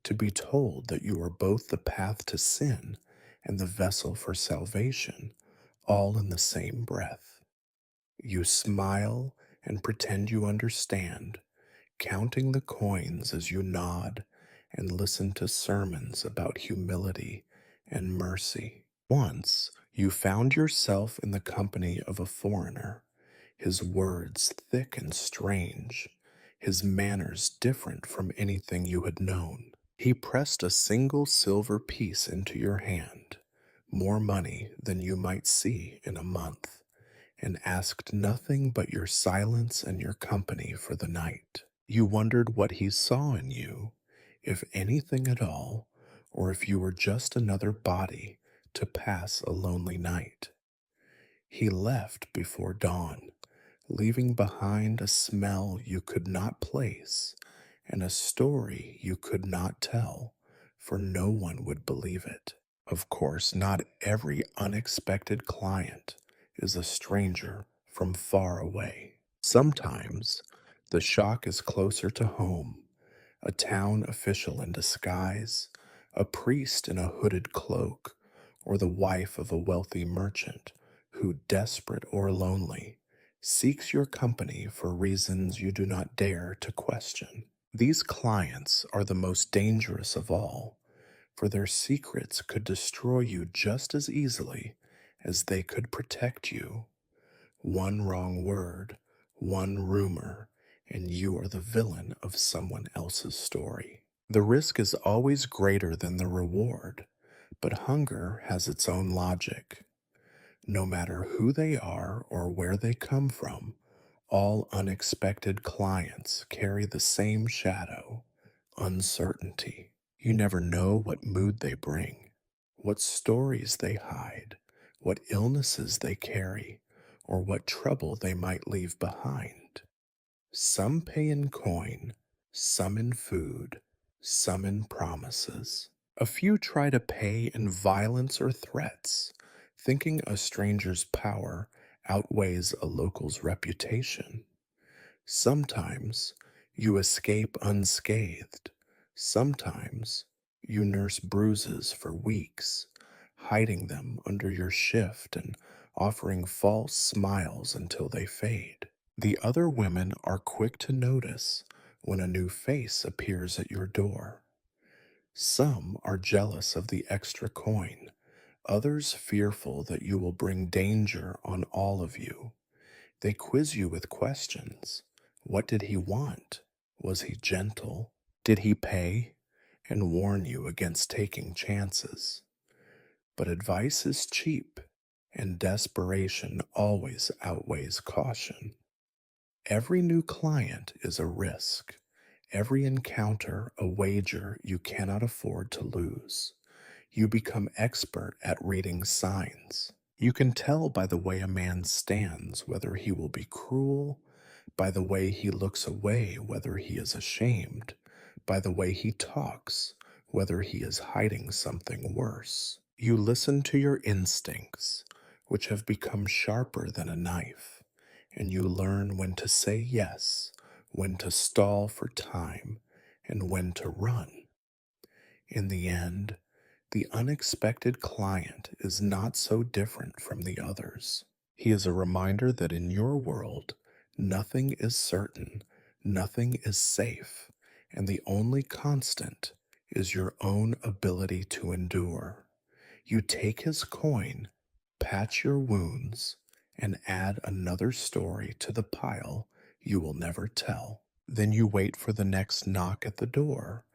to be told that you are both the path to sin and the vessel for salvation, all in the same breath. You smile and pretend you understand, counting the coins as you nod and listen to sermons about humility and mercy. Once you found yourself in the company of a foreigner, his words thick and strange, his manners different from anything you had known. He pressed a single silver piece into your hand, more money than you might see in a month, and asked nothing but your silence and your company for the night. You wondered what he saw in you, if anything at all, or if you were just another body to pass a lonely night. He left before dawn, leaving behind a smell you could not place and a story you could not tell for no one would believe it. Of course, not every unexpected client is a stranger from far away. Sometimes the shock is closer to home, a town official in disguise, a priest in a hooded cloak, or the wife of a wealthy merchant who, desperate or lonely, seeks your company for reasons you do not dare to question. These clients are the most dangerous of all, for their secrets could destroy you just as easily as they could protect you. One wrong word, one rumor, and you are the villain of someone else's story. The risk is always greater than the reward, but hunger has its own logic. No matter who they are or where they come from, all unexpected clients carry the same shadow: uncertainty. You never know what mood they bring, what stories they hide, what illnesses they carry, or what trouble they might leave behind. Some pay in coin, some in food, some in promises. A few try to pay in violence or threats, thinking a stranger's power outweighs a local's reputation. Sometimes you escape unscathed. Sometimes you nurse bruises for weeks, hiding them under your shift and offering false smiles until they fade. The other women are quick to notice when a new face appears at your door. Some are jealous of the extra coin, others fearful that you will bring danger on all of you. They quiz you with questions. What did he want? Was he gentle? Did he pay? And warn you against taking chances. But advice is cheap, and desperation always outweighs caution. Every new client is a risk, every encounter a wager you cannot afford to lose. You become expert at reading signs. You can tell by the way a man stands whether he will be cruel, by the way he looks away whether he is ashamed, by the way he talks whether he is hiding something worse. You listen to your instincts, which have become sharper than a knife, and you learn when to say yes, when to stall for time, and when to run. In the end, the unexpected client is not so different from the others. He is a reminder that in your world, nothing is certain, nothing is safe, and the only constant is your own ability to endure. You take his coin, patch your wounds, and add another story to the pile you will never tell. Then you wait for the next knock at the door,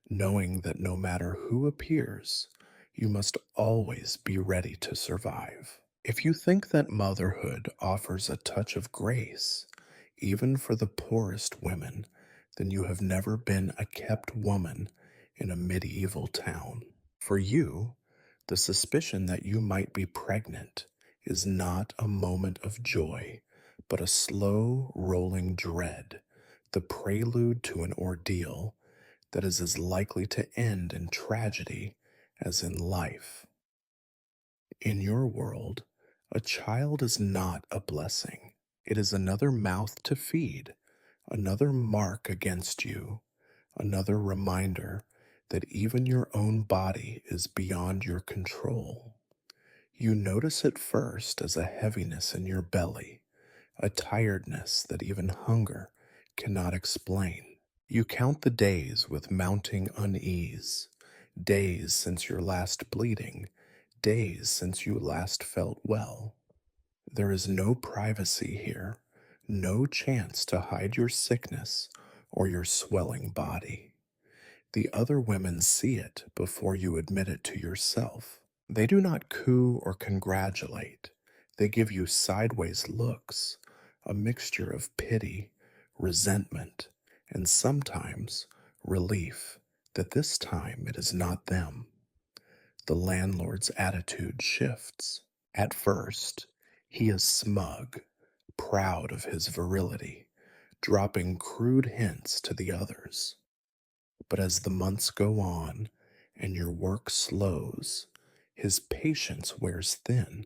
knowing that no matter who appears, you must always be ready to survive. If you think that motherhood offers a touch of grace, even for the poorest women, then you have never been a kept woman in a medieval town. For you, the suspicion that you might be pregnant is not a moment of joy, but a slow, rolling dread, the prelude to an ordeal that is as likely to end in tragedy as in life. In your world, a child is not a blessing. It is another mouth to feed, another mark against you, another reminder that even your own body is beyond your control. You notice it first as a heaviness in your belly, a tiredness that even hunger cannot explain. You count the days with mounting unease, days since your last bleeding, days since you last felt well. There is no privacy here, no chance to hide your sickness or your swelling body. The other women see it before you admit it to yourself. They do not coo or congratulate. They give you sideways looks, a mixture of pity, resentment, and sometimes relief that this time it is not them. The landlord's attitude shifts. At first, he is smug, proud of his virility, dropping crude hints to the others. But as the months go on, and your work slows, his patience wears thin.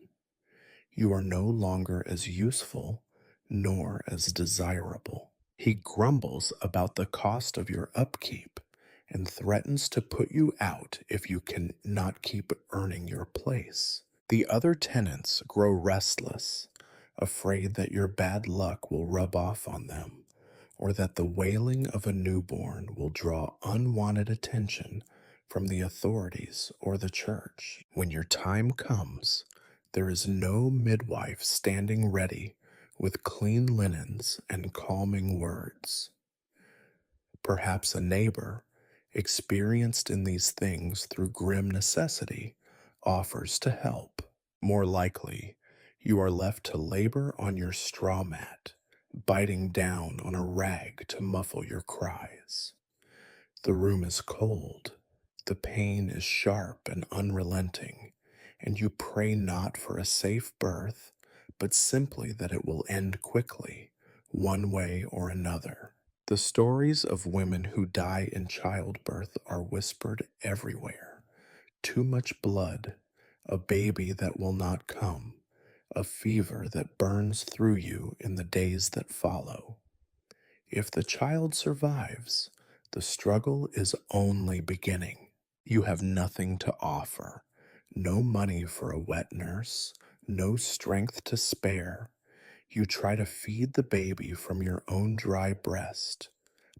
You are no longer as useful nor as desirable. He grumbles about the cost of your upkeep and threatens to put you out if you can not keep earning your place. The other tenants grow restless, afraid that your bad luck will rub off on them, or that the wailing of a newborn will draw unwanted attention from the authorities or the church. When your time comes, there is no midwife standing ready with clean linens and calming words. Perhaps a neighbor, experienced in these things through grim necessity, offers to help. More likely, you are left to labor on your straw mat, biting down on a rag to muffle your cries. The room is cold, the pain is sharp and unrelenting, and you pray not for a safe birth, but simply that it will end quickly, one way or another. The stories of women who die in childbirth are whispered everywhere. Too much blood, a baby that will not come, a fever that burns through you in the days that follow. If the child survives, the struggle is only beginning. You have nothing to offer, no money for a wet nurse, no strength to spare. You try to feed the baby from your own dry breast,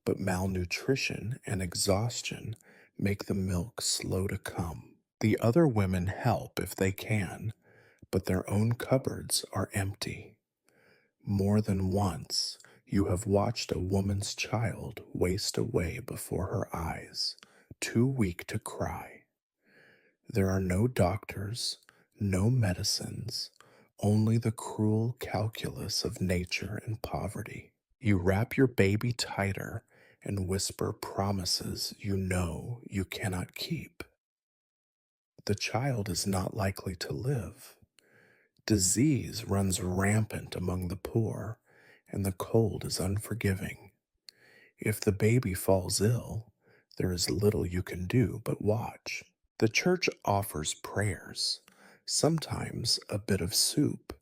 but malnutrition and exhaustion make the milk slow to come. The other women help if they can, but their own cupboards are empty. More than once, you have watched a woman's child waste away before her eyes, too weak to cry. There are no doctors, no medicines, only the cruel calculus of nature and poverty. You wrap your baby tighter and whisper promises you know you cannot keep. The child is not likely to live. Disease runs rampant among the poor, and the cold is unforgiving. If the baby falls ill, there is little you can do but watch. The church offers prayers, sometimes a bit of soup,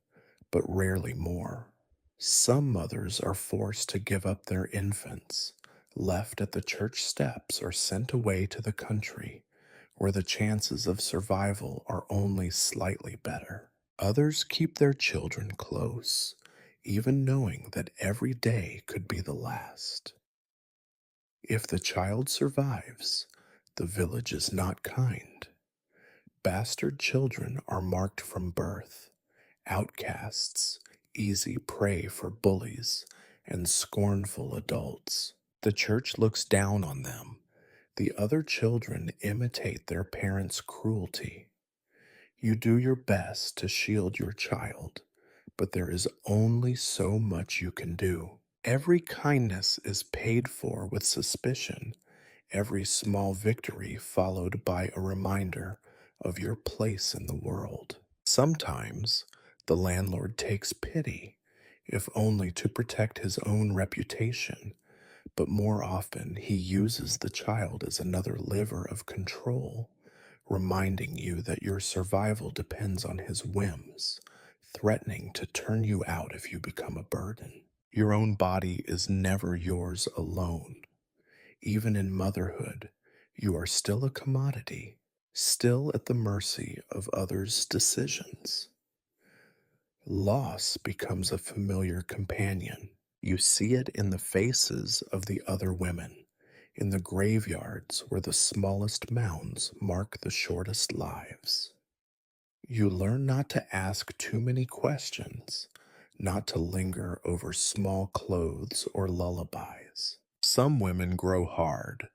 but rarely more. Some mothers are forced to give up their infants, left at the church steps or sent away to the country, where the chances of survival are only slightly better. Others keep their children close, even knowing that every day could be the last. If the child survives, the village is not kind. Bastard children are marked from birth, outcasts, easy prey for bullies, and scornful adults. The church looks down on them. The other children imitate their parents' cruelty. You do your best to shield your child, but there is only so much you can do. Every kindness is paid for with suspicion, every small victory followed by a reminder of your place in the world. Sometimes the landlord takes pity, if only to protect his own reputation, but more often he uses the child as another lever of control, reminding you that your survival depends on his whims, threatening to turn you out if you become a burden. Your own body is never yours alone. Even in motherhood, you are still a commodity, still at the mercy of others' decisions. Loss becomes a familiar companion. You see it in the faces of the other women, in the graveyards where the smallest mounds mark the shortest lives. You learn not to ask too many questions, not to linger over small clothes or lullabies. Some women grow hard,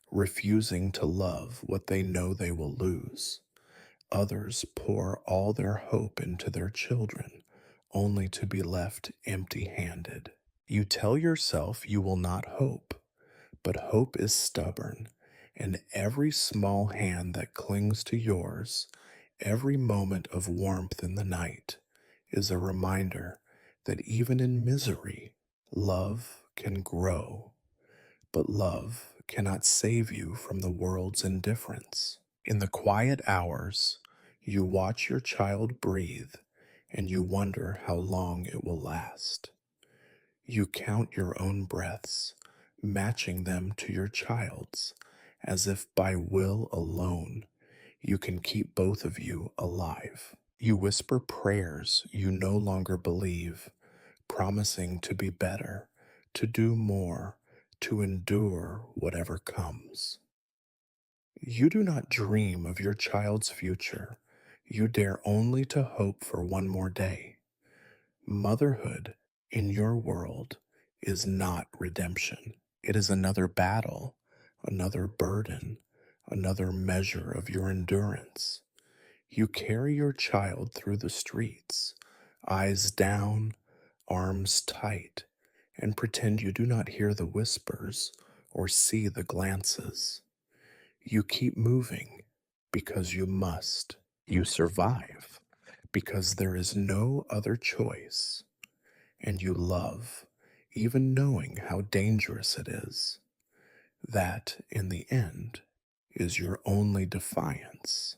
refusing to love what they know they will lose. Others pour all their hope into their children, only to be left empty-handed. You tell yourself you will not hope, but hope is stubborn, and every small hand that clings to yours, every moment of warmth in the night, is a reminder that even in misery, love can grow. But love cannot save you from the world's indifference. In the quiet hours, you watch your child breathe and you wonder how long it will last. You count your own breaths, matching them to your child's, as if by will alone you can keep both of you alive. You whisper prayers you no longer believe, promising to be better, to do more, to endure whatever comes. You do not dream of your child's future. You dare only to hope for one more day. Motherhood in your world is not redemption. It is another battle, another burden, another measure of your endurance. You carry your child through the streets, eyes down, arms tight, and pretend you do not hear the whispers or see the glances. You keep moving because you must. You survive because there is no other choice. And you love, even knowing how dangerous it is. That, in the end, is your only defiance.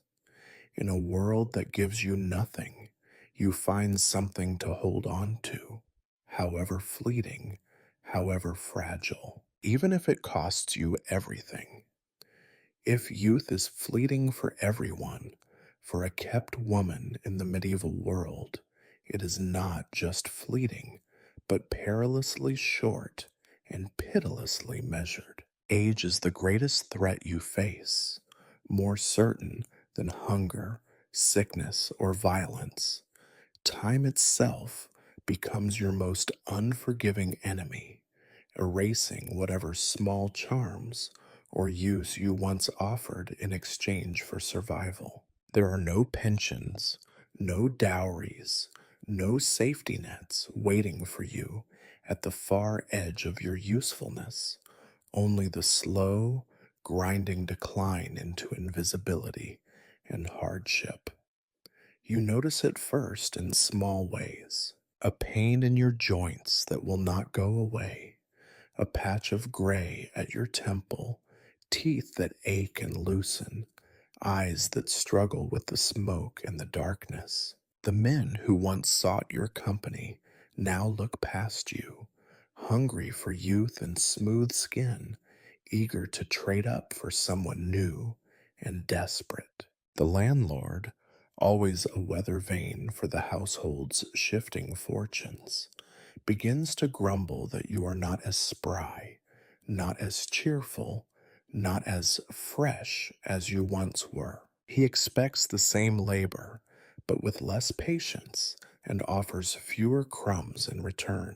In a world that gives you nothing, you find something to hold on to, however fleeting, however fragile, even if it costs you everything. If youth is fleeting for everyone, for a kept woman in the medieval world, it is not just fleeting, but perilously short and pitilessly measured. Age is the greatest threat you face, more certain than hunger, sickness, or violence. Time itself becomes your most unforgiving enemy, erasing whatever small charms or use you once offered in exchange for survival. There are no pensions, no dowries, no safety nets waiting for you at the far edge of your usefulness, only the slow, grinding decline into invisibility and hardship. You notice it first in small ways. A pain in your joints that will not go away, a patch of gray at your temple, teeth that ache and loosen, eyes that struggle with the smoke and the darkness. The men who once sought your company now look past you, hungry for youth and smooth skin, eager to trade up for someone new and desperate. The landlord, always a weather vane for the household's shifting fortunes, begins to grumble that you are not as spry, not as cheerful, not as fresh as you once were. He expects the same labor, but with less patience, and offers fewer crumbs in return.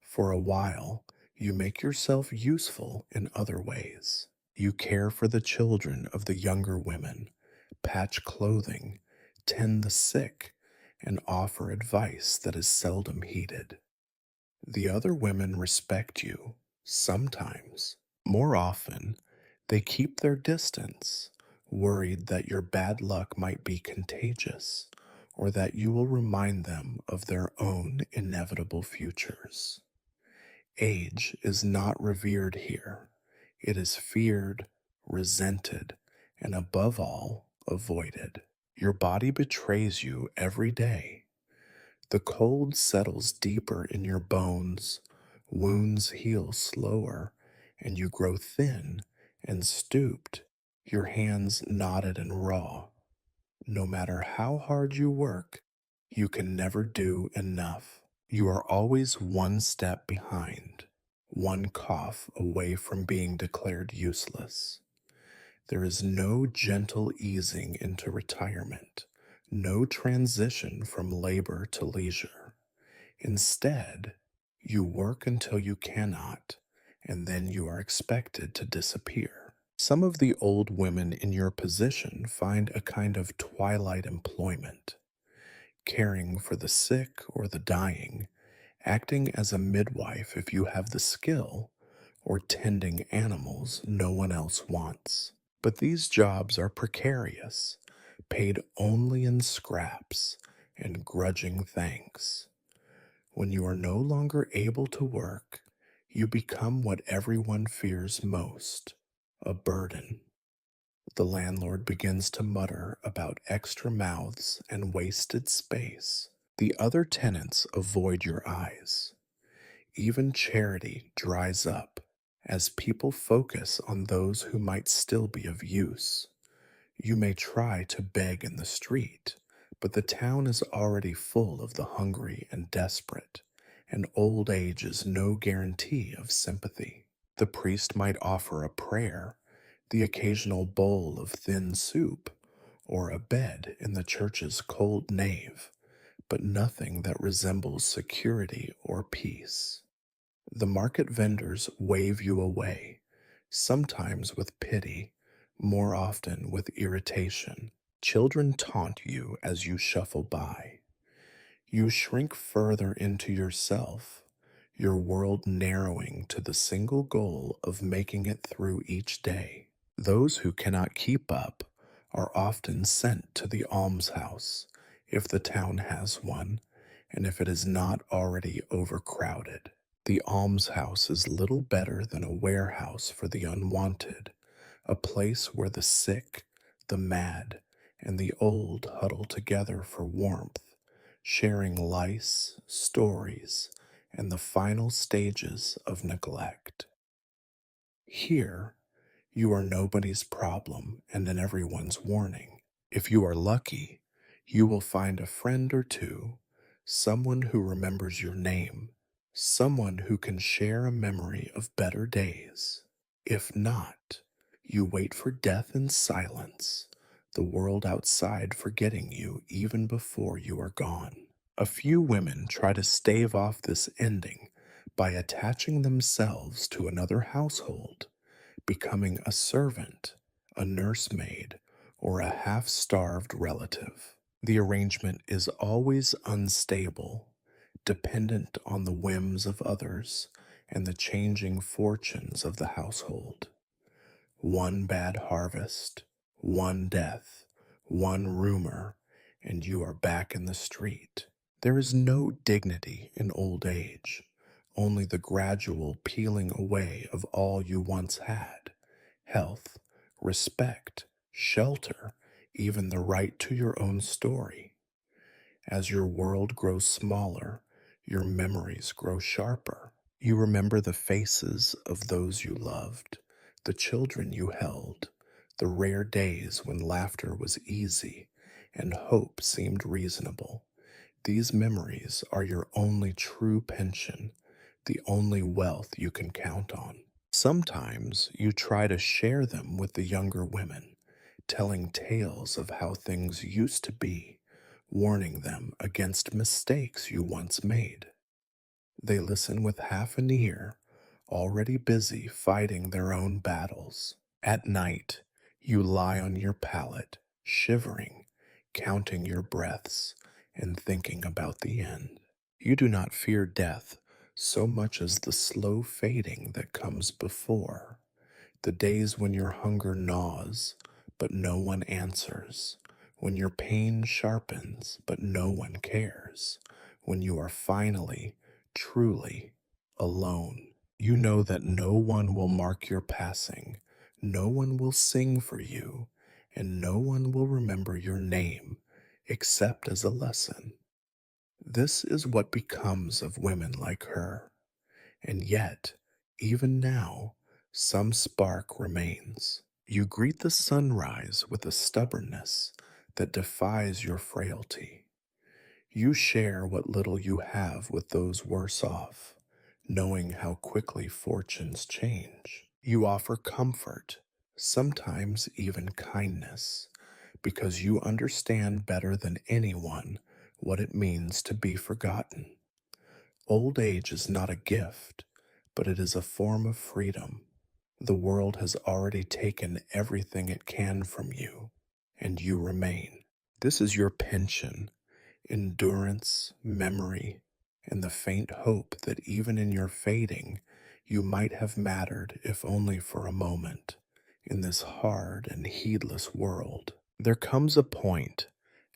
For a while, you make yourself useful in other ways. You care for the children of the younger women, patch clothing, tend the sick, and offer advice that is seldom heeded. The other women respect you, sometimes. More often, they keep their distance, worried that your bad luck might be contagious, or that you will remind them of their own inevitable futures. Age is not revered here. It is feared, resented, and above all, avoided. Your body betrays you every day. The cold settles deeper in your bones, wounds heal slower, and you grow thin and stooped, your hands knotted and raw. No matter how hard you work, you can never do enough. You are always one step behind, one cough away from being declared useless. There is no gentle easing into retirement, no transition from labor to leisure. Instead, you work until you cannot, and then you are expected to disappear. Some of the old women in your position find a kind of twilight employment, caring for the sick or the dying, acting as a midwife if you have the skill, or tending animals no one else wants. But these jobs are precarious, paid only in scraps and grudging thanks. When you are no longer able to work, you become what everyone fears most, a burden. The landlord begins to mutter about extra mouths and wasted space. The other tenants avoid your eyes. Even charity dries up as people focus on those who might still be of use. You may try to beg in the street, but the town is already full of the hungry and desperate, and old age is no guarantee of sympathy. The priest might offer a prayer, the occasional bowl of thin soup, or a bed in the church's cold nave, but nothing that resembles security or peace. The market vendors wave you away, sometimes with pity, more often with irritation. Children taunt you as you shuffle by. You shrink further into yourself, your world narrowing to the single goal of making it through each day. Those who cannot keep up are often sent to the almshouse, if the town has one, and if it is not already overcrowded. The almshouse is little better than a warehouse for the unwanted, a place where the sick, the mad, and the old huddle together for warmth, sharing lice, stories, and the final stages of neglect. Here, you are nobody's problem and in everyone's warning. If you are lucky, you will find a friend or two, someone who remembers your name, someone who can share a memory of better days. If not, you wait for death in silence, the world outside forgetting you even before you are gone. A few women try to stave off this ending by attaching themselves to another household, becoming a servant, a nursemaid, or a half starved relative. The arrangement is always unstable, dependent on the whims of others and the changing fortunes of the household. One bad harvest, one death, one rumor, and you are back in the street. There is no dignity in old age, only the gradual peeling away of all you once had: health, respect, shelter, even the right to your own story. As your world grows smaller, your memories grow sharper. You remember the faces of those you loved, the children you held, the rare days when laughter was easy and hope seemed reasonable. These memories are your only true pension, the only wealth you can count on. Sometimes you try to share them with the younger women, telling tales of how things used to be, warning them against mistakes you once made. They listen with half an ear, already busy fighting their own battles. At night, you lie on your pallet, shivering, counting your breaths, and thinking about the end. You do not fear death so much as the slow fading that comes before. The days when your hunger gnaws, but no one answers. When your pain sharpens, but no one cares. When you are finally, truly alone. You know that no one will mark your passing, no one will sing for you, and no one will remember your name except as a lesson. This is what becomes of women like her. And yet, even now, some spark remains. You greet the sunrise with a stubbornness that defies your frailty. You share what little you have with those worse off, knowing how quickly fortunes change. You offer comfort, sometimes even kindness, because you understand better than anyone what it means to be forgotten. Old age is not a gift, but it is a form of freedom. The world has already taken everything it can from you, and you remain. This is your pension: endurance, memory, and the faint hope that even in your fading, you might have mattered, if only for a moment, in this hard and heedless world. There comes a point,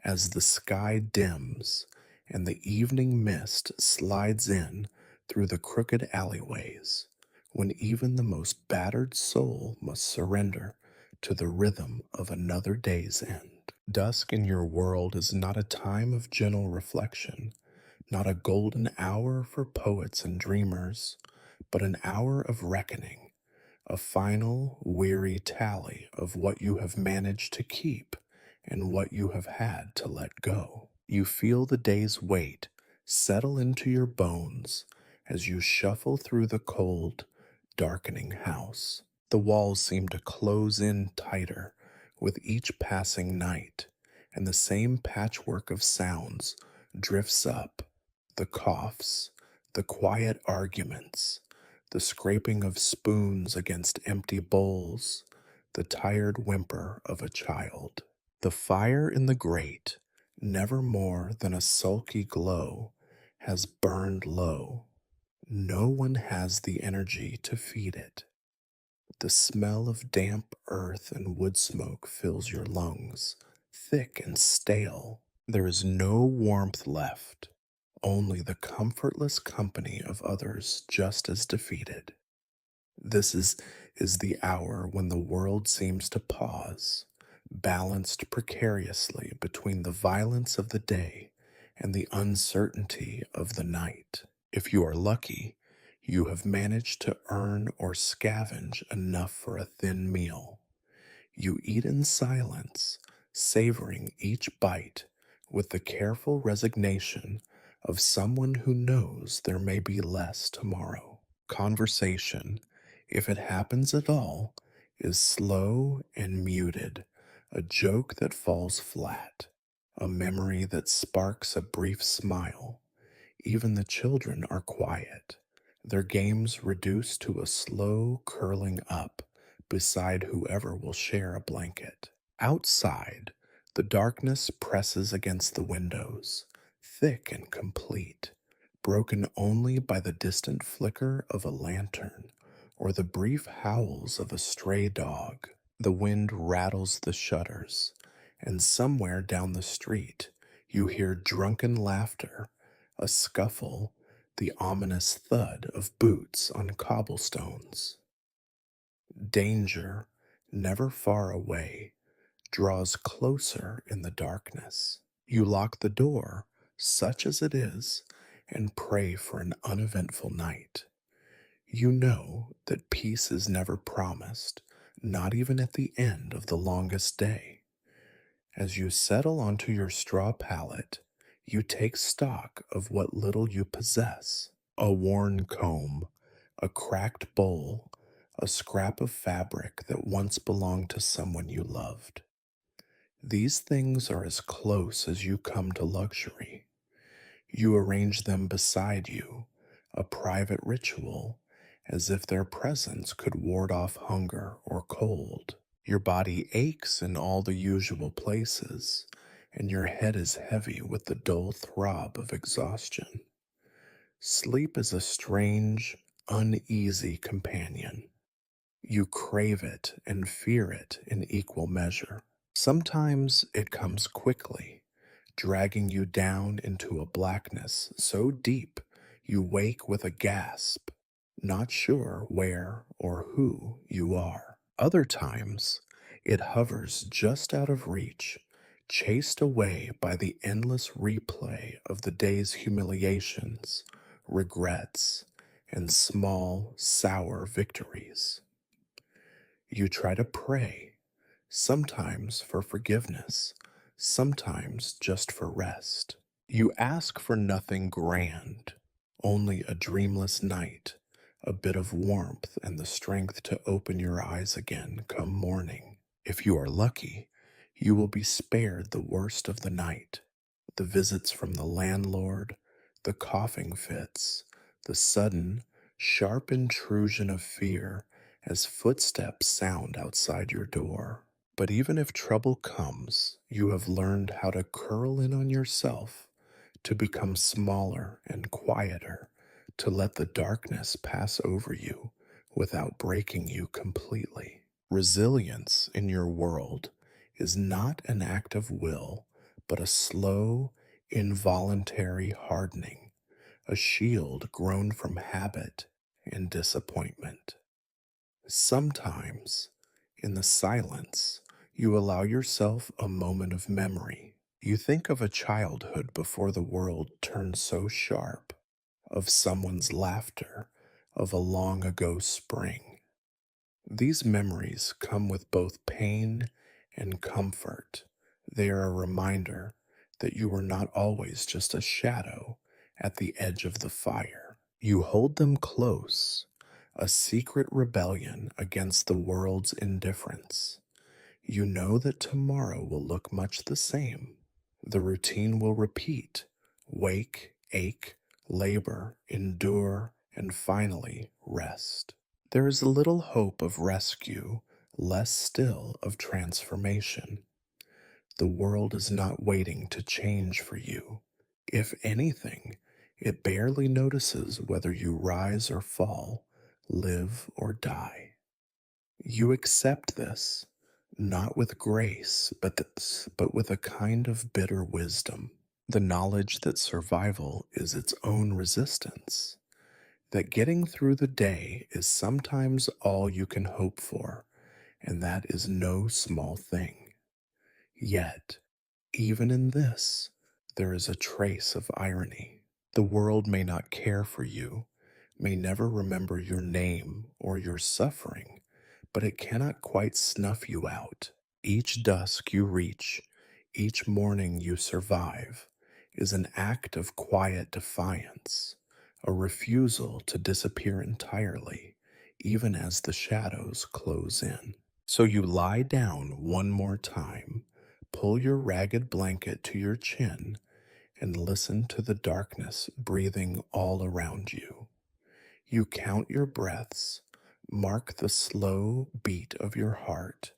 as the sky dims and the evening mist slides in through the crooked alleyways, when even the most battered soul must surrender to the rhythm of another day's end. Dusk in your world is not a time of gentle reflection, not a golden hour for poets and dreamers, but an hour of reckoning, a final, weary tally of what you have managed to keep and what you have had to let go. You feel the day's weight settle into your bones as you shuffle through the cold, darkening house. The walls seem to close in tighter with each passing night, and the same patchwork of sounds drifts up: the coughs, the quiet arguments, the scraping of spoons against empty bowls, the tired whimper of a child. The fire in the grate, never more than a sulky glow, has burned low. No one has the energy to feed it. The smell of damp earth and wood smoke fills your lungs, thick and stale. There is no warmth left, only the comfortless company of others just as defeated. This is the hour when the world seems to pause, balanced precariously between the violence of the day and the uncertainty of the night. If you are lucky, you have managed to earn or scavenge enough for a thin meal. You eat in silence, savoring each bite with the careful resignation of someone who knows there may be less tomorrow. Conversation, if it happens at all, is slow and muted, a joke that falls flat, a memory that sparks a brief smile. Even the children are quiet, their games reduced to a slow curling up beside whoever will share a blanket. Outside, the darkness presses against the windows, thick and complete, broken only by the distant flicker of a lantern or the brief howls of a stray dog. The wind rattles the shutters, and somewhere down the street you hear drunken laughter, a scuffle, the ominous thud of boots on cobblestones. Danger, never far away, draws closer in the darkness. You lock the door, such as it is, and pray for an uneventful night. You know that peace is never promised, not even at the end of the longest day. As you settle onto your straw pallet, you take stock of what little you possess: a worn comb, a cracked bowl, a scrap of fabric that once belonged to someone you loved. These things are as close as you come to luxury. You arrange them beside you, a private ritual, as if their presence could ward off hunger or cold. Your body aches in all the usual places, and your head is heavy with the dull throb of exhaustion. Sleep is a strange, uneasy companion. You crave it and fear it in equal measure. Sometimes it comes quickly, dragging you down into a blackness so deep you wake with a gasp, not sure where or who you are. Other times, it hovers just out of reach, chased away by the endless replay of the day's humiliations, regrets, and small, sour victories. You try to pray, sometimes for forgiveness, sometimes just for rest. You ask for nothing grand, only a dreamless night, a bit of warmth, and the strength to open your eyes again come morning. If you are lucky, you will be spared the worst of the night: the visits from the landlord, the coughing fits, the sudden, sharp intrusion of fear as footsteps sound outside your door. But even if trouble comes, you have learned how to curl in on yourself, to become smaller and quieter, to let the darkness pass over you without breaking you completely. Resilience in your world is not an act of will, but a slow, involuntary hardening, a shield grown from habit and disappointment. Sometimes In the silence, you allow yourself a moment of memory. You think of a childhood before the world turned so sharp, of someone's laughter, of a long ago spring. These memories come with both pain and comfort. They are a reminder that you were not always just a shadow at the edge of the fire. You hold them close, a secret rebellion against the world's indifference. You know that tomorrow will look much the same. The routine will repeat: wake, ache, labor, endure, and finally rest. There is little hope of rescue, less still of transformation. The world is not waiting to change for you. If anything, it barely notices whether you rise or fall, live or die. You accept this, not with grace, but with a kind of bitter wisdom. The knowledge that survival is its own resistance, that getting through the day is sometimes all you can hope for, and that is no small thing. Yet, even in this, there is a trace of irony. The world may not care for you, may never remember your name or your suffering, but it cannot quite snuff you out. Each dusk you reach, each morning you survive, is an act of quiet defiance, a refusal to disappear entirely, even as the shadows close in. So you lie down one more time, pull your ragged blanket to your chin, and listen to the darkness breathing all around you. You count your breaths, mark the slow beat of your heart,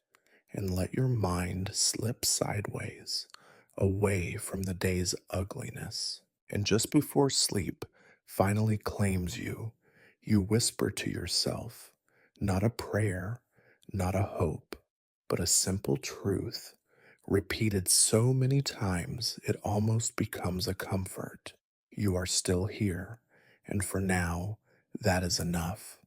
and let your mind slip sideways, away from the day's ugliness. And just before sleep finally claims you, you whisper to yourself, not a prayer, not a hope, but a simple truth, repeated so many times it almost becomes a comfort. You are still here, and for now, that is enough.